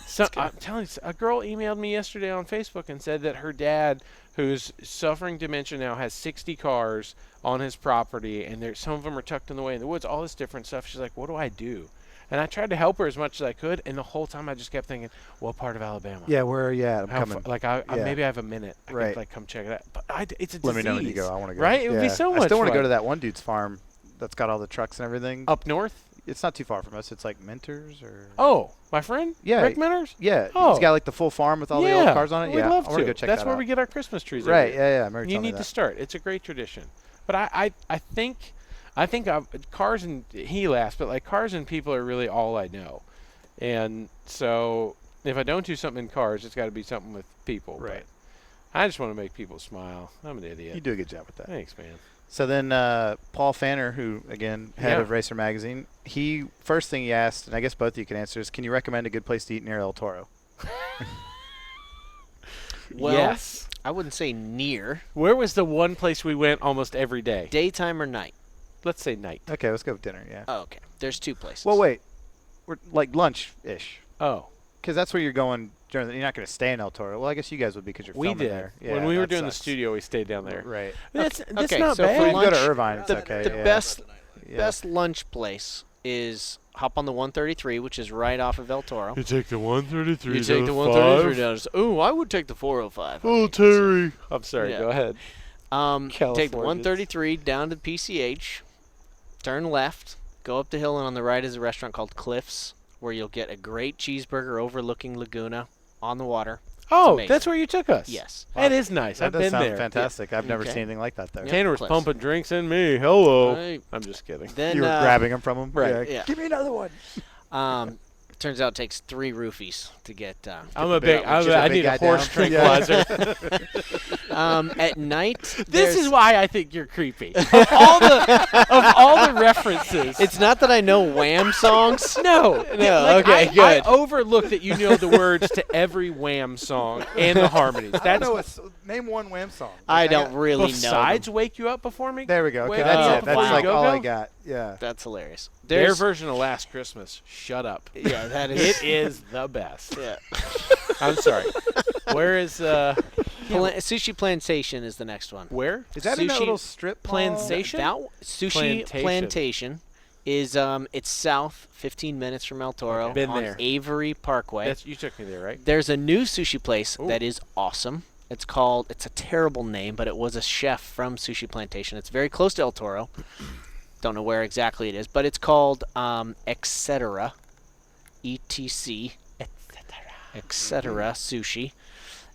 So, I'm telling you, a girl emailed me yesterday on Facebook and said that her dad, who's suffering dementia now, has 60 cars on his property, and some of them are tucked in the way in the woods, all this different stuff. She's like, what do I do? And I tried to help her as much as I could, and the whole time I just kept thinking, what part of Alabama? Yeah, where are you at? I'm How coming. maybe I have a minute. I Right. could like come check it out. But it's a disease. Let me know when you go. I want to go. Right? It would be Yeah. so much I still want to fun. go to that one dude's farm that's got all the trucks and everything. Up north? It's not too far from us. It's like Mentors or. Oh, my friend? Yeah. Rick Menners? Yeah. Oh. He's got like the full farm with all the old cars on it. We'd Yeah. love I want to to. go check That's that where out. we get our Christmas trees. every Right. year. Yeah. Yeah. I remember You telling me need to that. start. It's a great tradition. But I think cars and he laughs, but like cars and people are really all I know. And so if I don't do something in cars, it's got to be something with people. Right. But I just want to make people smile. I'm an idiot. You do a good job with that. Thanks, man. So then Paul Fanner, who, again, head Yeah. of Racer Magazine, first thing he asked, and I guess both of you can answer, is can you recommend a good place to eat near El Toro? Well, yes. I wouldn't say near. Where was the one place we went almost every day? Daytime or night? Let's say night. Okay, let's go with dinner, yeah. Oh, okay. There's 2 places. Well, wait. We're like lunch-ish. Oh. Because that's where you're going. You're not going to stay in El Toro. Well, I guess you guys would because you're We filming did. there. Yeah, when we were that doing the sucks. studio, we stayed down there. Right. That's Okay, not so for If bad. you go to lunch, Irvine, it's the, okay. the yeah. best lunch place is hop on the 133, which is right off of El Toro. You take the 133 You take the 133 down. Oh, I would take the 405. Oh, Terry. I'm sorry. Yeah. Go ahead. Take the Californians. 133 down to PCH, turn left, go up the hill, and on the right is a restaurant called Cliffs, where you'll get a great cheeseburger overlooking Laguna on the water. Oh, amazing. that's where you took us. Yes. That is nice. That I've does been sound there. fantastic. I've never Okay. seen anything like that there. Yeah. Tanner was Cliffs. pumping drinks in me. Hello. Right. I'm just kidding. Then You were grabbing them from him? Right. Yeah. Give me another one. Turns out it takes 3 roofies to get. I'm a big. Just a I big need guy a horse down. tranquilizer. At night, This there's- is why I think you're creepy. Of all the references. It's not that I know Wham songs. No. Okay, I good. overlook that you know the words to every Wham song and the harmonies. That's Name one Wham song. I don't really know. besides them. "Wake You Up Before Me." There we go. Okay, Wake that's Up it. That's Before You like Go all Go? I got. Yeah. That's hilarious. Their version of Last Christmas. Shut up. Yeah, that is. It is the best. Yeah. I'm sorry. Where is Sushi Plantation is the next one. where? Is that in that Sushi little strip mall? Plantation? Sushi Plantation. Plantation is it's south, 15 minutes from El Toro, Okay. Been on there. Avery Parkway. You took me there, right? There's a new sushi place Ooh. that is awesome. It's a terrible name, but it was a chef from Sushi Plantation. It's very close to El Toro. Don't know where exactly it is, but it's called Etc. ETC, Etc. Sushi.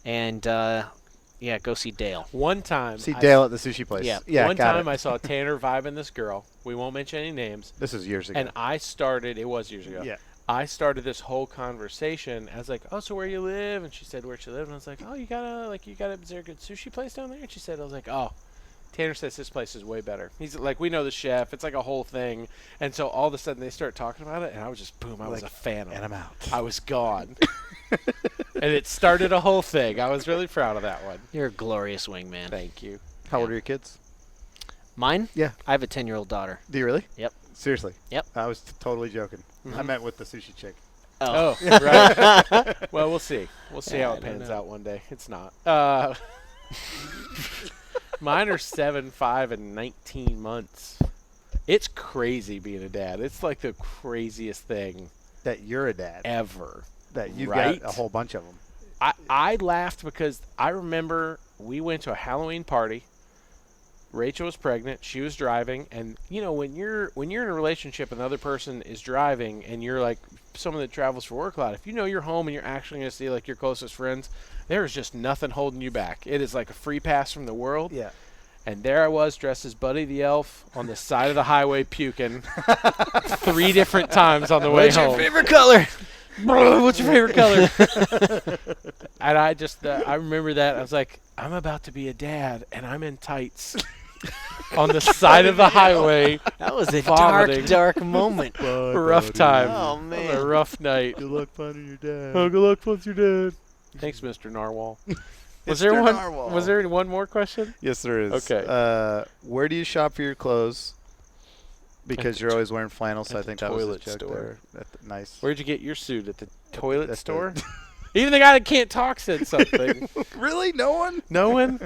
And yeah, go see Dale. One time. See Dale at the sushi place. Yeah. One got time it. I saw Tanner vibing this girl. We won't mention any names. This is years ago. And I started, it was years ago. Yeah. I started this whole conversation. I was like, "Oh, so where you live?" And she said where she lived. And I was like, "Oh, is there a good sushi place down there?" And she said, I was like, "Oh, Tanner says this place is way better." He's like, "We know the chef. It's like a whole thing." And so all of a sudden they start talking about it, and I was just boom. I was a fan of it. And I'm out. I was gone. And it started a whole thing. I was really proud of that one. You're a glorious wingman. Thank you. How old are your kids? Mine? Yeah. I have a 10-year-old daughter. Do you really? Yep. Seriously? Yep. I was totally joking. I meant with the sushi chick. Oh, right. Well, we'll see. We'll see Yeah, how I it don't pans know. out one day. It's not. Mine are 7, 5, and 19 months. It's crazy being a dad. It's like the craziest thing That you're a dad. ever. That you've Right? got a whole bunch of them. I laughed because I remember we went to a Halloween party. Rachel was pregnant. She was driving, and you know when you're in a relationship and the other person is driving, and you're like someone that travels for work a lot. If you know you're home and you're actually going to see like your closest friends, there is just nothing holding you back. It is like a free pass from the world. Yeah. And there I was dressed as Buddy the Elf on the side of the highway puking 3 different times on the way home. What's your favorite color? What's your favorite color? And I just, I remember that. I was like, I'm about to be a dad, and I'm in tights on the side of the highway. That was a Vomiting. dark moment. Rough time. Oh, It man. was a rough night. Good luck finding your dad. Oh, good luck with your dad. Thanks, Mr. Narwhal. Was there one? Narwhal. Was there one more question? Yes, there is. Okay. Where do you shop for your clothes? Because At you're the always wearing flannel, so at I the think that was a toilet joke store. there. Nice. Where'd you get your suit? At the toilet at the- store? Even the guy that can't talk said something. Really? No one? No one?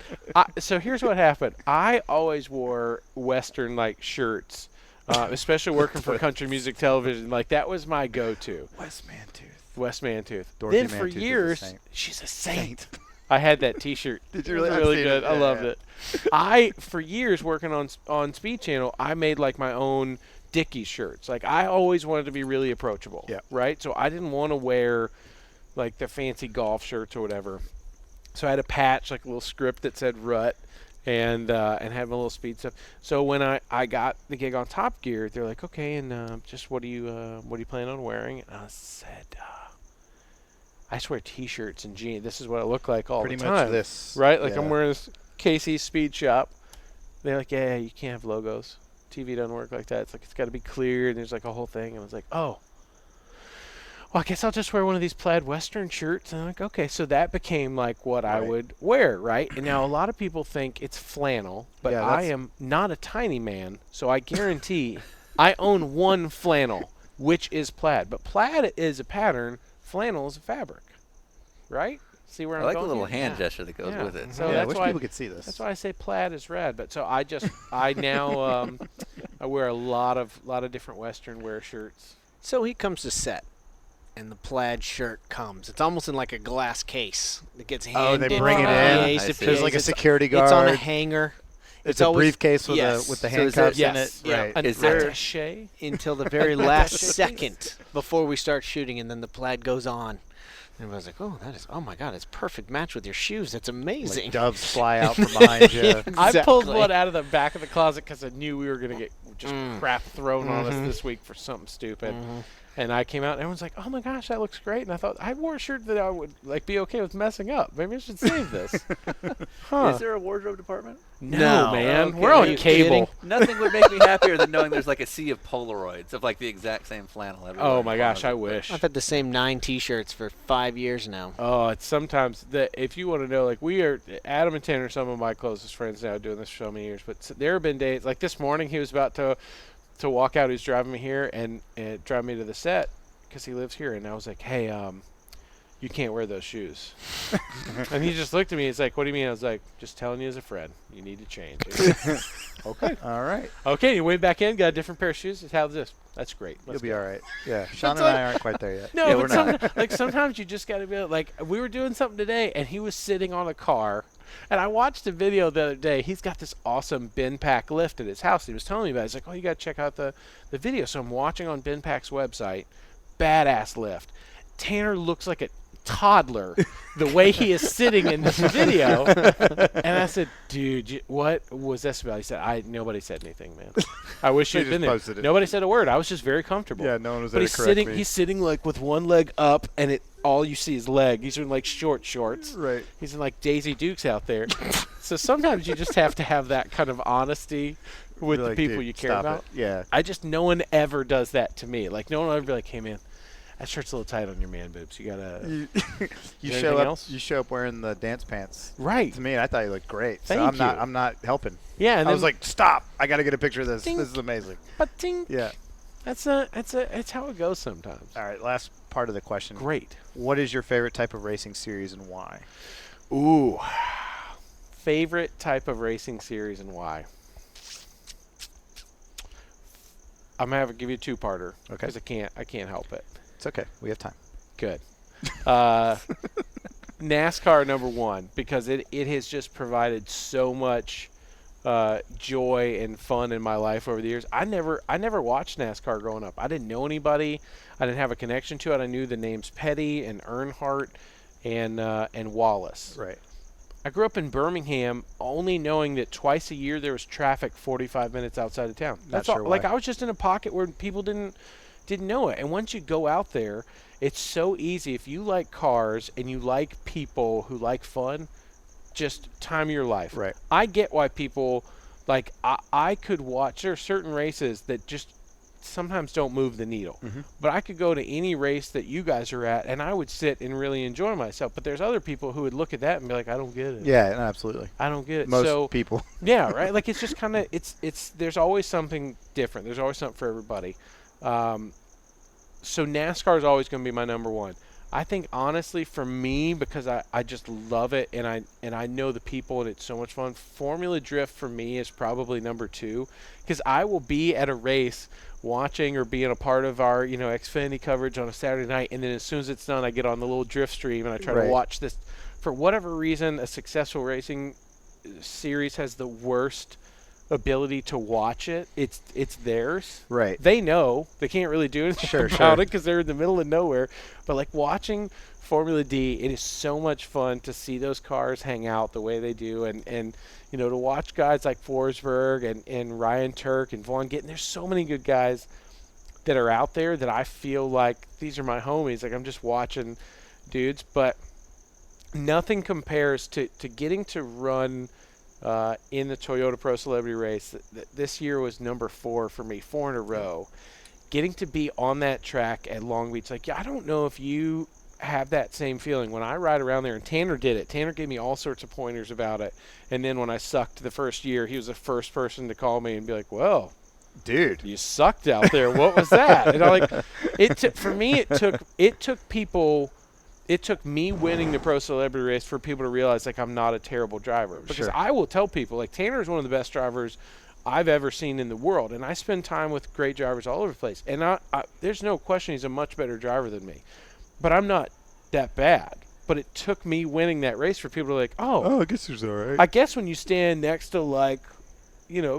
So here's what happened. I always wore Western like shirts, especially working for country music television. Like that was my go-to. West Mantooth. West Mantooth. Dorothy Then for Mantooth is a years, saint. she's a saint. I had that T-shirt. Did you It was really? I've really seen good. it. I Yeah, loved yeah. it. For years working on Speed Channel, I made like my own Dickies shirts. Like I always wanted to be really approachable. Yeah. Right. So I didn't want to wear like the fancy golf shirts or whatever. So I had a patch, like a little script that said Rut, and had my little speed stuff. So when I got the gig on Top Gear, they're like, okay, and just what do you plan on wearing? And I said, I just wear T-shirts and jeans. This is what I look like all Pretty the much time. this. Right? Like Yeah. I'm wearing this Casey's Speed Shop. They're like, yeah, you can't have logos. TV doesn't work like that. It's like it's got to be clear, and there's like a whole thing. And I was like, oh. Well, I guess I'll just wear one of these plaid Western shirts. And I'm like, okay. So that became like what I Right. would wear, right? And now a lot of people think it's flannel, but Yeah, I that's- am not a tiny man. So I guarantee I own one flannel, which is plaid. But plaid is a pattern. Flannel is a fabric, right? See where I I'm like the going little here? hand Yeah. gesture that goes Yeah. with it. So Yeah, I that's wish why people could see this. that's why I say plaid is rad. But so I now I wear a lot of different Western wear shirts. So he comes to set, and the plaid shirt comes. It's almost in like a glass case that gets handed. Oh, they bring it from in. PAs I to see. There's PAs. like a It's- security guard. It's on a hanger. It's a always- briefcase with yes. the So is handcuffs there- in yes. it. Yeah. Right. An Is there- attaché? Until the very last second before we start shooting, and then the plaid goes on. And everyone's like, oh my God, it's a perfect match with your shoes. That's amazing. Like doves fly out from behind you. I pulled Exactly. one out of the back of the closet because I knew we were gonna get just Mm. crap thrown on us Mhm. this week for something stupid. Mhm. And I came out, and everyone's like, "Oh my gosh, that looks great!" And I thought I wore a shirt that I would like be okay with messing up. Maybe I should save this. Huh? Is there a wardrobe department? No. man, Okay. we're Are on you cable. kidding? Nothing would make me happier than knowing there's like a sea of Polaroids of like the exact same flannel everywhere. Oh in my the gosh, closet. I wish. I've had the same 9 T-shirts for 5 years now. Oh, it's sometimes that if you want to know, like we are, Adam and Tanner are some of my closest friends now, doing this for so many years. But there have been days like this morning, he was about to to walk out. He's driving me here and drive me to the set because he lives here. And I was like, hey, you can't wear those shoes. And he just looked at me. He's like, what do you mean? I was like, just telling you as a friend, you need to change. Okay. All right. Okay, you went back in, got a different pair of shoes. How's this? That's great. You'll be all right. Yeah. Sean and I aren't quite there yet. No, yeah, but we're not. like sometimes you just got to be like, we were doing something today, and he was sitting on a car. And I watched a video the other day. He's got this awesome bin pack lift at his house. He was telling me about it. He's like, oh, you got to check out the video. So I'm watching on bin pack's website. Badass lift. Tanner looks like a toddler the way he is sitting in this video. And I said, dude, what was this about? He said, nobody said anything, man. I wish you'd been there. Nobody said a word. I was just very comfortable. Yeah, no one was there to correct me. He's sitting like with one leg up, and all you see is leg. He's in like short shorts. Right. He's in like Daisy Dukes out there. So sometimes you just have to have that kind of honesty with the people you care about. Yeah. No one ever does that to me. Like no one will ever be like, hey man, that shirt's a little tight on your man boobs. You gotta. You show up. You show up wearing the dance pants. Right. To me, I thought you looked great. Thank you. I'm not helping. Yeah. And I was like, stop! I got to get a picture of this. Ding. This is amazing. But ding. Yeah. It's how it goes sometimes. All right. Last part of the question. Great. What is your favorite type of racing series and why? Ooh. Favorite type of racing series and why? I'm gonna have to give you a two-parter. Okay. Because I can't help it. It's okay. We have time. Good. NASCAR number one, because it has just provided so much joy and fun in my life over the years. I never watched NASCAR growing up. I didn't know anybody. I didn't have a connection to it. I knew the names Petty and Earnhardt and Wallace. Right. I grew up in Birmingham, only knowing that twice a year there was traffic 45 minutes outside of town. That's Not sure all. Like why. I was just in a pocket where people didn't know it. And once you go out there, it's so easy. If you like cars and you like people who like fun, just time of your life. Right. I get why people like. I could watch. There are certain races that just sometimes don't move the needle. Mm-hmm. But I could go to any race that you guys are at, and I would sit and really enjoy myself. But there's other people who would look at that and be like, I don't get it. Yeah, no, absolutely. I don't get it. Most people. Yeah, right? Like, it's just kind of, it's there's always something different. There's always something for everybody. So NASCAR is always going to be my number one. I think, honestly, for me, because I just love it, and I know the people, and it's so much fun, Formula Drift for me is probably number two, because I will be at a race watching or being a part of our, Xfinity coverage on a Saturday night, and then as soon as it's done, I get on the little drift stream, and I try to watch this. For whatever reason, a successful racing series has the worst ability to watch it. It's theirs. Right. They know. They can't really do anything about it because they're in the middle of nowhere. But like watching Formula D, it is so much fun to see those cars hang out the way they do, and to watch guys like Forsberg and Ryan Turk and Vaughn Gittin. There's so many good guys that are out there that I feel like these are my homies. Like I'm just watching dudes, but nothing compares to getting to run in the Toyota Pro Celebrity Race. This year was number 4 for me, 4 in a row. Getting to be on that track at Long Beach, I don't know if you have that same feeling. When I ride around there, and Tanner did it. Tanner gave me all sorts of pointers about it. And then when I sucked the first year, he was the first person to call me and be like, well, dude, you sucked out there. What was that? And for me, it took people. It took me winning the Pro Celebrity Race for people to realize, I'm not a terrible driver. Because I will tell people, Tanner is one of the best drivers I've ever seen in the world. And I spend time with great drivers all over the place. And there's no question he's a much better driver than me. But I'm not that bad. But it took me winning that race for people to I guess he's all right. I guess when you stand next to,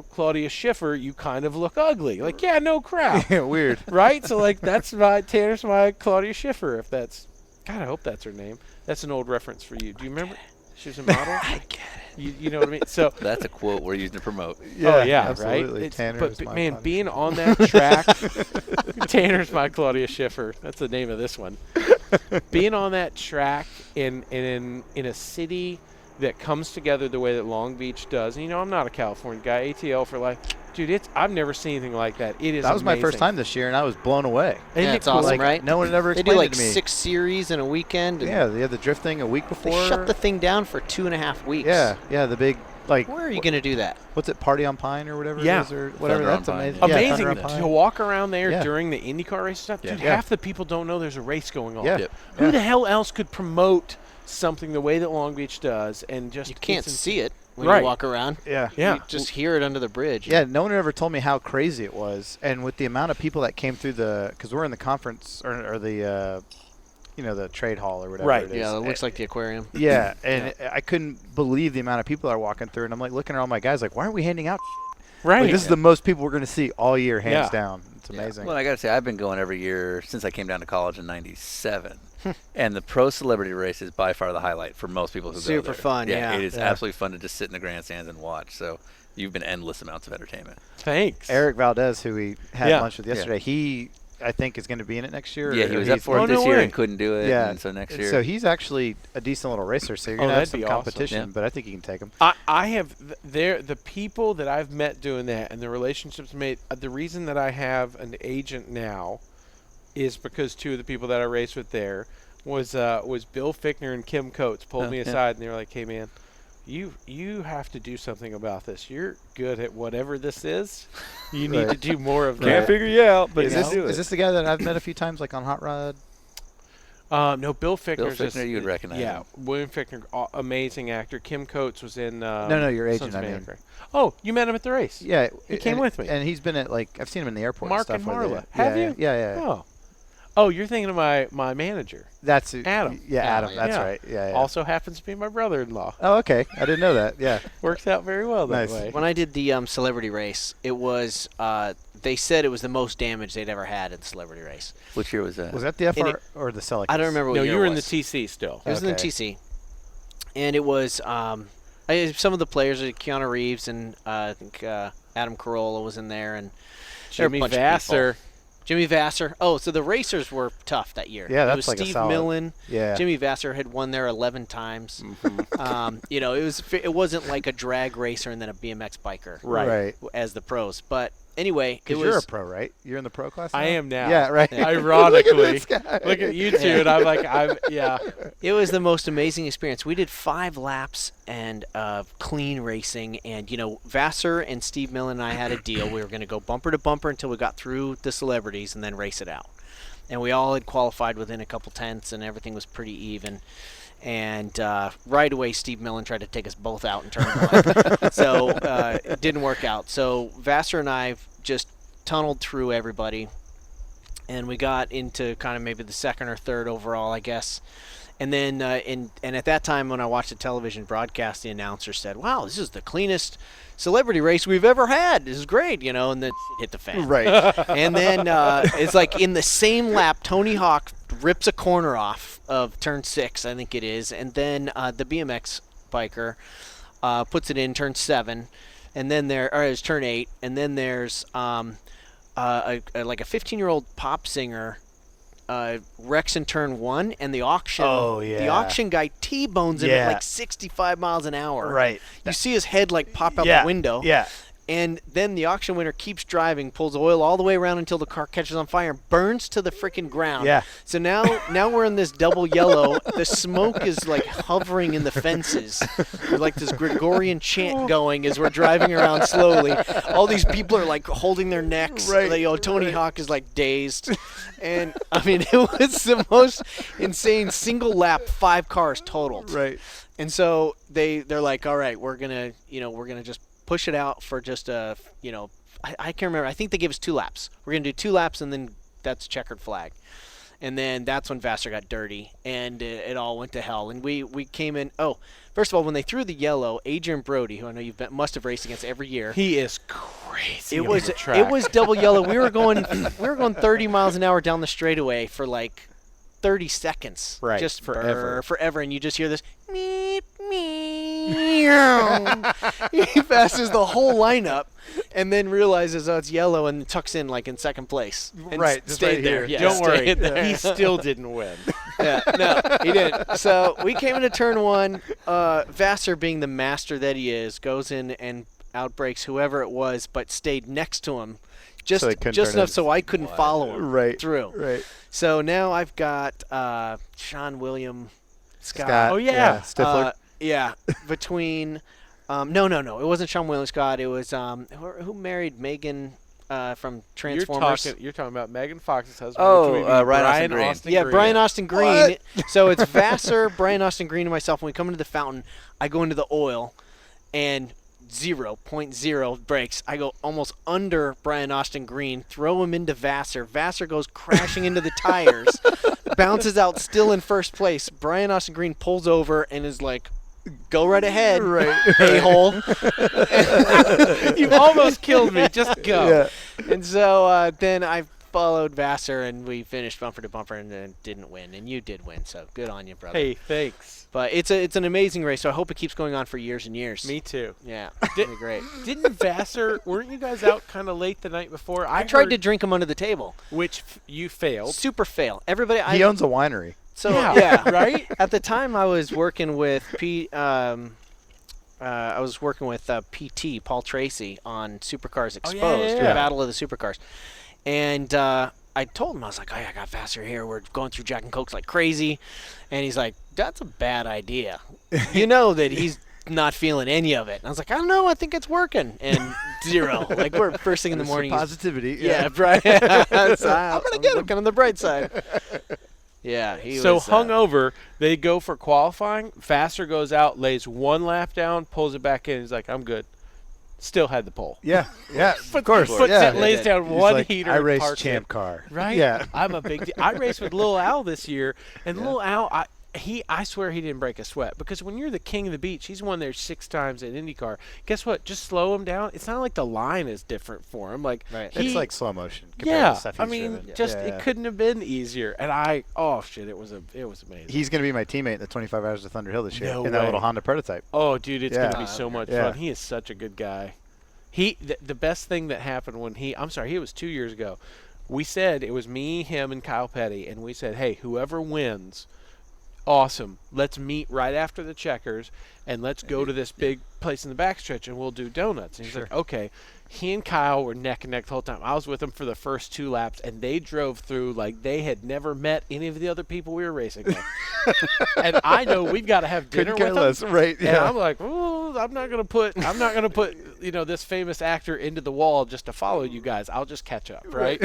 Claudia Schiffer, you kind of look ugly. Yeah, no crap. Yeah, weird. Right? So, Tanner's my Claudia Schiffer, if that's... God, I hope that's her name. That's an old reference for you. Do you remember? She was a model. I get it. You know what I mean? So that's a quote we're using to promote. yeah, absolutely. right. Tanner But is my man, Claudia being on that track, Tanner's my Claudia Schiffer. That's the name of this one. Being on that track in a city that comes together the way that Long Beach does. And, I'm not a California guy. ATL for life. Dude, I've never seen anything like that. It is. That was amazing. my first time this year, and I was blown away. Yeah, it's awesome, right? No one had ever They explained do it to me. 6 series in a weekend. And yeah, they had the drifting a week before. they shut the thing down for 2.5 weeks. Yeah, the big Like, Where are you going to do that? what's it, Party on Pine or whatever Yeah. it is, or whatever? Thunder on That's Pine. amazing. Yeah, Amazing Thunder on Pine. to walk around there Yeah. during the IndyCar race stuff. Yeah. Dude, Yeah. half the people don't know there's a race going on. Yeah. Yep. Who Yeah. the hell else could promote something the way that Long Beach does and just You can't it's see it when Right. you walk around. Yeah. Yeah. You just hear it under the bridge. Yeah, no one ever told me how crazy it was, and with the amount of people that came through because we're in the conference or the, the trade hall or whatever Right. it is. Yeah, it looks like the aquarium. Yeah, and I couldn't believe the amount of people that are walking through, and I'm like looking at all my guys like, why aren't we handing out? Right. Like, this is the most people we're going to see all year, hands Yeah. down. It's amazing. Well, I got to say, I've been going every year since I came down to college in '97. And the pro celebrity race is by far the highlight for most people who go Super there. fun, yeah. It is Yeah. absolutely fun to just sit in the grandstands and watch. So you've been endless amounts of entertainment. Thanks. Eric Valdez, who we had Yeah. lunch with yesterday, he, I think, is going to be in it next year. Yeah, or he was up he's- for Oh, it this no year way. and couldn't do it. Yeah. And so next year. So he's actually a decent little racer, so you're Oh, going to have that'd some be awesome. competition, Yeah. but I think you can take him. I have the people that I've met doing that and the relationships made. The reason that I have an agent now is because two of the people that I raced with there was Bill Fickner and Kim Coates pulled me yeah. aside and they were like, "Hey man, you have to do something about this. You're good at whatever this is. You need to Right. do more of Can't that." figure you out, but Is you this, do it. is this the guy that I've met a few times, like on Hot Rod? No, Bill Fickner. Bill Fickner, you would recognize Yeah, him. William Fickner, amazing actor. Kim Coates was in. No, your agent, Sons of I mean. Anarchy. Oh, you met him at the race. Yeah, He came with me. and he's been at I've seen him in the airport. Mark and and stuff with Marla. it. Have yeah, you? Yeah. Oh, you're thinking of my manager. That's Adam. Yeah, Adam. yeah. That's Yeah. right. Yeah. Also happens to be my brother-in-law. Oh, okay. I didn't know that. Yeah. Works out very well that Nice. way. When I did the celebrity race, it was they said it was the most damage they'd ever had in the celebrity race. Which year was that? Was that the FR or the Celica? I don't remember what No, year you were it in the was. TC still. It was in the Okay. TC, and it was some of the players, Keanu Reeves and I think Adam Carolla was in there, and there were a Jimmy bunch of Vassar. people. Jimmy Vassar. Oh, so the racers were tough that year. Yeah, it that's was like a Steve solid- Millen. Yeah. Jimmy Vassar had won there 11 times. It wasn't like a drag racer and then a BMX biker Right. as the pros. But anyway, it Because was you're a pro, right? You're in the pro class. I now? am now. Yeah. Right. Ironically. Look at this guy. Look at you two, and I'm like, yeah. It was the most amazing experience. We did 5 laps and clean racing, and Vassar and Steve Millen and I had a deal. We were going to go bumper to bumper until we got through the celebrities and then race it out. And we all had qualified within a couple tenths, and everything was pretty even. And right away, Steve Millen tried to take us both out in turn one. So it didn't work out. So Vassar and I just tunneled through everybody, and we got into kind of maybe the second or third overall, I guess. And then, and at that time, when I watched the television broadcast, the announcer said, "Wow, this is the cleanest celebrity race we've ever had. This is great," and then hit the fan. Right. And then it's like in the same lap, Tony Hawk rips a corner off of turn 6, I think it is, and then the BMX biker puts it in turn 7, and then it's turn 8, and then there's like a 15-year-old pop singer. Wrecks in turn 1, and the auction. Oh, yeah. The auction guy T-bones him Yeah. at like 65 miles an hour. Right. You see his head like pop out Yeah. the window. Yeah. And then the auction winner keeps driving, pulls oil all the way around until the car catches on fire and burns to the freaking ground. Yeah. So now we're in this double yellow. The smoke is like hovering in the fences. There's like this Gregorian chant going as we're driving around slowly. All these people are like holding their necks. Right. Tony Hawk is like dazed. And I mean, it was the most insane single lap, 5 cars totaled. Right. And so they're like, all right, we're gonna just push it out for just I can't remember. I think they gave us 2 laps. We're gonna do 2 laps and then that's checkered flag. And then that's when Vassar got dirty and it all went to hell. And we came in. Oh, first of all, when they threw the yellow, Adrian Brody, who I know must have raced against every year. He is crazy. It on was the track. it was double yellow. We were going 30 miles an hour down the straightaway for like 30 seconds. Right, Just forever. forever. And you just hear this meep, meow. He passes the whole lineup and then realizes, oh, it's yellow and tucks in like in second place. And Right, just stayed right there. here. Yeah, Don't worry. stayed there. He still didn't win. Yeah, no, he didn't. So we came into turn 1. Vassar, being the master that he is, goes in and outbreaks whoever it was, but stayed next to him, just So he couldn't just turn enough it. so I couldn't follow him Right. through. Right. So now I've got Sean William Scott. Scott. Oh, yeah. Stifler. Yeah, between No. It wasn't Sean William Scott. It was who married Megan from Transformers. You're talking about Megan Fox's husband. Oh, which would be Ryan Austin Green. Yeah, Green. Brian Austin Green. So it's Vassar, Brian Austin Green, and myself. When we come into the fountain, I go into the oil, and 0.0 breaks. I go almost under Brian Austin Green, throw him into Vassar. Vassar goes crashing into the tires, bounces out still in first place. Brian Austin Green pulls over and is like, go right ahead, a-hole. You almost killed me. Just go. Yeah. And so then I followed Vassar, and we finished bumper to bumper and then didn't win. And you did win, so good on you, brother. Hey, thanks. But it's an amazing race, so I hope it keeps going on for years and years. Me too. Yeah, it'll be great. Didn't Vassar, weren't you guys out kind of late the night before? I tried to drink him under the table. Which you failed. Super fail. Everybody. He owns a winery. So Yeah, right? At the time, I was working with PT Paul Tracy on Supercars Exposed, yeah. Battle of the Supercars, and I told him, I was like, "Hey, I got Vassar here. We're going through Jack and Cokes like crazy," and he's like, "That's a bad idea." You know that he's not feeling any of it. And I was like, "I don't know. I think it's working." And 0. Like we're first thing in the morning. Positivity. Yeah, right. So I'm gonna get him. Looking on the bright side. Yeah, he So was hungover, they go for qualifying. Vassar goes out, lays one lap down, pulls it back in. He's like, I'm good. Still had the pole. Yeah. Of course. Puts yeah. it, lays down He's one like, heater. I and raced parks champ it. car. Right? Yeah. I'm a big I raced with Lil Al this year, and Lil Al, I swear he didn't break a sweat, because when you're the king of the beach, he's won there 6 times in IndyCar. Guess what? Just slow him down. It's not like the line is different for him. Like It's like slow motion. compared to stuff I he's mean, driven. just Yeah. it couldn't have been easier. And it was amazing. He's going to be my teammate in the 25 Hours of Thunder Hill this year No in that way. little Honda prototype. Oh, dude, it's Yeah. gonna be so much Yeah. fun. He is such a good guy. The best thing that happened when it was 2 years ago. We said it was me, him, and Kyle Petty, and we said, hey, whoever wins, awesome. Let's meet right after the checkers, and let's go to this big place in the backstretch, and we'll do donuts. And he's like, okay. He and Kyle were neck and neck the whole time. I was with them for the first 2 laps, and they drove through like they had never met any of the other people we were racing with. And I know we've got to have dinner Couldn't with care them. less, right? And Yeah. I'm like, oh, I'm not gonna put this famous actor into the wall just to follow you guys. I'll just catch up, right?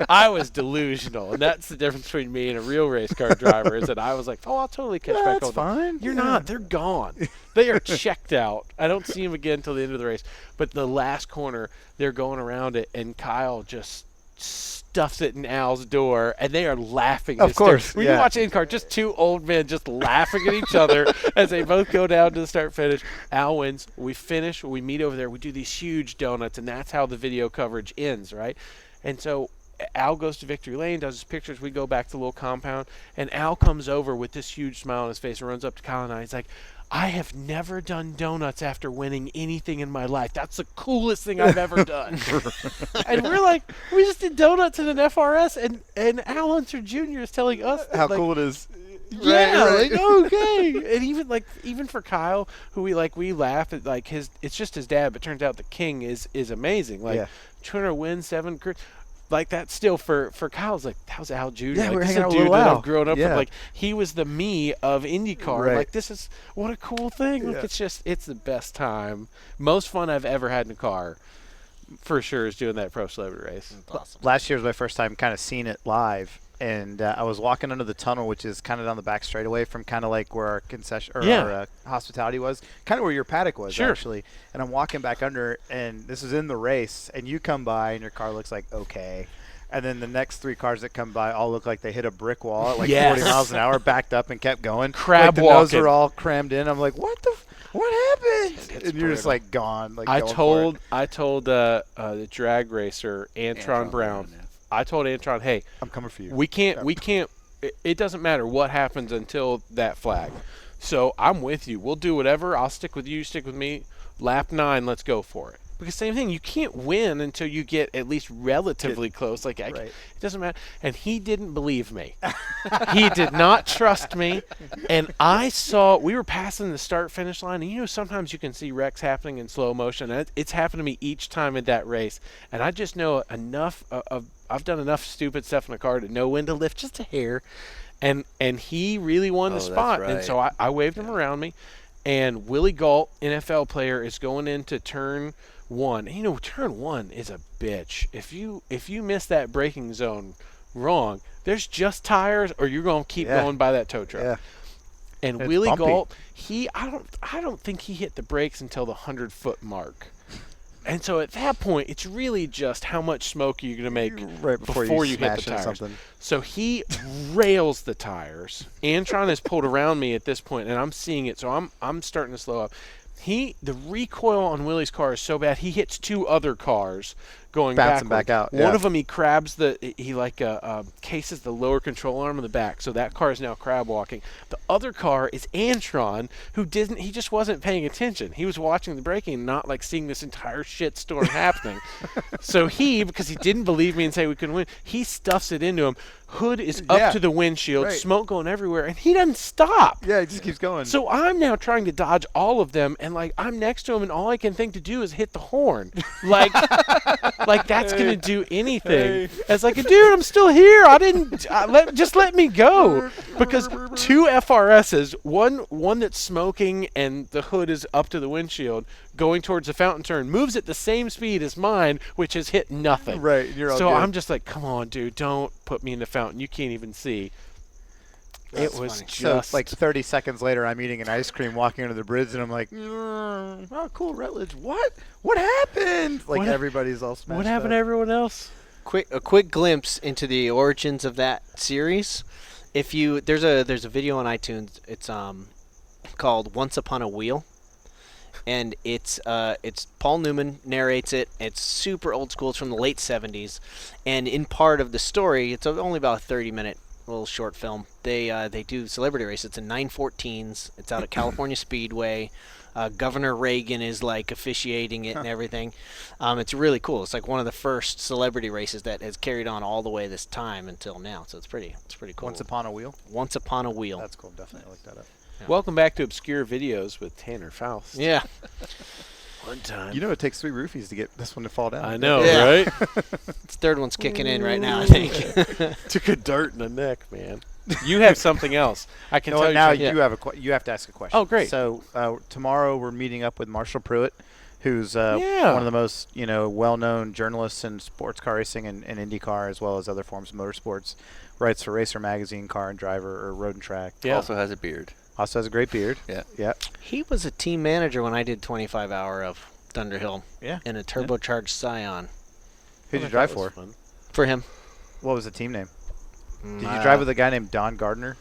I was delusional, and that's the difference between me and a real race car driver. Is that I was like, oh, I'll totally catch back That's up with them. fine. You're Yeah. not. They're gone. They are checked out. I don't see them again until the end of the race. But the last corner, they're going around it, and Kyle just stuffs it in Al's door, and they are laughing. Of course, When you yeah. watch IndyCar, just 2 old men just laughing at each other as they both go down to the start-finish. Al wins. We finish. We meet over there. We do these huge donuts, and that's how the video coverage ends, right? And so Al goes to Victory Lane, does his pictures. We go back to the little compound, and Al comes over with this huge smile on his face and runs up to Kyle and I. He's like, I have never done donuts after winning anything in my life. That's the coolest thing I've ever done. And we're like, we just did donuts in an FRS, and Al Unser Jr. is telling us How like, cool it is. yeah, Right. like okay. And even for Kyle, who we laugh at, like it's just his dad, but turns out the king is amazing. Like Yeah. trying to win 7 like that still for Kyle's like that was Al Jr. Yeah, like, we're this is hanging a out with dude little that Al. I've grown up Yeah. with. Like he was the me of IndyCar. Right. Like this is what a cool thing. Yeah. Like it's the best time, most fun I've ever had in a car. For sure, is doing that pro celebrity race. awesome. Last year was my first time kind of seeing it live, and I was walking under the tunnel, which is kind of down the back straightaway from kind of like where our concession or Yeah. our hospitality was, kind of where your paddock was Sure. actually. And I'm walking back under, and this is in the race, and you come by, and your car looks like okay. And then the next 3 cars that come by all look like they hit a brick wall at like Yes. 40 miles an hour, backed up and kept going. Crab like the nose walking. were all crammed in. I'm like, what happened? And you're just brutal. like gone. Like I going for told it. the drag racer Antron Brown. yeah. I told Antron, hey, I'm coming for you. we can't. It doesn't matter what happens until that flag. So I'm with you. We'll do whatever. I'll stick with you. Stick with me. Lap 9. Let's go for it. Because same thing. You can't win until you get at least relatively close. Like right. it doesn't matter. And he didn't believe me. He did not trust me. And I saw we were passing the start finish line. And you know sometimes you can see wrecks happening in slow motion. And it's happened to me each time in that race. And I just know enough of. I've done enough stupid stuff in the car to know when to lift just a hair. And he really won the Oh, that's spot. And right. so I waved him around me. and Willie Galt, NFL player, is going into turn 1. And, you know, turn 1 is a bitch. If you miss that braking zone wrong, there's just tires, or you're going to keep going by that tow truck. Yeah. And It's Willie bumpy. Galt, I don't think he hit the brakes until the 100-foot mark. And so at that point, it's really just how much smoke are you going to make Right before you hit the smash into tires. something. So he rails the tires. Antron has pulled around me at this point, and I'm seeing it, so I'm starting to slow up. The recoil on Willie's car is so bad, he hits 2 other cars going Bouncing backward. back out, One yeah. of them, he crabs he cases the lower control arm in the back, so that car is now crab walking. The other car is Antron, he just wasn't paying attention. He was watching the braking and not like seeing this entire shitstorm happening. So because he didn't believe me and say we couldn't win, he stuffs it into him. Hood is up to the windshield, right. smoke going everywhere, and he doesn't stop. Yeah, it just keeps going. So I'm now trying to dodge all of them, and like I'm next to him, and all I can think to do is hit the horn, like that's gonna do anything. It's like, dude, I'm still here. Just let me go, because 2 FRSs, one that's smoking, and the hood is up to the windshield, going towards the fountain turn, moves at the same speed as mine, which has hit nothing. Right, you're all so good. I'm just like, come on, dude, don't put me in the fountain. You can't even see. That's it was funny. just So like 30 seconds later, I'm eating an ice cream, walking under the bridge, and I'm like, oh, cool, Rutledge. What happened? Like everybody's all smashed what happened up. to everyone else? A quick glimpse into the origins of that series. If you there's a video on iTunes. It's called Once Upon a Wheel, and it's Paul Newman narrates it. It's super old school. It's from the late 70s, and in part of the story, it's only about a 30-minute little short film. They do celebrity race. It's in 914s. It's out at California Speedway. Governor Reagan is like officiating it and everything. It's really cool. It's like one of the first celebrity races that has carried on all the way this time until now. So it's pretty cool. Once Upon a Wheel? Once Upon a Wheel. That's cool. Definitely look that up. Yeah. Welcome back to Obscure Videos with Tanner Foust. Yeah. One time. You know it takes 3 roofies to get this one to fall down. I know, Yeah. right? This third one's kicking in right now, I think. Took a dart in the neck, man. You have something else. I can You know tell what, now you. you have you have to ask a question. Oh, great. So tomorrow we're meeting up with Marshall Pruitt, who's Yeah. one of the most well-known journalists in sports car racing and IndyCar, as well as other forms of motorsports. Writes for Racer Magazine, Car and Driver, or Road and Track. Yeah. Also has a beard. Also has a great beard. Yeah. Yeah. He was a team manager when I did 25-hour of Thunderhill. Yeah. In a turbocharged Scion. Who'd you drive for? For him. What was the team name? Did you drive with a guy named Don Gardner?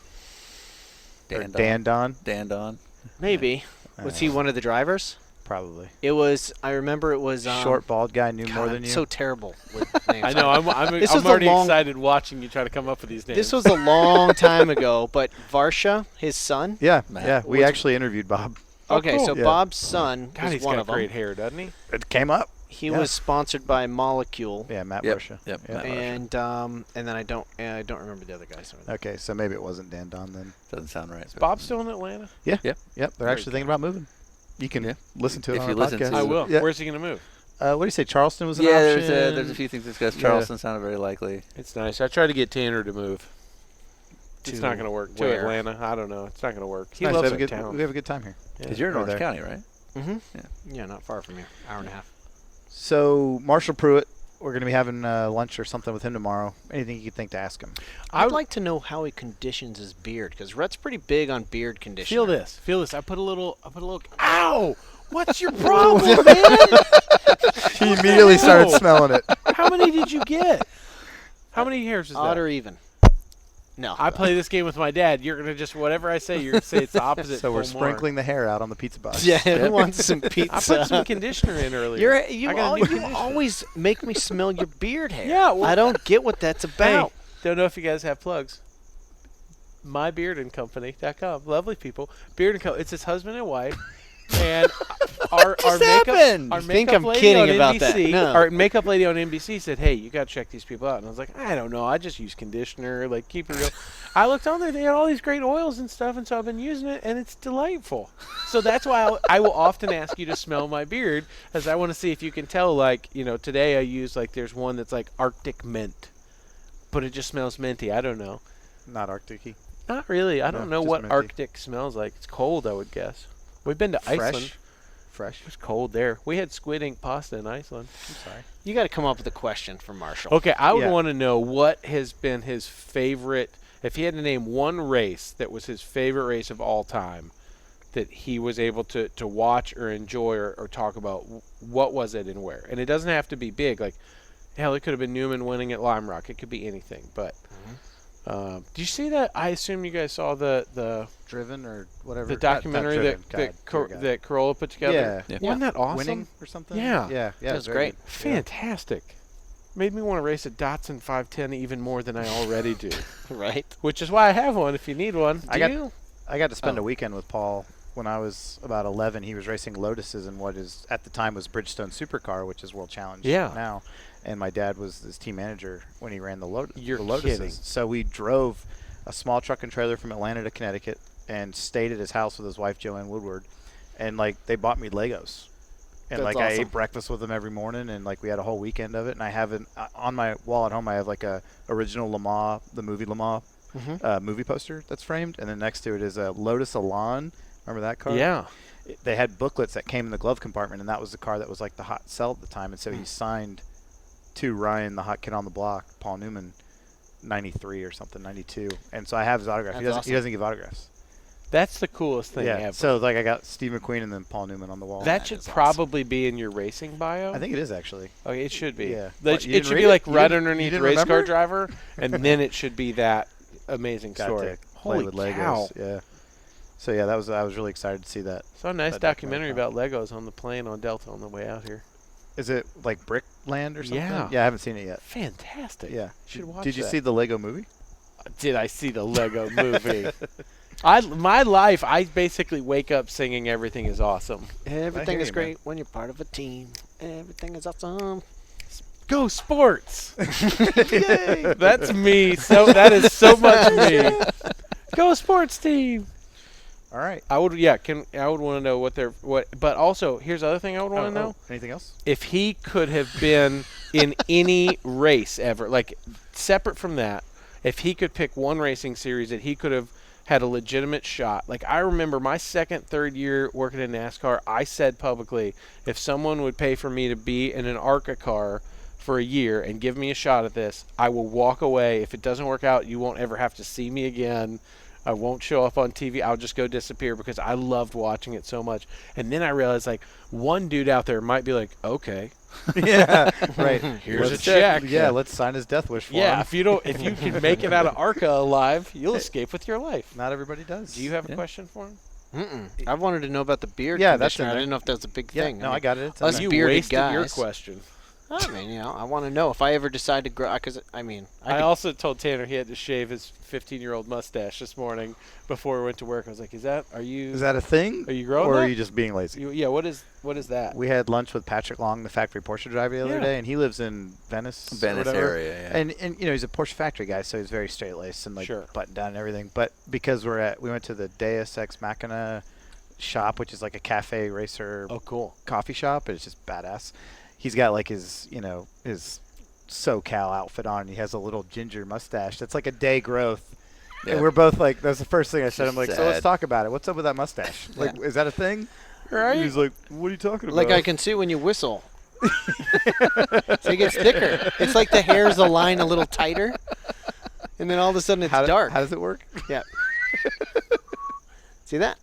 Dan Don? Dan Don. Maybe. Was he one of the drivers? Probably. It was. I remember it was. Short, bald guy knew more God, than you. So terrible with names. I know. I'm This was a already long- excited watching you try to come up with these names. This was a long time ago, but Varsha, his son. Yeah, Matt yeah. We actually interviewed Bob. Oh, Okay, cool. so Yeah. Bob's son God, was he's one got of them. great hair, doesn't he? It came up. He Yeah. was sponsored by Molecule. Yeah, Matt Yep, Barsha. yep, Yeah. Matt Barsha. And then I don't remember the other guys. Okay, so maybe it wasn't Dan Don then. Doesn't sound right. but- Bob's still in Atlanta? Yeah. Yep. Yep. They're actually thinking about moving. You can Yeah. listen to it If on you our listen podcast. to I it. will. Yeah. Where's he going to move? What do you say? Charleston was an Yeah, option. there's a few things discussed. Yeah. Charleston sounded very likely. It's nice. I tried to get Tanner to move. It's To not going to work. To where? Atlanta. I don't know. It's not going to work. He Nice. loves we have our a good, town. We have a good time here. Because you're in Right Orange there. County, right? Mm-hmm. Yeah. Yeah, not far from here. Hour and a half. So Marshall Pruitt, we're going to be having lunch or something with him tomorrow. Anything you could think to ask him? I'd like to know how he conditions his beard, because Rhett's pretty big on beard conditioning. Feel this. Feel this. I put a little. Ow! What's your problem, man? He immediately started Whoa. smelling it. How many did you get? How many hairs is Odd that? or even? No. I play this game with my dad. You're going to just, whatever I say, you're going to say it's the opposite. So we're pull more. sprinkling the hair out on the pizza box. Yeah, who wants some pizza? I put some conditioner in earlier. You I got a new you conditioner. always make me smell your beard hair. Yeah, well- I don't get what that's about. Hey, don't know if you guys have plugs. MyBeardandCompany.com. Lovely people. Beard and Co. It's his husband and wife. And our just makeup, happened? our You think makeup I'm lady kidding on about NBC, that? No. Our makeup lady on NBC said, "Hey, you got to check these people out." And I was like, "I don't know. I just use conditioner. Like, keep it real." I looked on there; they had all these great oils and stuff, and so I've been using it, and it's delightful. So that's why I will often ask you to smell my beard, as I want to see if you can tell. Like, today I use there's one that's like Arctic mint, but it just smells minty. I don't know. Not Arctic-y. Not really. I don't know just what minty. Arctic smells like. It's cold, I would guess. We've been to Iceland. Fresh. It was cold there. We had squid ink pasta in Iceland. I'm sorry. You got to come up with a question for Marshall. Okay, I would Yeah. want to know what has been his favorite. If he had to name one race that was his favorite race of all time, that he was able to watch or enjoy or talk about, what was it and where? And it doesn't have to be big. Like, hell, it could have been Newman winning at Lime Rock. It could be anything. But do you see that? I assume you guys saw the Driven or whatever. the documentary Driven. that Corolla put together. Yeah. Wasn't that awesome? Winning or something? Yeah. Yeah. That was great. Fantastic. Made me want to race a Datsun 510 even more than I already do. Right. Which is why I have one if you need one. I got to spend Oh. a weekend with Paul when I was about 11. He was racing Lotuses in what is at the time was Bridgestone Supercar, which is World Challenge now. And my dad was his team manager when he ran the You're Lotuses. kidding. So we drove a small truck and trailer from Atlanta to Connecticut and stayed at his house with his wife Joanne Woodward, and like they bought me Legos. And That's like I awesome. ate breakfast with them every morning, and like we had a whole weekend of it. And I have on my wall at home, I have like a original Le Mans, the movie Le Mans movie poster that's framed, and then next to it is a Lotus Elan. Remember that car? Yeah. They had booklets that came in the glove compartment, and that was the car that was like the hot sell at the time. And so he signed to Ryan, the hot kid on the block, Paul Newman, 93 or something, 92. And so I have his autograph. That's He doesn't, awesome. he doesn't give autographs. That's the coolest thing Yeah. ever. So like I got Steve McQueen and then Paul Newman on the wall. that should probably be in your racing bio. I think it is actually. Okay, it should be. Yeah. That What, sh- you it didn't should read be it? like You right didn't- underneath you didn't race car remember? driver, and then it should be that amazing Got story. to play Holy with cow. Legos. Yeah. So yeah, I was really excited to see that. Saw a nice That documentary documentary. about Legos on the plane on Delta on the way out here. Is it like Brick Land or something? Yeah. Yeah, I haven't seen it yet. Fantastic. Yeah. Should watch Did you that. see the Lego movie? Did I see the Lego movie? My life, I basically wake up singing "Everything is awesome." Everything hear is you, man. great when you're part of a team. Everything is awesome. Go sports! That's me. So that is so much me. Go sports team. All right. I would want to know what. But also, here's the other thing I would want to know: Anything else? if he could have been in any race ever, like separate from that, if he could pick one racing series that he could have had a legitimate shot. Like I remember my second, third year working in NASCAR, I said publicly, if someone would pay for me to be in an ARCA car for a year and give me a shot at this, I will walk away. If it doesn't work out, you won't ever have to see me again. I won't show up on TV. I'll just go disappear because I loved watching it so much. And then I realized, like, one dude out there might be like, okay, Yeah. Right. here's a Let's check. Yeah. Let's sign his death wish for Yeah, him. if you can make it out of ARCA alive, you'll escape with your life. Not everybody does. Do you have a question for him? I wanted to know about the beard Yeah, that's conditioner. in I there. didn't know if that was a big Yeah. thing. No, I got it. It's us in You there. bearded wasted your guys. question. I mean, I want to know if I ever decide to grow. Because I I also told Tanner he had to shave his 15-year-old mustache this morning before we went to work. I was like, Is that a thing? Are you growing Or are that? you just being lazy? Yeah, what is that? We had lunch with Patrick Long, the factory Porsche driver, the other Yeah. day, and he lives in Venice. or Venice whatever. area, yeah. And you know he's a Porsche factory guy, so he's very straight laced and like Sure. buttoned down and everything. But because we went to the Deus Ex Machina shop, which is like a cafe racer Oh, cool. coffee shop, and it's just badass. He's got like his his SoCal outfit on, and he has a little ginger mustache that's like a day growth. Yeah. And we're both like, that's the first thing I said. I'm like, so let's sad. talk about it. What's up with that mustache? Like, is that a thing? Right? He's like, what are you talking about? like I can see when you whistle. So it gets thicker. It's like the hairs align a little tighter, and then all of a sudden it's dark. How does it work? Yeah. See that?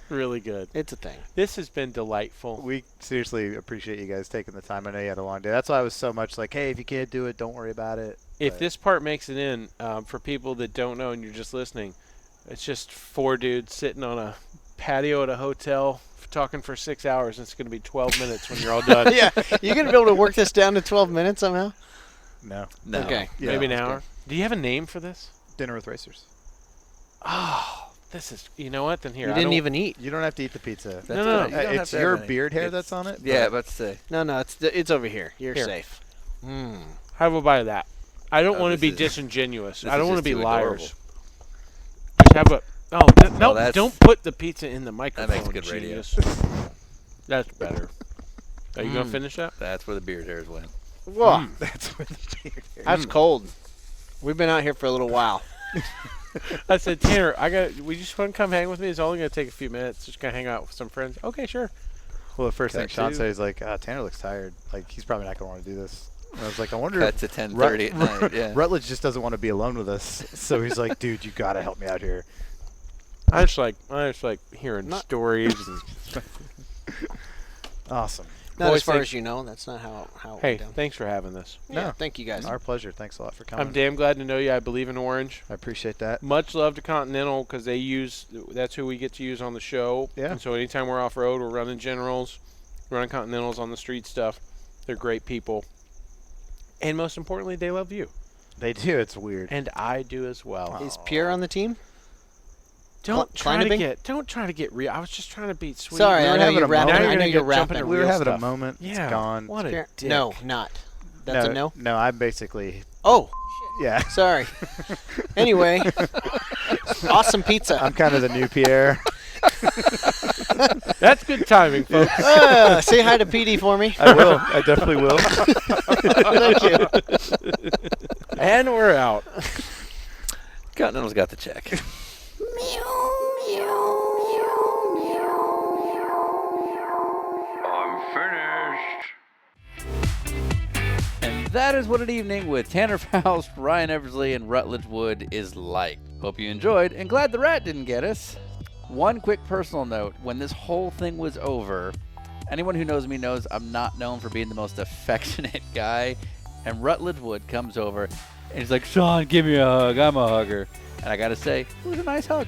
Really good. It's a thing. This has been delightful. We seriously appreciate you guys taking the time. I know you had a long day. That's why I was so much like, hey, if you can't do it, don't worry about it. If But- this part makes it in, for people that don't know and you're just listening, it's just four dudes sitting on a patio at a hotel talking for 6 hours, and it's going to be 12 minutes when you're all done. Yeah. You gonna be able to work this down to 12 minutes somehow? No. No. Okay. Yeah, Maybe an that's hour. Do you have a name for this? Dinner with racers. Oh, this is, you know what? Then here, You I didn't don't- even eat. You don't have to eat the pizza. That's No, all right. You don't have It's to have your any. beard hair It's- that's on it. Yeah, but- about to say. No, it's over here. You're Here. safe. How about buy that? I don't Oh, want to this be is- disingenuous. this I don't is want to just be too liars. adorable. Just have a. Oh, no! that's- Don't put the pizza in the microphone. makes good radio. genius. That's better. Are you gonna finish that? That's where the beard hairs went. Whoa. That's where the beard hair. That's cold. We've been out here for a little while. I said, Tanner, we just want to come hang with me. It's only going to take a few minutes. Just going to hang out with some friends. Okay, sure. Well, the first thing Cut Sean to- said is like, Tanner looks tired. Like, he's probably not going to want to do this. And I was like, I wonder Cut to 10:30 at night. Yeah. Rutledge just doesn't want to be alone with us. So he's like, dude, you got to help me out here. I just like hearing stories. And Awesome. Not Boys, as far thank- as you know. That's not how it hey, went down. thanks for having this. Yeah, No. thank you guys. Our pleasure. Thanks a lot for coming. I'm damn glad to know you. I believe in Orange. I appreciate that. Much love to Continental because that's who we get to use on the show. Yeah. And so anytime we're off road, we're running Generals, running Continentals on the street stuff. They're great people. And most importantly, they love you. They do. It's weird. And I do as well. Is Pierre on the team? Don't try to Kleinebing? get real. I was just trying to be sweet. Sorry, We I were know having you're a moment. rapping. Now I you're know gonna you're get jumping rapping. in we were real having a stuff. moment. Yeah. It's gone. What a Pierre- dick. No, not. That's a no? No, I'm basically, Oh, yeah. sorry. Anyway, awesome pizza. I'm kind of the new Pierre. That's good timing, folks. Say hi to PD for me. I will. I definitely will. Thank you. And we're out. Continental's got the check. I'm finished. And that is what an evening with Tanner Foust, Ryan Eversley, and Rutledge Wood is like. Hope you enjoyed, and glad the rat didn't get us. One quick personal note, when this whole thing was over, anyone who knows me knows I'm not known for being the most affectionate guy, and Rutledge Wood comes over, and he's like, Sean, give me a hug, I'm a hugger. And I gotta say, it was a nice hug.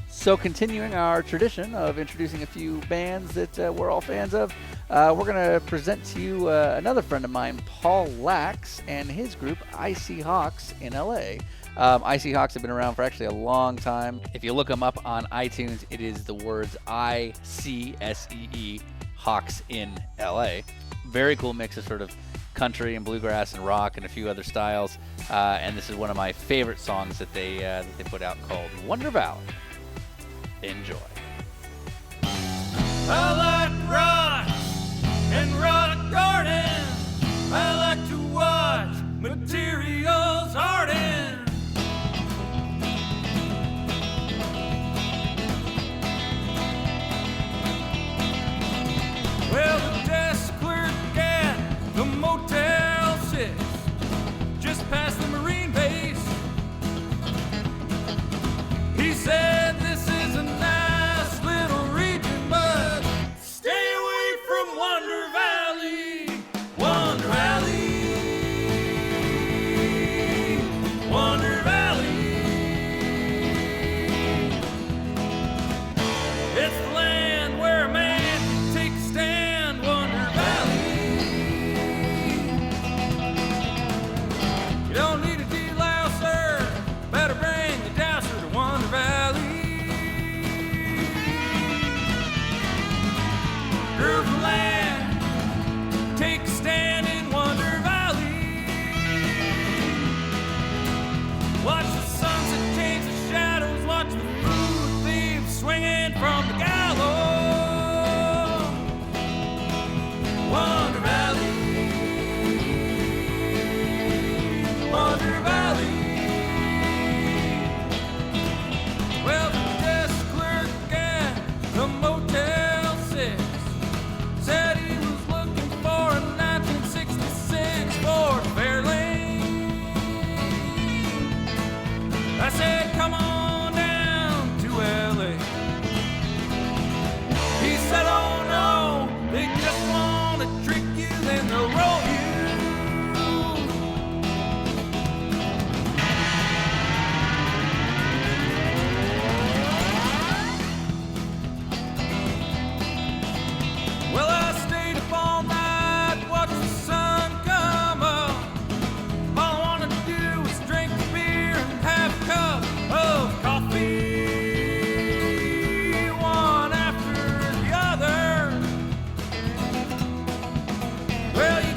So continuing our tradition of introducing a few bands that we're all fans of, we're going to present to you another friend of mine, Paul Lax, and his group, Icy Hawks in LA. Icy Hawks have been around for actually a long time. If you look them up on iTunes, it is the words ICSEE, Hawks in LA. Very cool mix of sort of country and bluegrass and rock and a few other styles. And this is one of my favorite songs that they put out called Wonder Valley. Enjoy. I like rocks and rock gardens. I like to watch materials harden. Well, the desk clerk at the Motel 6, just past the Marine base, he said this is a nice little region, but stay away from Wonder Valley. Wonder Valley. Wonder Valley. It's the land where a man can take a stand. Wonder Valley. You don't need a delouser. Better bring the douser to Wonder Valley. Groove the land, take a stand in Wonder Valley. Watch the sunset change the shadows, watch the food thieves swinging from the gallows. Wonder Valley. Wonder Valley. Well, the desk clerk at the Motel 6 said he was looking for a 1966 Ford Fairlane. I said, come on down to LA. He said, oh no, they just want to trick you, then they'll roll you. Well, I stayed up all night, watched the sun come up. All I wanted to do was drink a beer and have a cup of coffee, one after the other. Well, you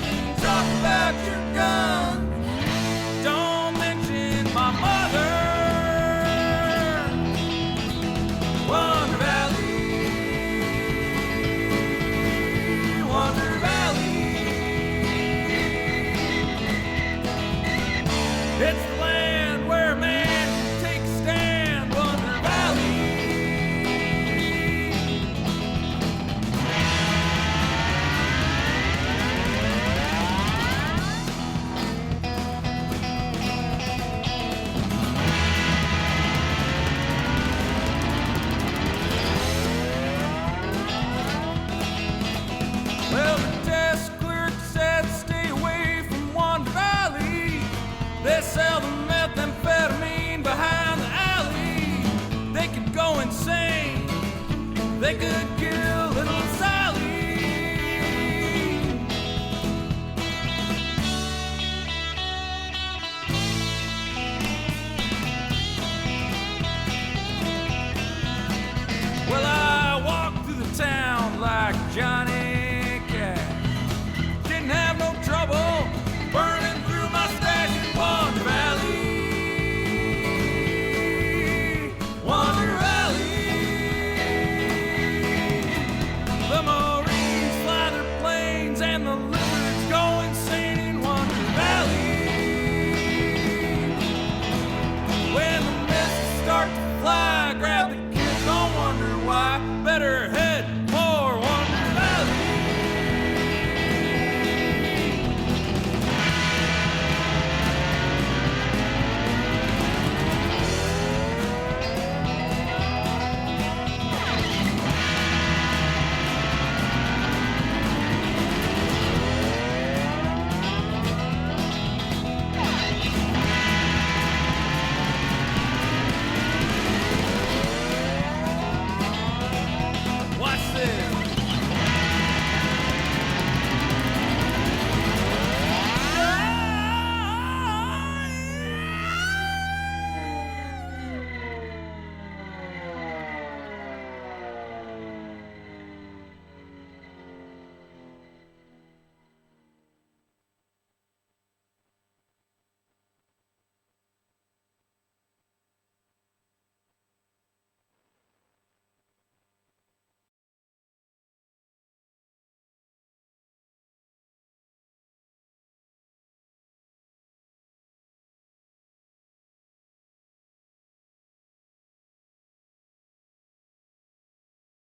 They could kill